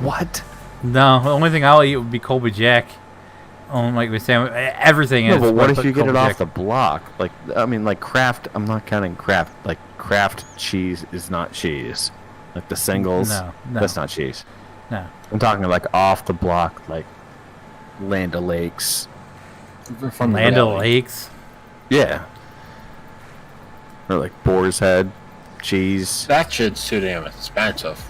What? No, the only thing I'll eat would be Colby Jack. On like with sandwich, everything No, is. but what if but you get it Colby off Jack. the block? Like, I mean, like Kraft. I'm not counting Kraft. Like Kraft cheese is not cheese. Like the singles. No, That's not cheese. No. I'm talking like off the block, like Land O'Lakes. From the Land deli. O'Lakes. Yeah. Or like Boar's Head cheese. That shit's too damn expensive.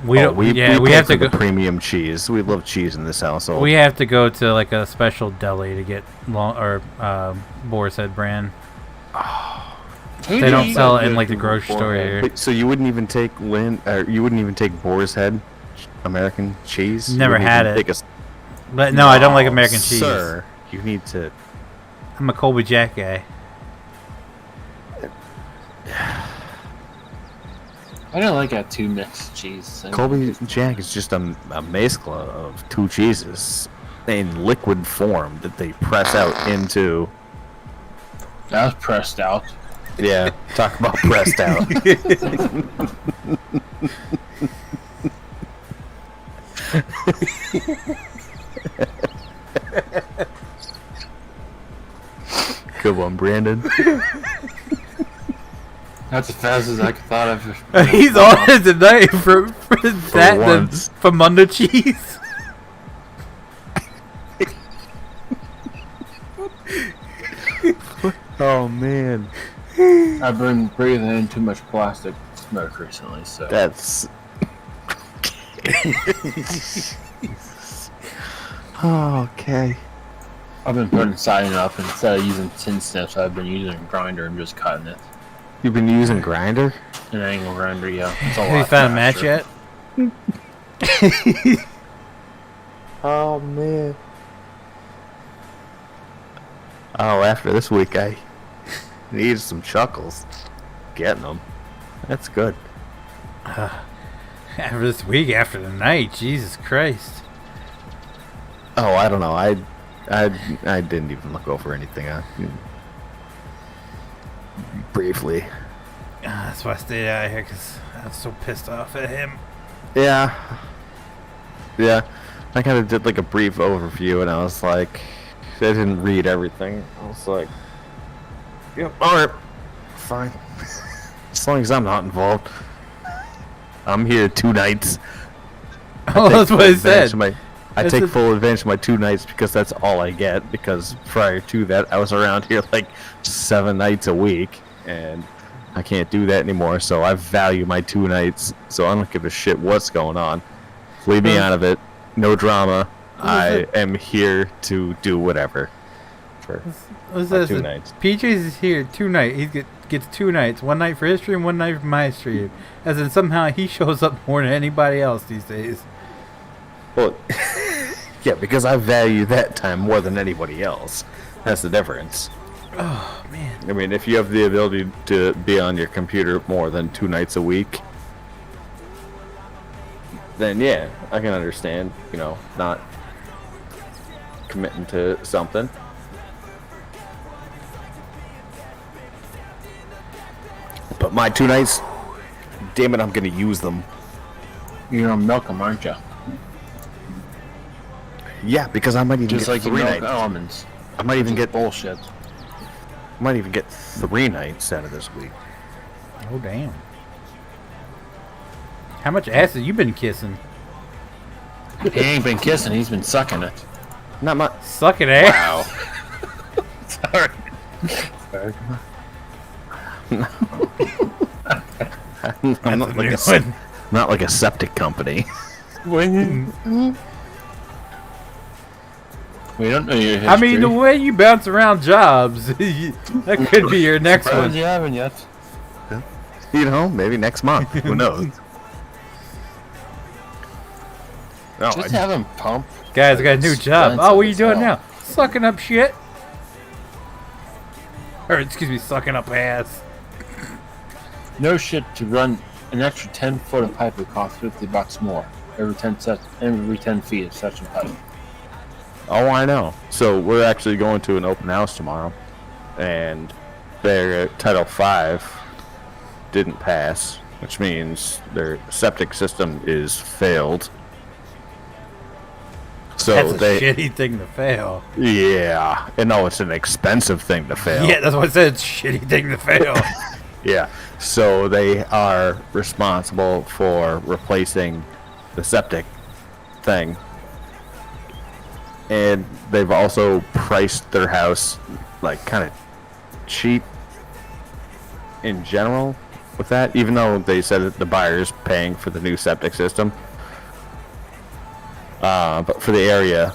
We don't. we Yeah, we pay have for to go. the premium cheese. We love cheese in this household. We have to go to like a special deli to get Boar's Head brand. Who They do don't you sell eat it in like the with grocery store beforehand? here. Wait, so you wouldn't even take you wouldn't even take Boar's Head American cheese? You Never wouldn't had even it. take a But no, I don't like American cheese. Sir, you need to. I'm a Colby Jack guy. I don't like that two mixed cheese thing. Colby Jack is just a mezcla of two cheeses in liquid form that they press out into. That was pressed out. Yeah, talk about pressed out. Good one, Brandon. That's as fast as I could thought of. He's on it tonight for that once. for Mundo cheese. Oh man, I've been breathing in too much plastic smoke recently, so that's. Oh, okay. I've been putting siding up instead of using tin snips. I've been using a grinder and just cutting it. You've been using grinder? An angle grinder, yeah. It's a Have you lot found a match faster. yet? Oh man. Oh, after this week, I needed some chuckles. Getting them. That's good. After this week, after the night, Jesus Christ. Oh, I don't know. I didn't even look over anything. Briefly. That's why I stayed out of here, because I was so pissed off at him. Yeah. Yeah. I kind of did like a brief overview, and I was like, I didn't read everything. I was like, yep, alright, fine. As long as I'm not involved. I'm here 2 nights. Oh, that's what I said. I That's take a- full advantage of my 2 nights because that's all I get. Because prior to that, I was around here like 7 nights a week, and I can't do that anymore. So I value my 2 nights. So I don't give a shit what's going on. Leave me out of it. No drama. I am here to do whatever. For What's my this? 2 nights. PJ's is here 2 nights. He gets 2 nights. 1 night for his stream, 1 night for my stream. As in somehow he shows up more than anybody else these days. Well, yeah, because I value that time more than anybody else. That's the difference. Oh man. I mean, if you have the ability to be on your computer more than 2 nights a week, then yeah, I can understand, not committing to something. But my 2 nights, damn it, I'm gonna use them. You're gonna milk them, aren't you? Yeah, because I might even Just get like you 3 milk nights. almonds. I might even get bullshit. 3 nights out of this week. Oh damn. How much ass have you been kissing? He ain't been kissing, he's been sucking it. Not much. Sucking, eh? Wow. Sorry. Sorry. I'm not like, not like a septic company. We don't know your history. I mean, the way you bounce around jobs, that could be your next Surprised one. you haven't yet. You know, maybe next month. Who knows? No, Just have him pump. Guys, I got a new job. Oh, what are you doing now? Sucking up shit. Or, excuse me, sucking up ass. No shit, to run an extra 10 foot of pipe would cost $50 more. Every 10 feet of section pipe. Oh, I know. So we're actually going to an open house tomorrow, and their Title V didn't pass, which means their septic system is failed. So That's a shitty thing to fail. Yeah, and no, it's an expensive thing to fail. Yeah, that's what I said. It's a shitty thing to fail. Yeah, so they are responsible for replacing the septic thing. And they've also priced their house like kind of cheap in general with that, even though they said that the buyer's paying for the new septic system. But for the area,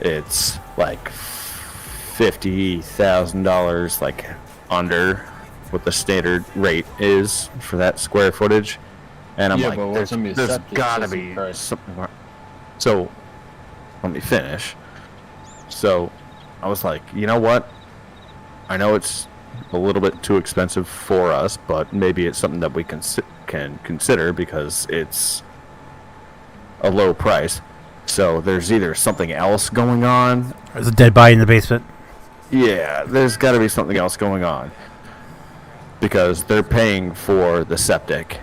it's like $50,000, like under what the standard rate is for that square footage. And I'm like, there's gotta be something more. So, let me finish. So, I was like, you know what? I know it's a little bit too expensive for us, but maybe it's something that we can consider because it's a low price. So, there's either something else going on. There's a dead body in the basement. Yeah, there's got to be something else going on. Because they're paying for the septic.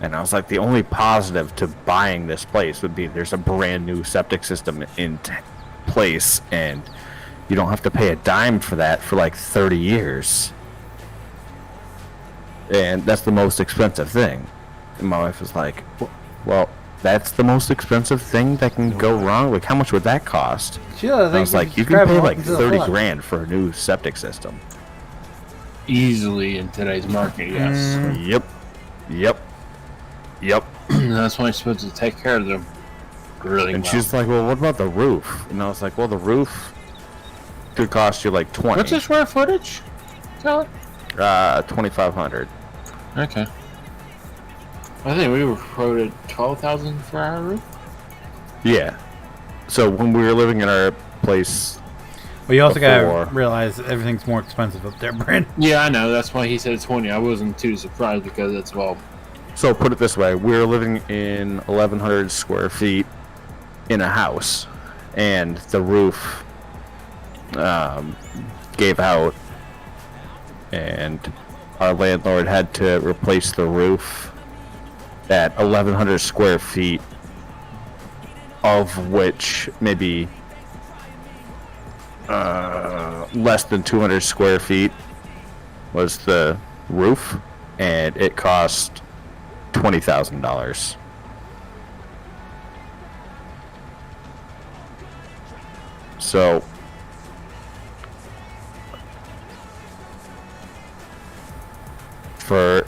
And I was like, the only positive to buying this place would be there's a brand new septic system in place, and you don't have to pay a dime for that for like 30 years. And that's the most expensive thing. And my wife was like, well, that's the most expensive thing that can go wrong? Like, how much would that cost? Sure, I was like, you can pay like 30 grand for a new septic system. Easily in today's market, yes. Yep. That's why you're supposed to take care of them really And well. she's like, well, what about the roof? And I was like, well, the roof could cost you like 20. What's the square footage? Tell it. 2,500. Okay. I think we were quoted $12,000 for our roof. Yeah. So when we were living in our place, Well, you also before- gotta realize everything's more expensive up there, Brent. Yeah, I know. That's why he said 20. I wasn't too surprised because it's, well, so put it this way, we were living in 1,100 square feet in a house, and the roof gave out, and our landlord had to replace the roof at 1,100 square feet, of which maybe less than 200 square feet was the roof, and it cost $20,000. So for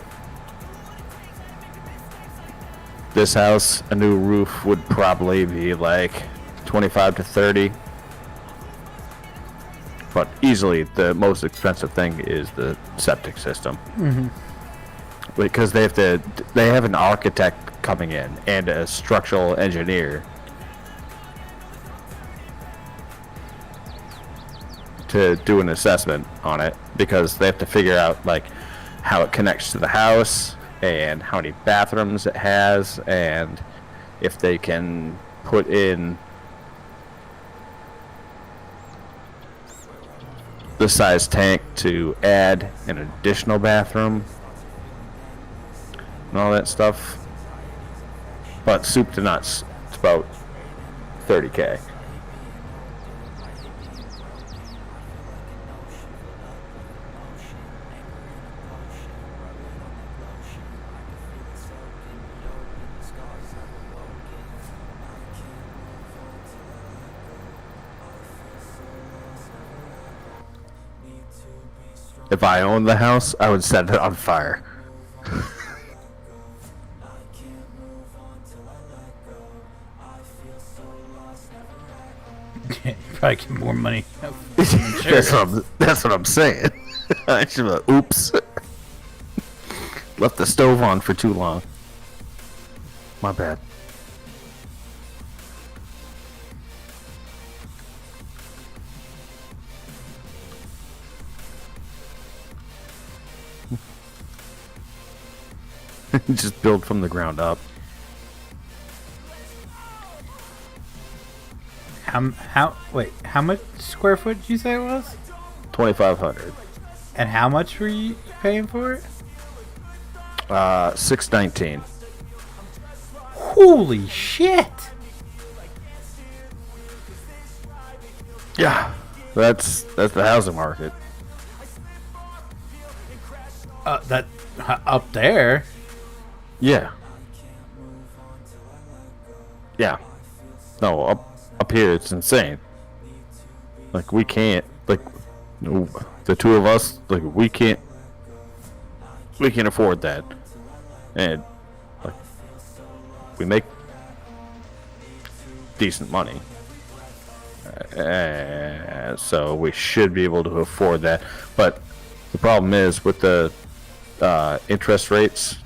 this house, a new roof would probably be like 25 to 30. But easily the most expensive thing is the septic system. Mm-hmm. Because they have an architect coming in and a structural engineer to do an assessment on it, because they have to figure out like how it connects to the house and how many bathrooms it has, and if they can put in the size tank to add an additional bathroom and all that stuff. But soup to nuts, it's about $30K. if I owned the house, I would set it on fire. You probably get more money. That's what I'm saying. I should have, oops. Left the stove on for too long. My bad. Just build from the ground up. How much square foot did you say it was? 2,500. And how much were you paying for it? 619. Holy shit! Yeah, that's the housing market. That up there. Yeah. Yeah. No, up here it's insane. Like we can't, like the two of us, like we can't afford that. And like we make decent money. So we should be able to afford that. But the problem is with the interest rates,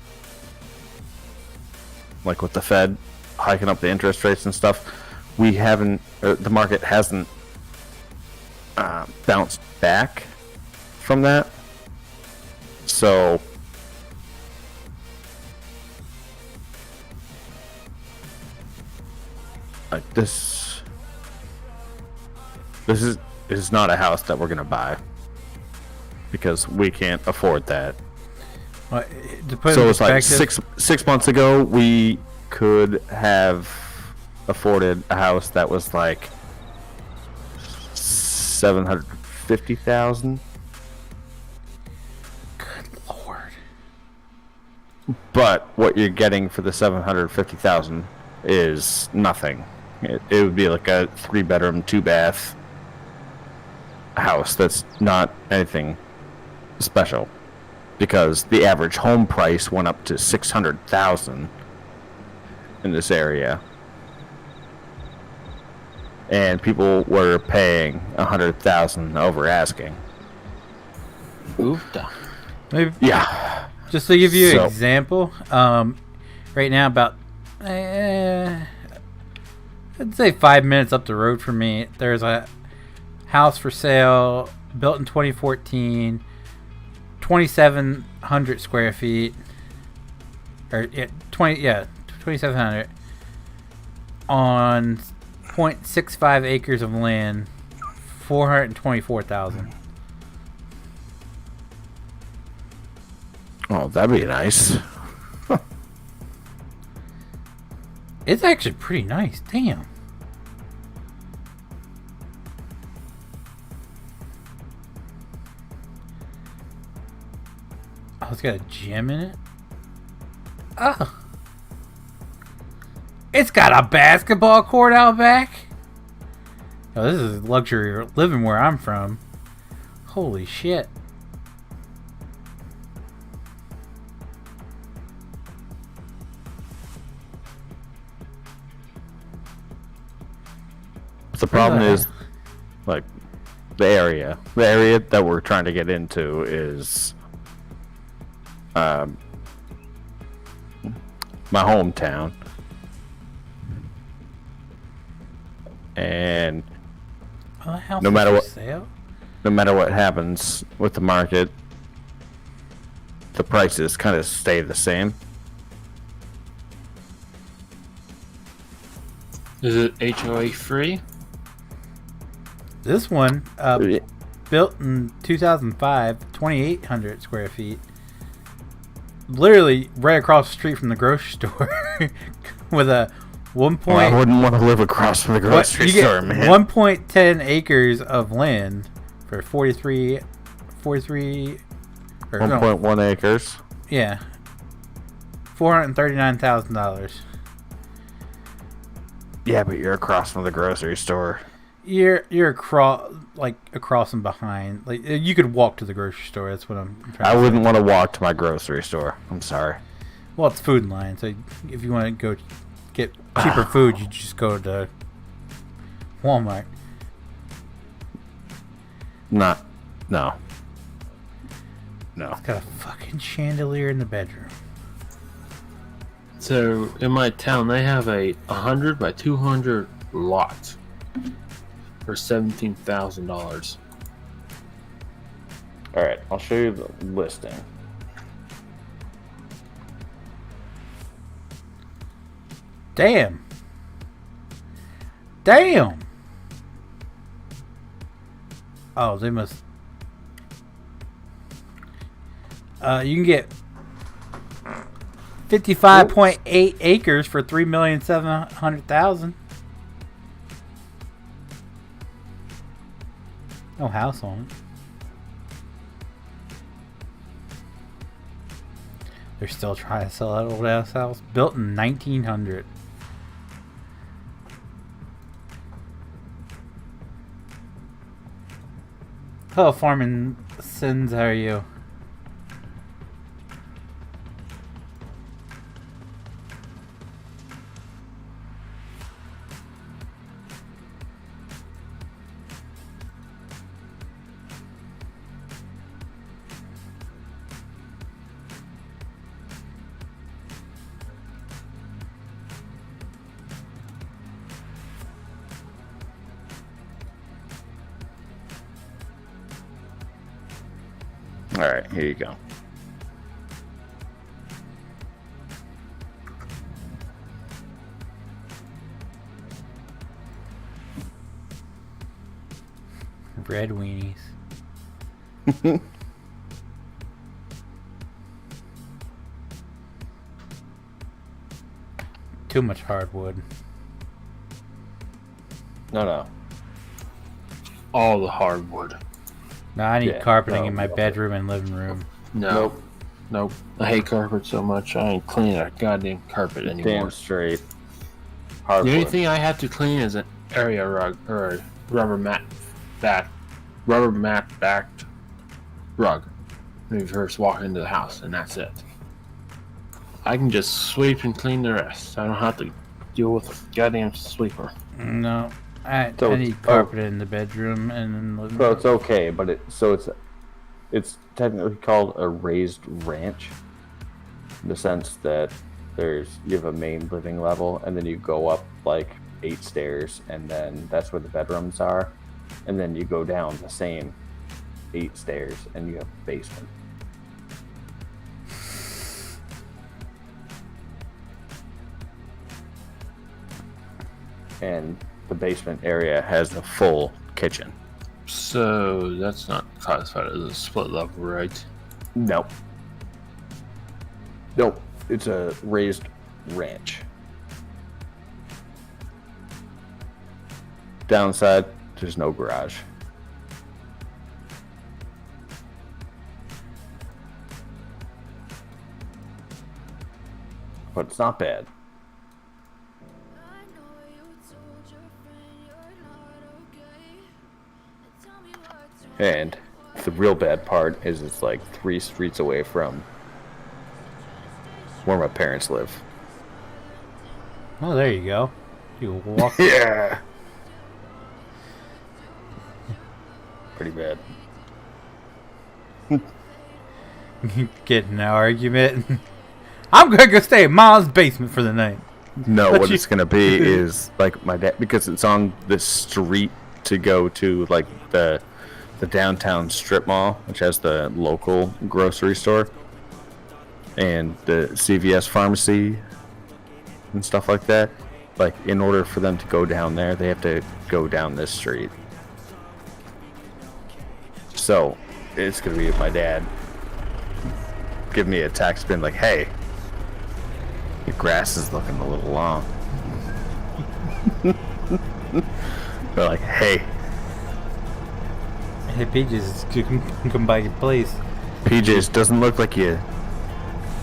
like with the Fed hiking up the interest rates and stuff, we haven't, the market hasn't bounced back from that. So like this is not a house that we're gonna buy because we can't afford that. Well, to put So in it's like perspective, 6 months ago we could have afforded a house that was like 750,000. Good lord. But what you're getting for the 750,000 is nothing. It would be like a 3-bedroom, 2-bath house that's not anything special, because the average home price went up to 600,000 in this area, and people were paying 100,000 over asking. Oofda. Maybe, Yeah. just to give you an So- example, right now about I'd say 5 minutes up the road from me, there's a house for sale built in 2014, 2,700 square feet, or 2,700 on 0.65 acres of land, 424,000. Oh, that'd be nice. It's actually pretty nice. Damn. Oh, it's got a gym in it. Oh. It's got a basketball court out back. Oh, this is luxury living where I'm from. Holy shit. The problem is, like, the area that we're trying to get into is my hometown, and Oh, the house No matter is what- for sale? no matter what happens with the market, the prices kind of stay the same. Is it HOA free? This one, built in 2005, 2,800 square feet. Literally right across the street from the grocery store, with a 1. Well, I wouldn't want to live across from the grocery store, man. 1.10 acres of land for 43 or no, 1.1 acres. yeah, $439,000. Yeah, but you're across from the grocery store. You're across and behind. Like you could walk to the grocery store. That's what I'm trying. I to wouldn't say. want to walk to my grocery store. I'm sorry. Well, it's Food Line, so if you want to go get cheaper food, you just go to Walmart. No. It's got a fucking chandelier in the bedroom. So in my town, they have a 100 by 200 lot for $17,000. All right, I'll show you the listing. Damn. Oh, they must. You can get 55.8 acres for $3,700,000. No house on it. They're still trying to sell that old ass house, built in 1900. Hello, Farming Sins. How are you? All right, here you go. Red weenies. Too much hardwood. No. All the hardwood. No, I need Yeah, carpeting no, in my no. bedroom and living room. Nope. I hate carpet so much. I ain't cleaning a goddamn carpet anymore. Damn straight. The Hardwood. only thing I have to clean is an area rug or a rubber mat backed rug when you first walk into the house, and that's it. I can just sweep and clean the rest. I don't have to deal with a goddamn sweeper. No, I So need carpet in the bedroom and in the living So room. it's okay, but it's technically called a raised ranch, in the sense that you have a main living level, and then you go up like 8 stairs, and then that's where the bedrooms are, and then you go down the same 8 stairs, and you have a basement. And the basement area has a full kitchen. So that's not classified as a split level, right? Nope. It's a raised ranch. Downside, there's no garage. But it's not bad. And the real bad part is it's like 3 streets away from where my parents live. Oh, there you go. You walk. Yeah. Pretty bad. Get in an argument. I'm gonna go stay in Mom's basement for the night. No, But what you- it's gonna be is like my dad, because it's on the street to go to like the downtown strip mall, which has the local grocery store and the CVS pharmacy and stuff like that. Like, in order for them to go down there, they have to go down this street. So it's gonna be my dad give me a text being like, "Hey, your grass is looking a little long." They're like, "Hey, Hey, Peaches, you can come by your place. PJs, doesn't look like you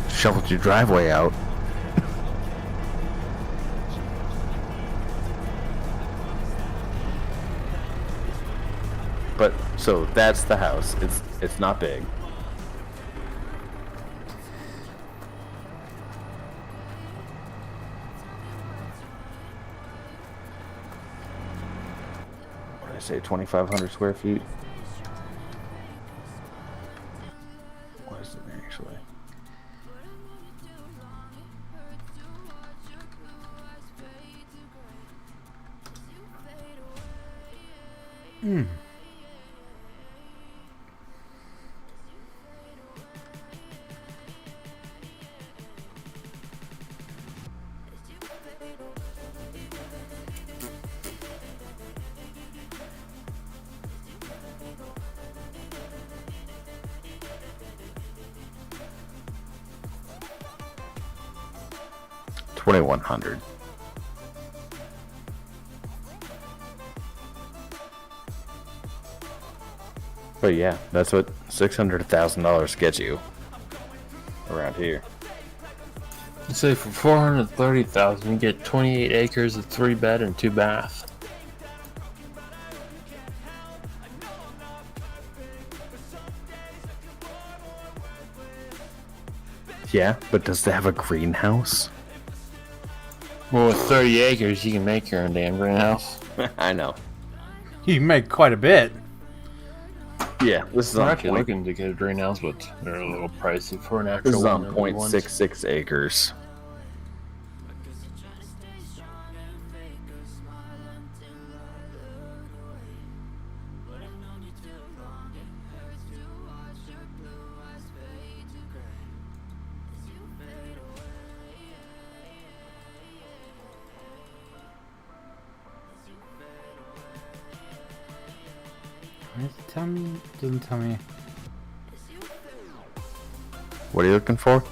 shoveled your driveway out." So that's the house. It's not big. What did I say? 2,500 square feet. What is it actually? Hmm. $2,100. But yeah, that's what $600,000 gets you around here. Let's say for 430,000, you get 28 acres of 3-bed and 2-bath. Yeah, but does it have a greenhouse? Well, with 30 acres, you can make your own damn greenhouse. I know. You can make quite a bit. Yeah, this is I'm on actually point. looking to get a greenhouse, but they're a little pricey for an This actual is on one. 0.66 acres. Does it tell me? Doesn't tell me. What are you looking for?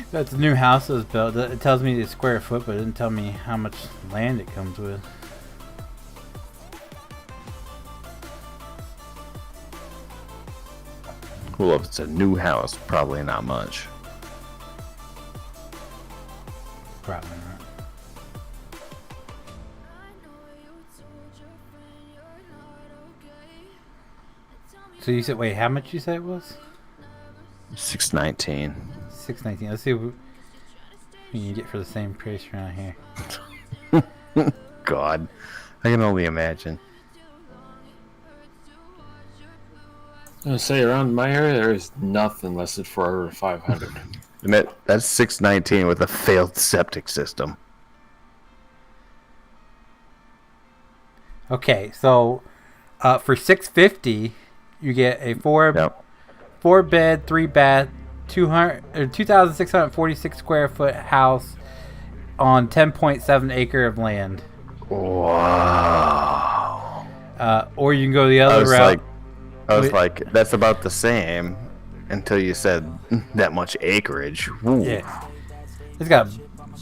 That's a new house that was built. It tells me the square foot, but it didn't tell me how much land it comes with. Well, if it's a new house, probably not much. Probably not. So you said, wait, how much you said it was? 619. 619. Let's see what you can get for the same price around here. God, I can only imagine. I'm gonna say around my area, there is nothing listed for over 500. And that's 619 with a failed septic system. Okay, so for 650, you get a four bed, 3-bath, 2,646 square foot house on 10.7 acre of land. Wow. Or you can go the other route. I was like, that's about the same until you said that much acreage. Ooh. Yeah. It's got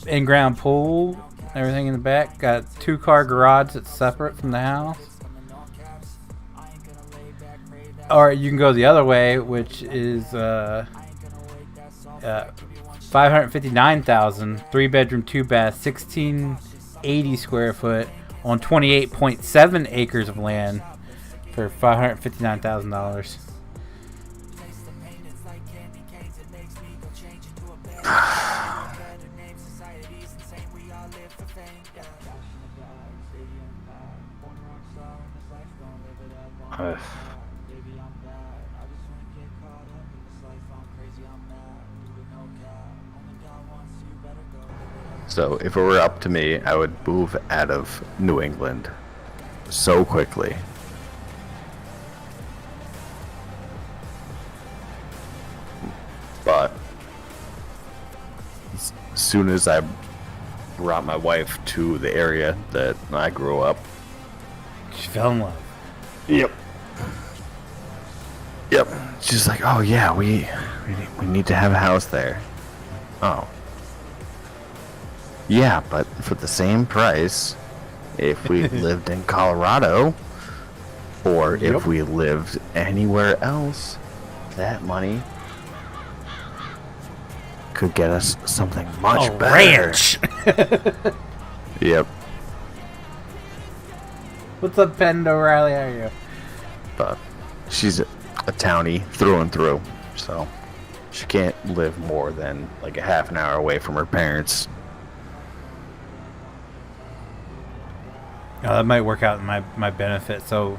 in-ground pool, everything in the back. Got 2-car garage that's separate from the house. Or you can go the other way, which is 559,000, 3-bedroom, 2-bath, 1,680 square foot on 28.7 acres of land for $559,000. So if it were up to me, I would move out of New England so quickly. But as soon as I brought my wife to the area that I grew up, She fell in love. Yep. She's like, oh yeah, we need to have a house there. Oh. Yeah, but for the same price, if we lived in Colorado, or if we lived anywhere else, that money could get us something much better. Ranch. Yep. What's up, Penn O'Reilly? How are you? But she's a townie through and through, so she can't live more than like a half an hour away from her parents. That might work out in my benefit. So,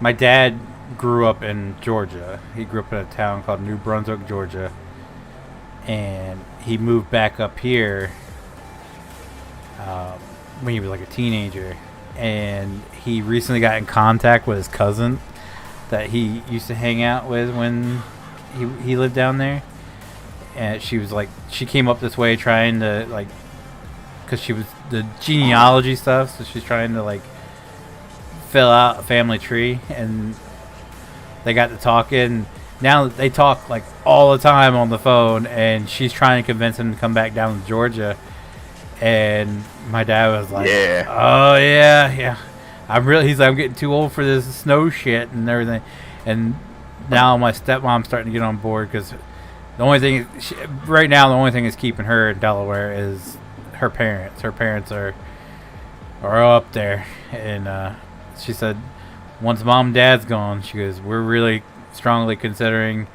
my dad grew up in Georgia. He grew up in a town called New Brunswick, Georgia. And he moved back up here when he was like a teenager. And he recently got in contact with his cousin that he used to hang out with when he lived down there. And she was like, she came up this way trying to like, because she was the genealogy stuff, so she's trying to like fill out a family tree, and they got to talking. Now they talk like all the time on the phone, and she's trying to convince him to come back down to Georgia. And my dad was like, Yeah. "Oh yeah. He's like, I'm getting too old for this snow shit and everything." And now my stepmom's starting to get on board because the only thing right now, the only thing is keeping her in Delaware is her parents. Her parents are up there, and she said once mom and dad's gone, she goes, we're really strongly considering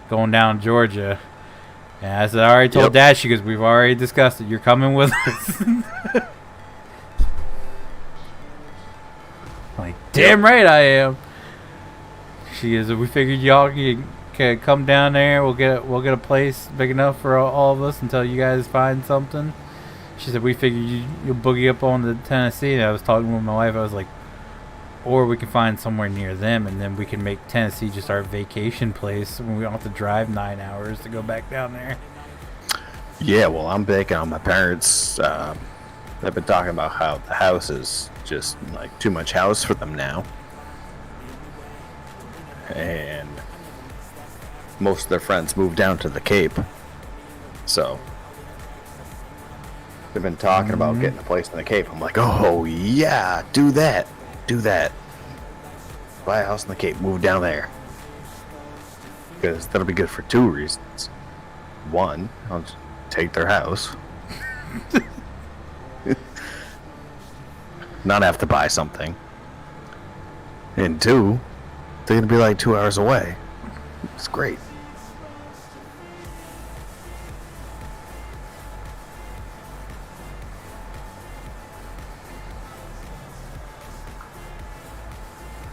going down to Georgia. And I said, I already told Dad. She goes, we've already discussed it. You're coming with us. Like, damn right I am. She is. We figured y'all can come down there. We'll get a place big enough for all of us until you guys find something. She said, we figured you'll boogie up on to Tennessee. And I was talking with my wife. I was like, or we can find somewhere near them, and then we can make Tennessee just our vacation place when we don't have to drive 9 hours to go back down there. Yeah, well, I'm banking on my parents. They've been talking about how the house is just like too much house for them now. And most of their friends moved down to the Cape. So they've been talking about getting a place in the Cape. I'm like, oh, yeah, do that. Do that. Buy a house in the Cape. Move down there. Because that'll be good for two reasons. One, I'll just take their house. Not have to buy something. And two, they're going to be like 2 hours away. It's great.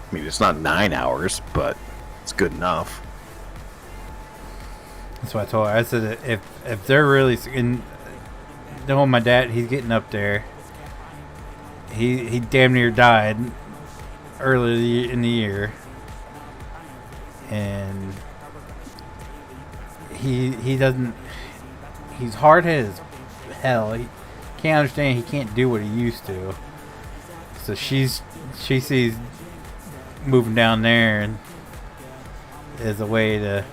I mean, it's not 9 hours, but it's good enough. That's what I told her. I said, if they're really in, knowing my dad, he's getting up there. He damn near died early in the year, and he doesn't. He's hard-headed as hell. He can't understand. He can't do what he used to. So she sees moving down there and as a way to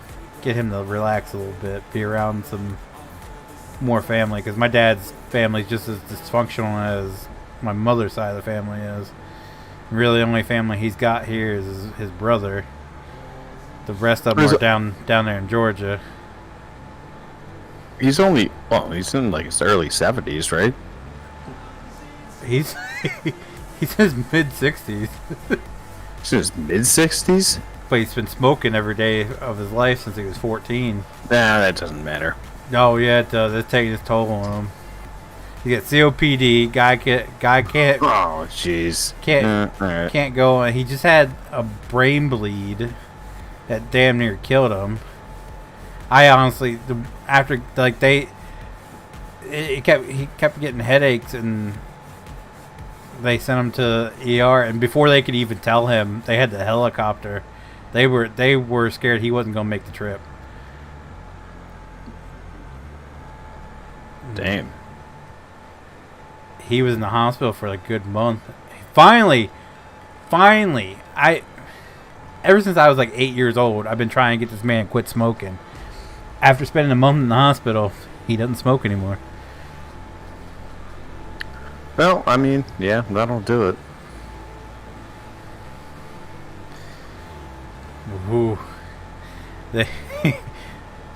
get him to relax a little bit, be around some more family, because my dad's family is just as dysfunctional as my mother's side of the family is. Really, the only family he's got here is his brother. The rest of them are down there in Georgia. He's in like his early 70s, right? He's he's in his mid-60s. He's in his mid-60s? But he's been smoking every day of his life since he was 14. Nah, that doesn't matter. Oh yeah, it does. It's taking its toll on him. He got COPD. Guy can't. Oh, jeez. Right. Can't go. He just had a brain bleed that damn near killed him. I honestly, he kept getting headaches, and they sent him to ER. And before they could even tell him, they had the helicopter. They were scared he wasn't gonna make the trip. Damn. He was in the hospital for a good month. Finally, ever since I was like 8 years old, I've been trying to get this man to quit smoking. After spending a month in the hospital, he doesn't smoke anymore. Well, I mean, yeah, that'll do it. Ooh.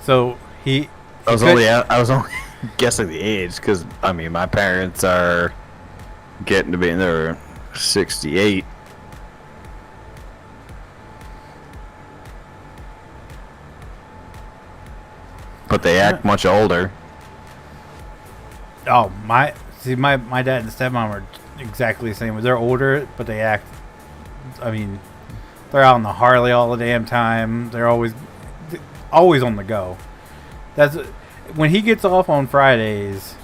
So he I was only guessing the age, because I mean my parents are getting to be in their 68, but they act much older. Oh, my dad and stepmom are exactly the same. They're older, but they act, I mean, they're out on the Harley all the damn time. They're always on the go. That's when he gets off on Fridays,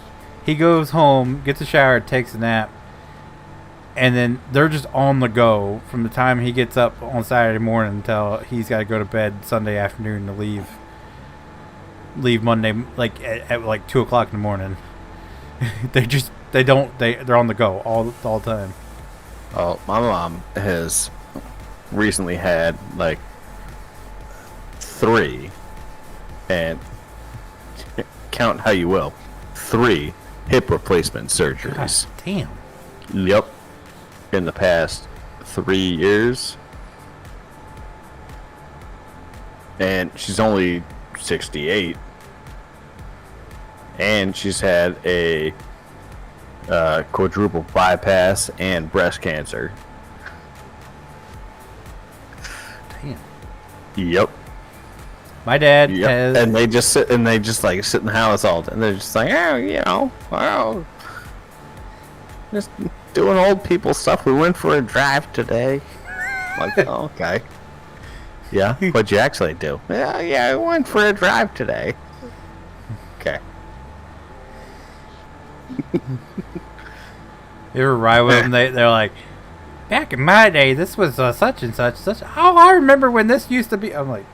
he goes home, gets a shower, takes a nap, and then they're just on the go from the time he gets up on Saturday morning until he's got to go to bed Sunday afternoon to leave Monday, like at like 2:00 in the morning. They're on the go all the time. Oh, my mom has recently had like 3, and count how you will, 3 hip replacement surgeries. God damn. Yep. In the past 3 years. And she's only 68. And she's had a quadruple bypass and breast cancer. Damn. Yep. My dad has... And they just sit in the house all day. And they're just like, just doing old people stuff. We went for a drive today. Like, oh, okay. Yeah, what'd you actually do? Yeah, I went for a drive today. Okay. You ever ride with them? They're like, back in my day, this was such and such. Oh, I remember when this used to be. I'm like,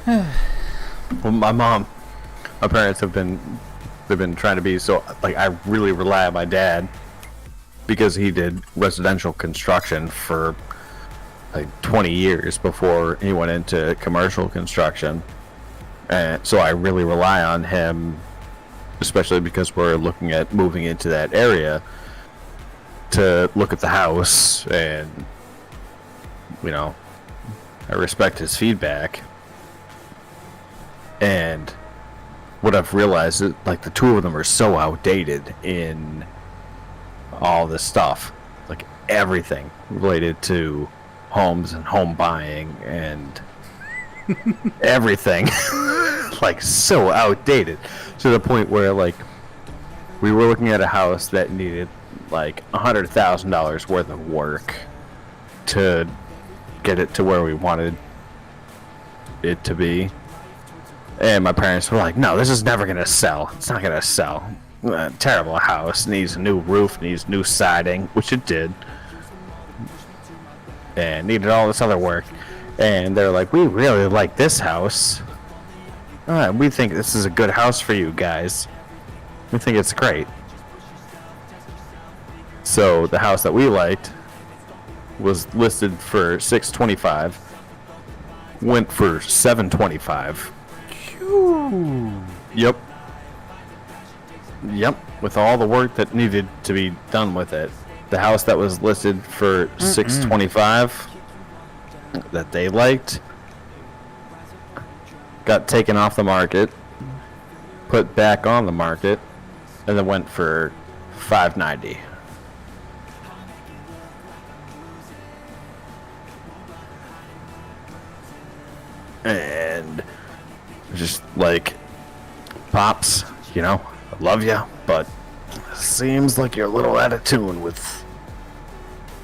well, my parents they've been trying to be so, like, I really rely on my dad because he did residential construction for like 20 years before he went into commercial construction. And so I really rely on him, especially because we're looking at moving into that area, to look at the house, and I respect his feedback. And what I've realized is, like, the two of them are so outdated in all this stuff, like everything related to homes and home buying and everything. Like, so outdated to the point where, like, we were looking at a house that needed like $100,000 worth of work to get it to where we wanted it to be. And my parents were like, no, this is never gonna sell. It's not gonna sell. Terrible house, needs a new roof, needs new siding, which it did, and needed all this other work. And they're like, we really like this house. We think this is a good house for you guys. We think it's great. So the house that we liked was listed for $625, went for $725. Yep. With all the work that needed to be done with it, the house that was listed for $625 that they liked got taken off the market, put back on the market, and then went for $590. And just like, Pops, I love you, but seems like you're a little out of tune with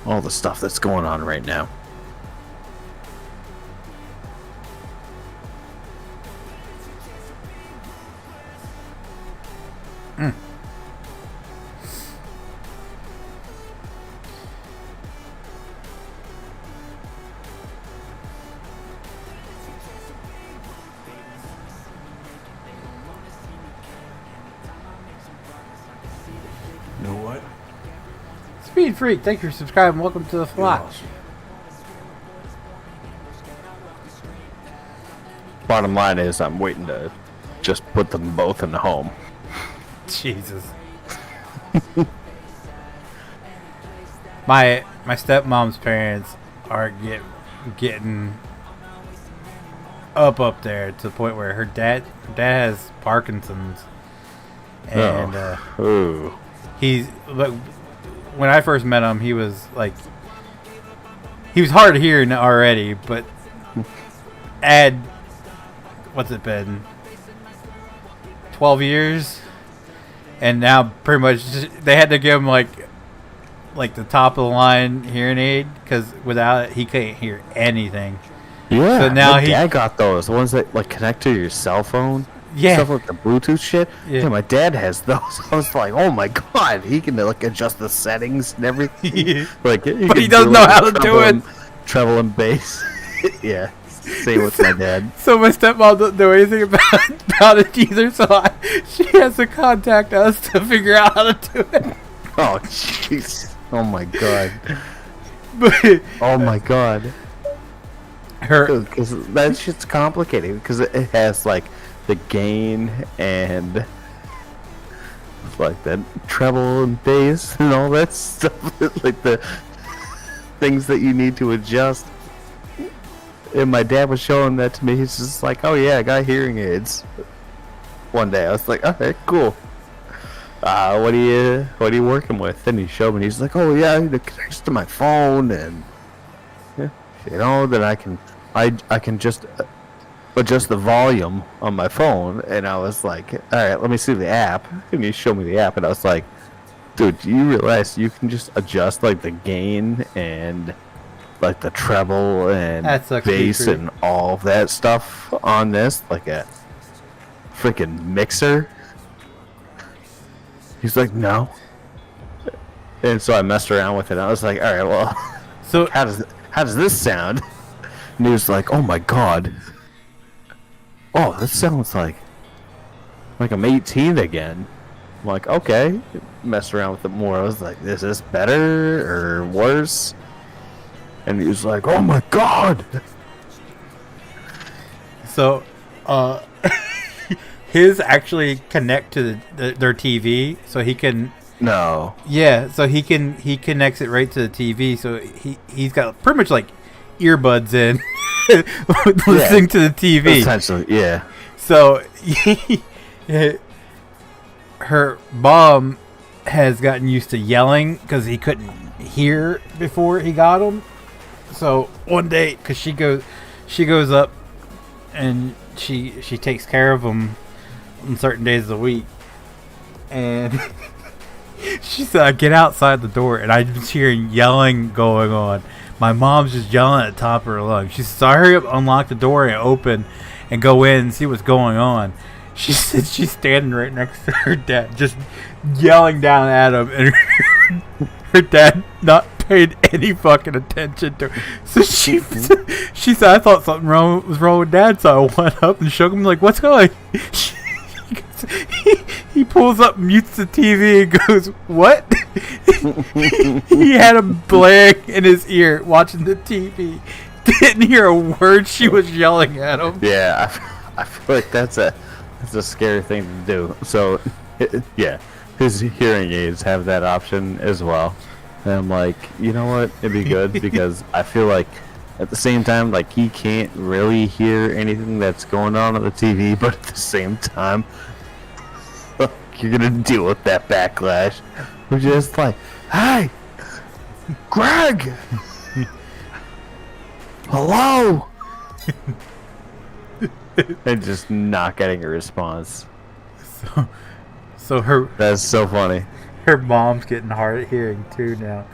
all the stuff that's going on right now. Speed Freak, thank you for subscribing. Welcome to the flock. Bottom line is, I'm waiting to just put them both in the home. Jesus. My stepmom's parents are getting up there to the point where her dad has Parkinson's, and he's like, when I first met him, he was hard of hearing already, but add what's it been? 12 years, and now pretty much they had to give him like the top of the line hearing aid because without it he couldn't hear anything. Yeah. So now my dad got those, the ones that like connect to your cell phone. Yeah. Stuff like the Bluetooth shit. Yeah. Yeah, my dad has those. I was like, oh my god, he can like adjust the settings and everything. Like, but he doesn't know how to do it. Treble and bass. Yeah. Same with my dad. So my stepmom doesn't know anything about it either, so she has to contact us to figure out how to do it. Oh jeez. Oh my god. But Oh my god. her Because that shit's complicated because it has like the gain and like that treble and bass and all that stuff, like the things that you need to adjust. And my dad was showing that to me. He's just like, "Oh yeah, I got hearing aids." One day, I was like, "Okay, cool. What are you working with?" And he showed me. He's like, "Oh yeah, it connects to my phone, and yeah, you know that I can just adjust the volume on my phone." And I was like, "All right, let me see the app." And he showed me the app, and I was like, "Dude, do you realize you can just adjust like the gain and like the treble and bass and all of that stuff on this like a freaking mixer?" He's like, "No." And so I messed around with it. I was like, "All right, well, so how does this sound?" And he was like, "Oh my god. Oh, this sounds like I'm 18 again." I'm like, "Okay." Messed around with it more. I was like, "Is this better or worse?" And he was like, "Oh my god." So, his actually connect to their TV, so he can. No. Yeah, so he connects it right to the TV, so he's got pretty much like earbuds in, listening to the TV. Essentially, yeah. So, her mom has gotten used to yelling because he couldn't hear before he got him. So one day, because she goes up and she takes care of him on certain days of the week, and she said, "I get outside the door and I'm just hearing yelling going on. My mom's just yelling at the top of her lungs." She said, "So I hurry up, unlock the door and open and go in and see what's going on." She said she's standing right next to her dad, just yelling down at him, and her dad not paid any fucking attention to her. So she said, "I thought something was wrong with Dad," so I went up and shook him like, "What's going on?" He pulls up, mutes the TV, and goes, "What?" He had him blaring in his ear watching the TV. Didn't hear a word she was yelling at him. Yeah, I feel like that's a scary thing to do. So, yeah, his hearing aids have that option as well. And I'm like, you know what? It'd be good because I feel like at the same time, like he can't really hear anything that's going on the TV, but at the same time, you're gonna deal with that backlash. We're just like, "Hey, Greg, hello," and just not getting a response. So her That's so funny. her mom's getting hard of hearing too now.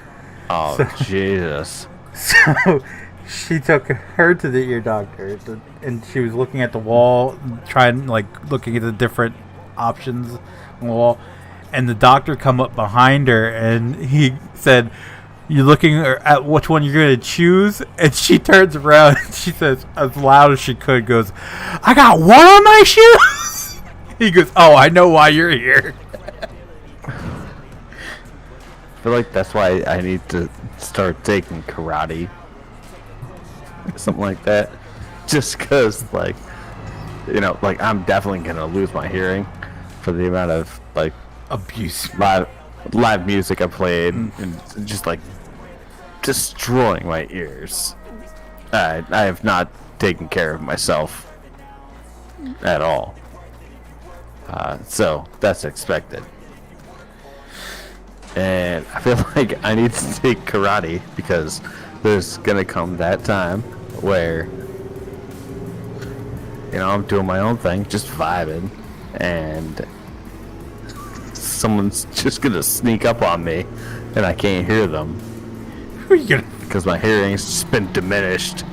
Oh, Jesus. So she took her to the ear doctor, and she was looking at the wall, looking at the different options on the wall, and the doctor come up behind her, and he said, "You looking at which one you're going to choose?" And she turns around, and she says, as loud as she could, goes, "I got one on my shoes." He goes, "Oh, I know why you're here." I feel like that's why I need to start taking karate. Something like that. Just because, like, you know, like, I'm definitely going to lose my hearing for the amount of, like, Abuse. live music I played and just, like, destroying my ears. I have not taken care of myself at all. So, that's expected. And I feel like I need to take karate because there's gonna come that time where You know, I'm doing my own thing, just vibing, and someone's just gonna sneak up on me, and I can't hear them Who are you gonna because my hearing's just been diminished.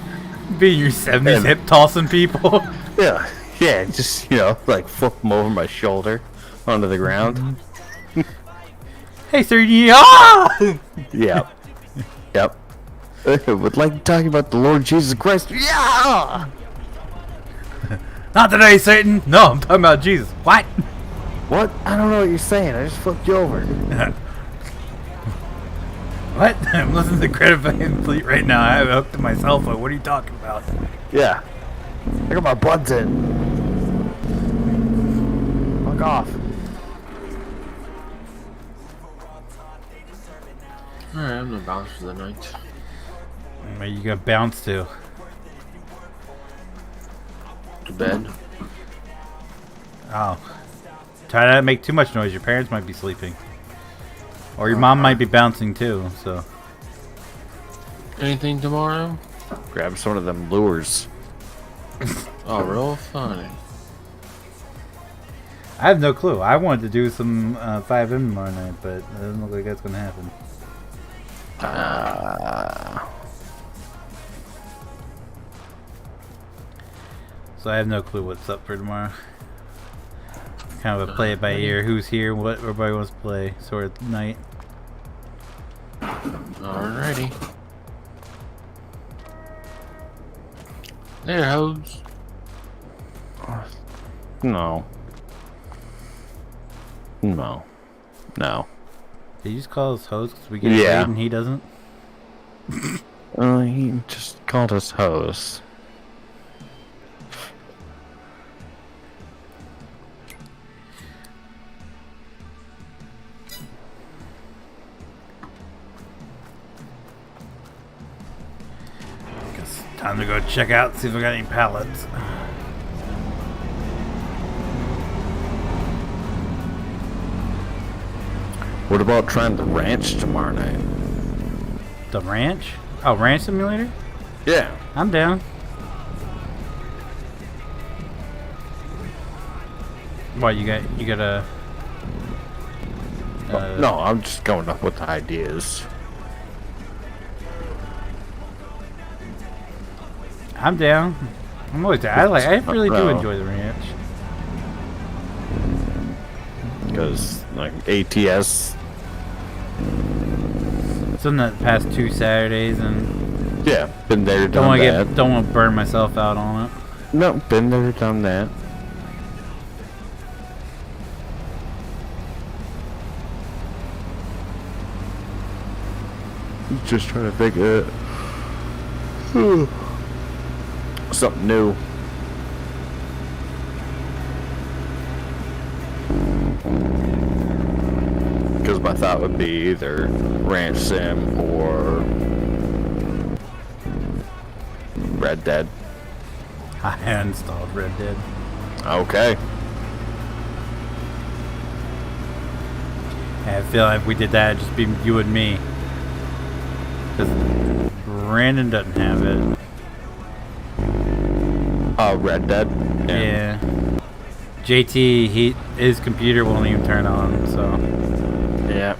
be? Your 70s hip tossing people? Yeah, just, you know, like flip them over my shoulder onto the ground. Hey, sir, yeah! Yep. Yep. Would like talking about the Lord Jesus Christ. Yeah! Not today, Satan! No, I'm talking about Jesus. What? What? I don't know what you're saying. I just flipped you over. What? I'm listening to Credit Van Fleet right now. I have it hooked to my cell phone. What are you talking about? Yeah. I got my buds in. Fuck off. Alright, I'm gonna bounce for the night. Where you gonna bounce to? To bed. Oh. Try not to make too much noise. Your parents might be sleeping. Or your mom might be bouncing too, so. Anything tomorrow? Grab some of them lures. Oh, real funny. I have no clue. I wanted to do some 5M tomorrow night, but it doesn't look like that's gonna happen. So I have no clue what's up for tomorrow. Kind of a play it by ear. Who's here? What everybody wants to play sort of night. Alrighty. There, hoes. No. No. No. Did you just call us hoes because we get Yeah. paid and he doesn't? He just called us hoes. Guess time to go check out, see if we got any pallets. What about trying the ranch tomorrow night? The ranch? Oh, ranch simulator? Yeah. I'm down. What you got a? No, I'm just going up with ideas. I'm down. I'm always down. I really do No. enjoy the ranch. Because, like, ATS. It's done that past 2 Saturdays, and Yeah, been there, don't done want that. don't want to burn myself out on it. No, been there, done that. Just trying to think of something new. Because my thought would be either Ranch Sim or Red Dead. I installed Red Dead. Okay. I feel like if we did that, it'd just be you and me. Because Brandon doesn't have it. Red Dead? Yeah. JT, his computer won't even turn on, so. Yeah.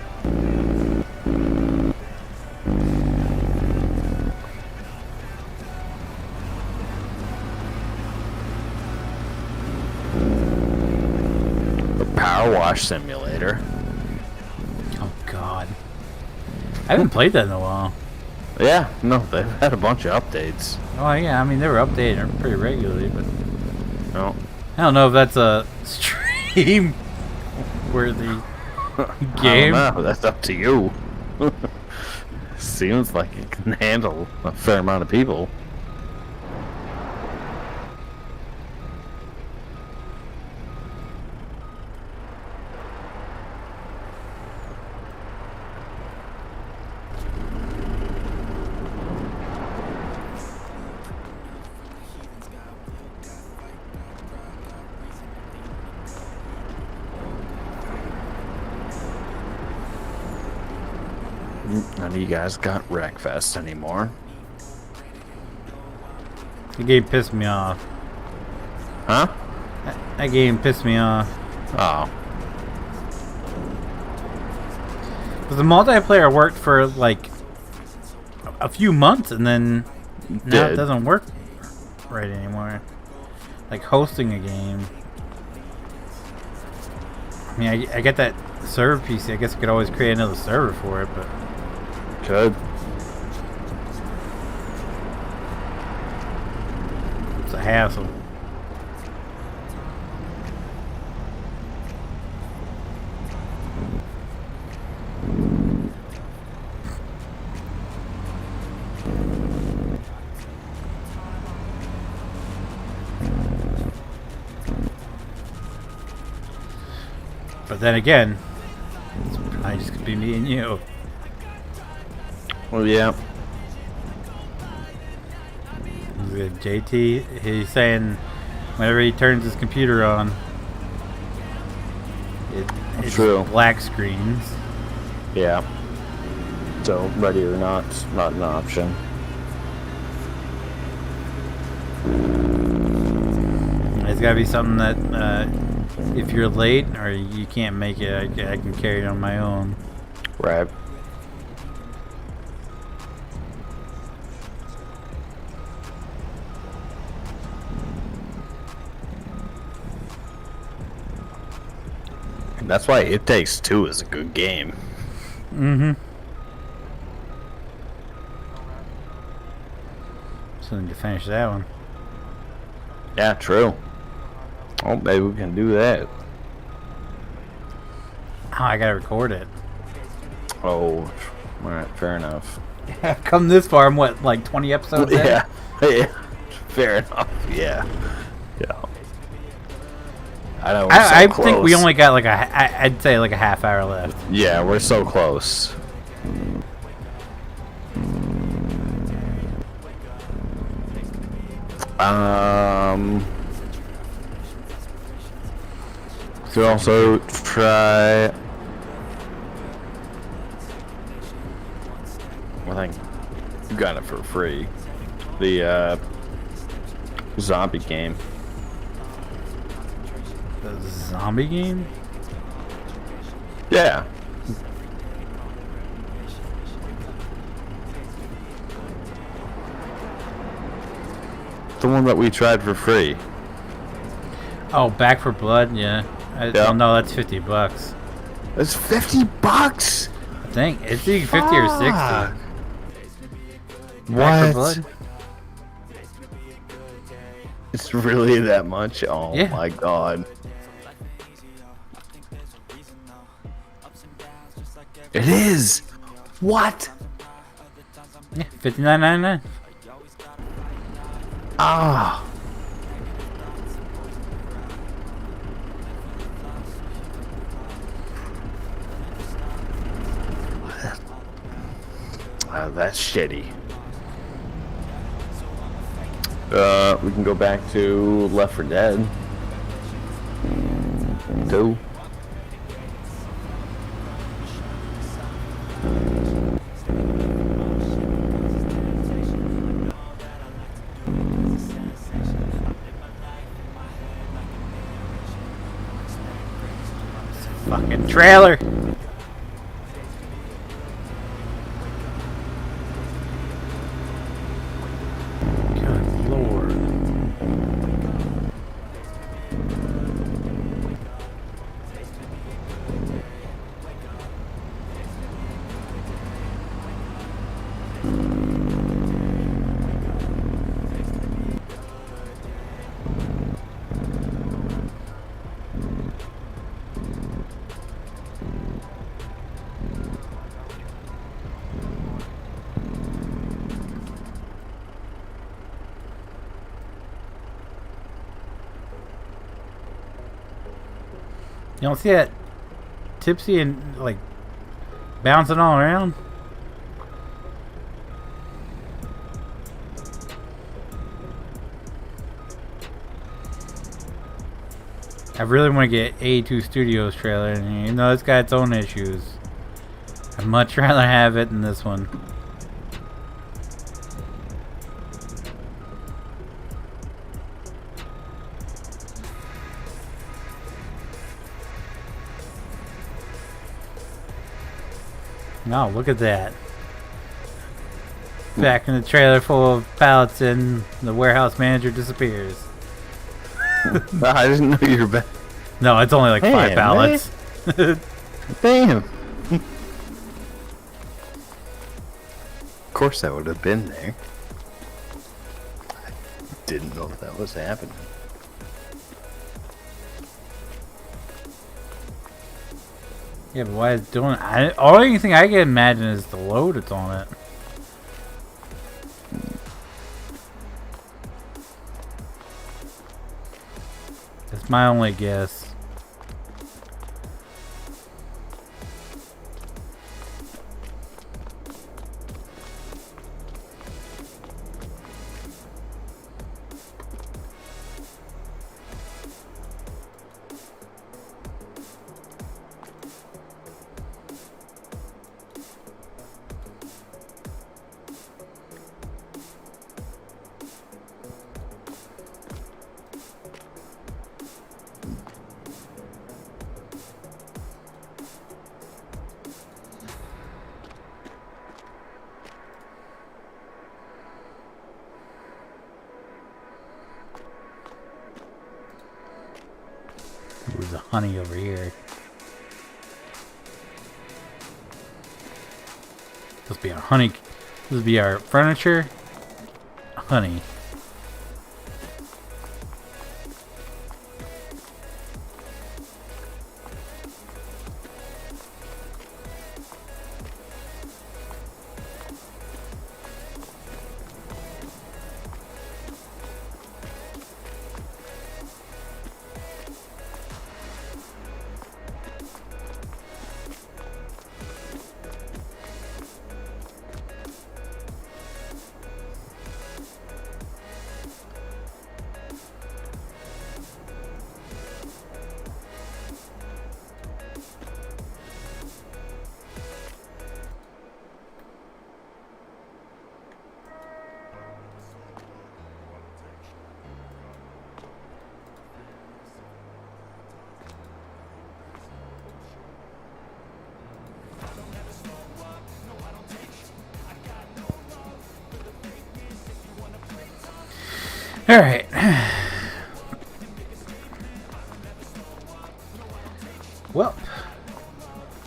The Power Wash Simulator. Oh, God. I haven't played that in a while. Yeah, no, they've had a bunch of updates. Oh, yeah, I mean, they were updating pretty regularly, but No. I don't know if that's a stream worthy game. I don't know, that's up to you. Seems like it can handle a fair amount of people. None of you guys got Wreckfest anymore. The game pissed me off. Huh? That game pissed me off. Oh. Because the multiplayer worked for like a few months, and then now it doesn't work right anymore. Like hosting a game. I mean, I get that server PC. I guess I could always create another server for it, but Could. it's a hassle. But then again, it's probably just gonna be me and you. Well, yeah. With JT, he's saying whenever he turns his computer on, it's True. black screens. Yeah. So, ready or not, it's not an option. It's gotta be something that if you're late or you can't make it, I can carry it on my own. Right. That's why It Takes Two is a good game. Mm-hmm. So need to finish that one. Yeah, true. Oh, maybe we can do that. Oh, I gotta record it. Oh, alright, fair enough. Come this far, I'm what, like 20 episodes in? Yeah, yeah, fair enough, yeah. Yeah. I know, we're so I close. think we only got like I'd say like a half hour left. Yeah, we're so close. Could also try. I think you got it for free. The zombie game. The zombie game? Yeah. The one that we tried for free. Oh, Back for Blood? Yeah. Yeah. Oh, no, that's $50. It's $50. I think. It's either 50 or 60. Back for Blood? It's really that much? Oh Yeah. my god. It is! What? Yeah, $59.99. Ah. That's shitty. We can go back to Left 4 Dead 2. Fucking trailer. Good lord. You don't see that tipsy and like bouncing all around? I really want to get A2 Studios trailer in here. You know, it's got its own issues. I'd much rather have it than this one. Oh, look at that. Back in the trailer full of pallets and the warehouse manager disappears. I didn't know you were back. No, it's only like 5 pallets. Damn. Of course I would have been there. I didn't know that was happening. Yeah, but why is it doing it? Only thing I can imagine is the load it's on it. That's my only guess. There's the honey over here. This will be our honey. This will be our furniture. Honey. Alright. Well,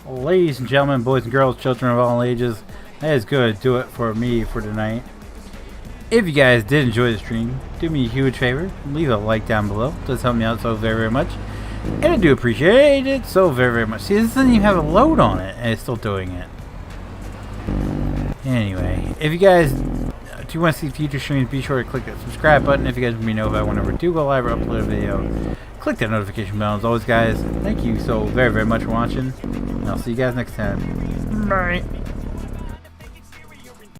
ladies and gentlemen, boys and girls, children of all ages, that is going to do it for me for tonight. If you guys did enjoy the stream, do me a huge favor, leave a like down below. It does help me out so very, very much. And I do appreciate it so very, very much. See, this doesn't even have a load on it, and it's still doing it. Anyway, if you guys do want to see future streams, be sure to click that subscribe button. If you guys want me to know if I whenever do go live or upload a video, click that notification bell. As always, guys, thank you so very, very much for watching, and I'll see you guys next time. Bye.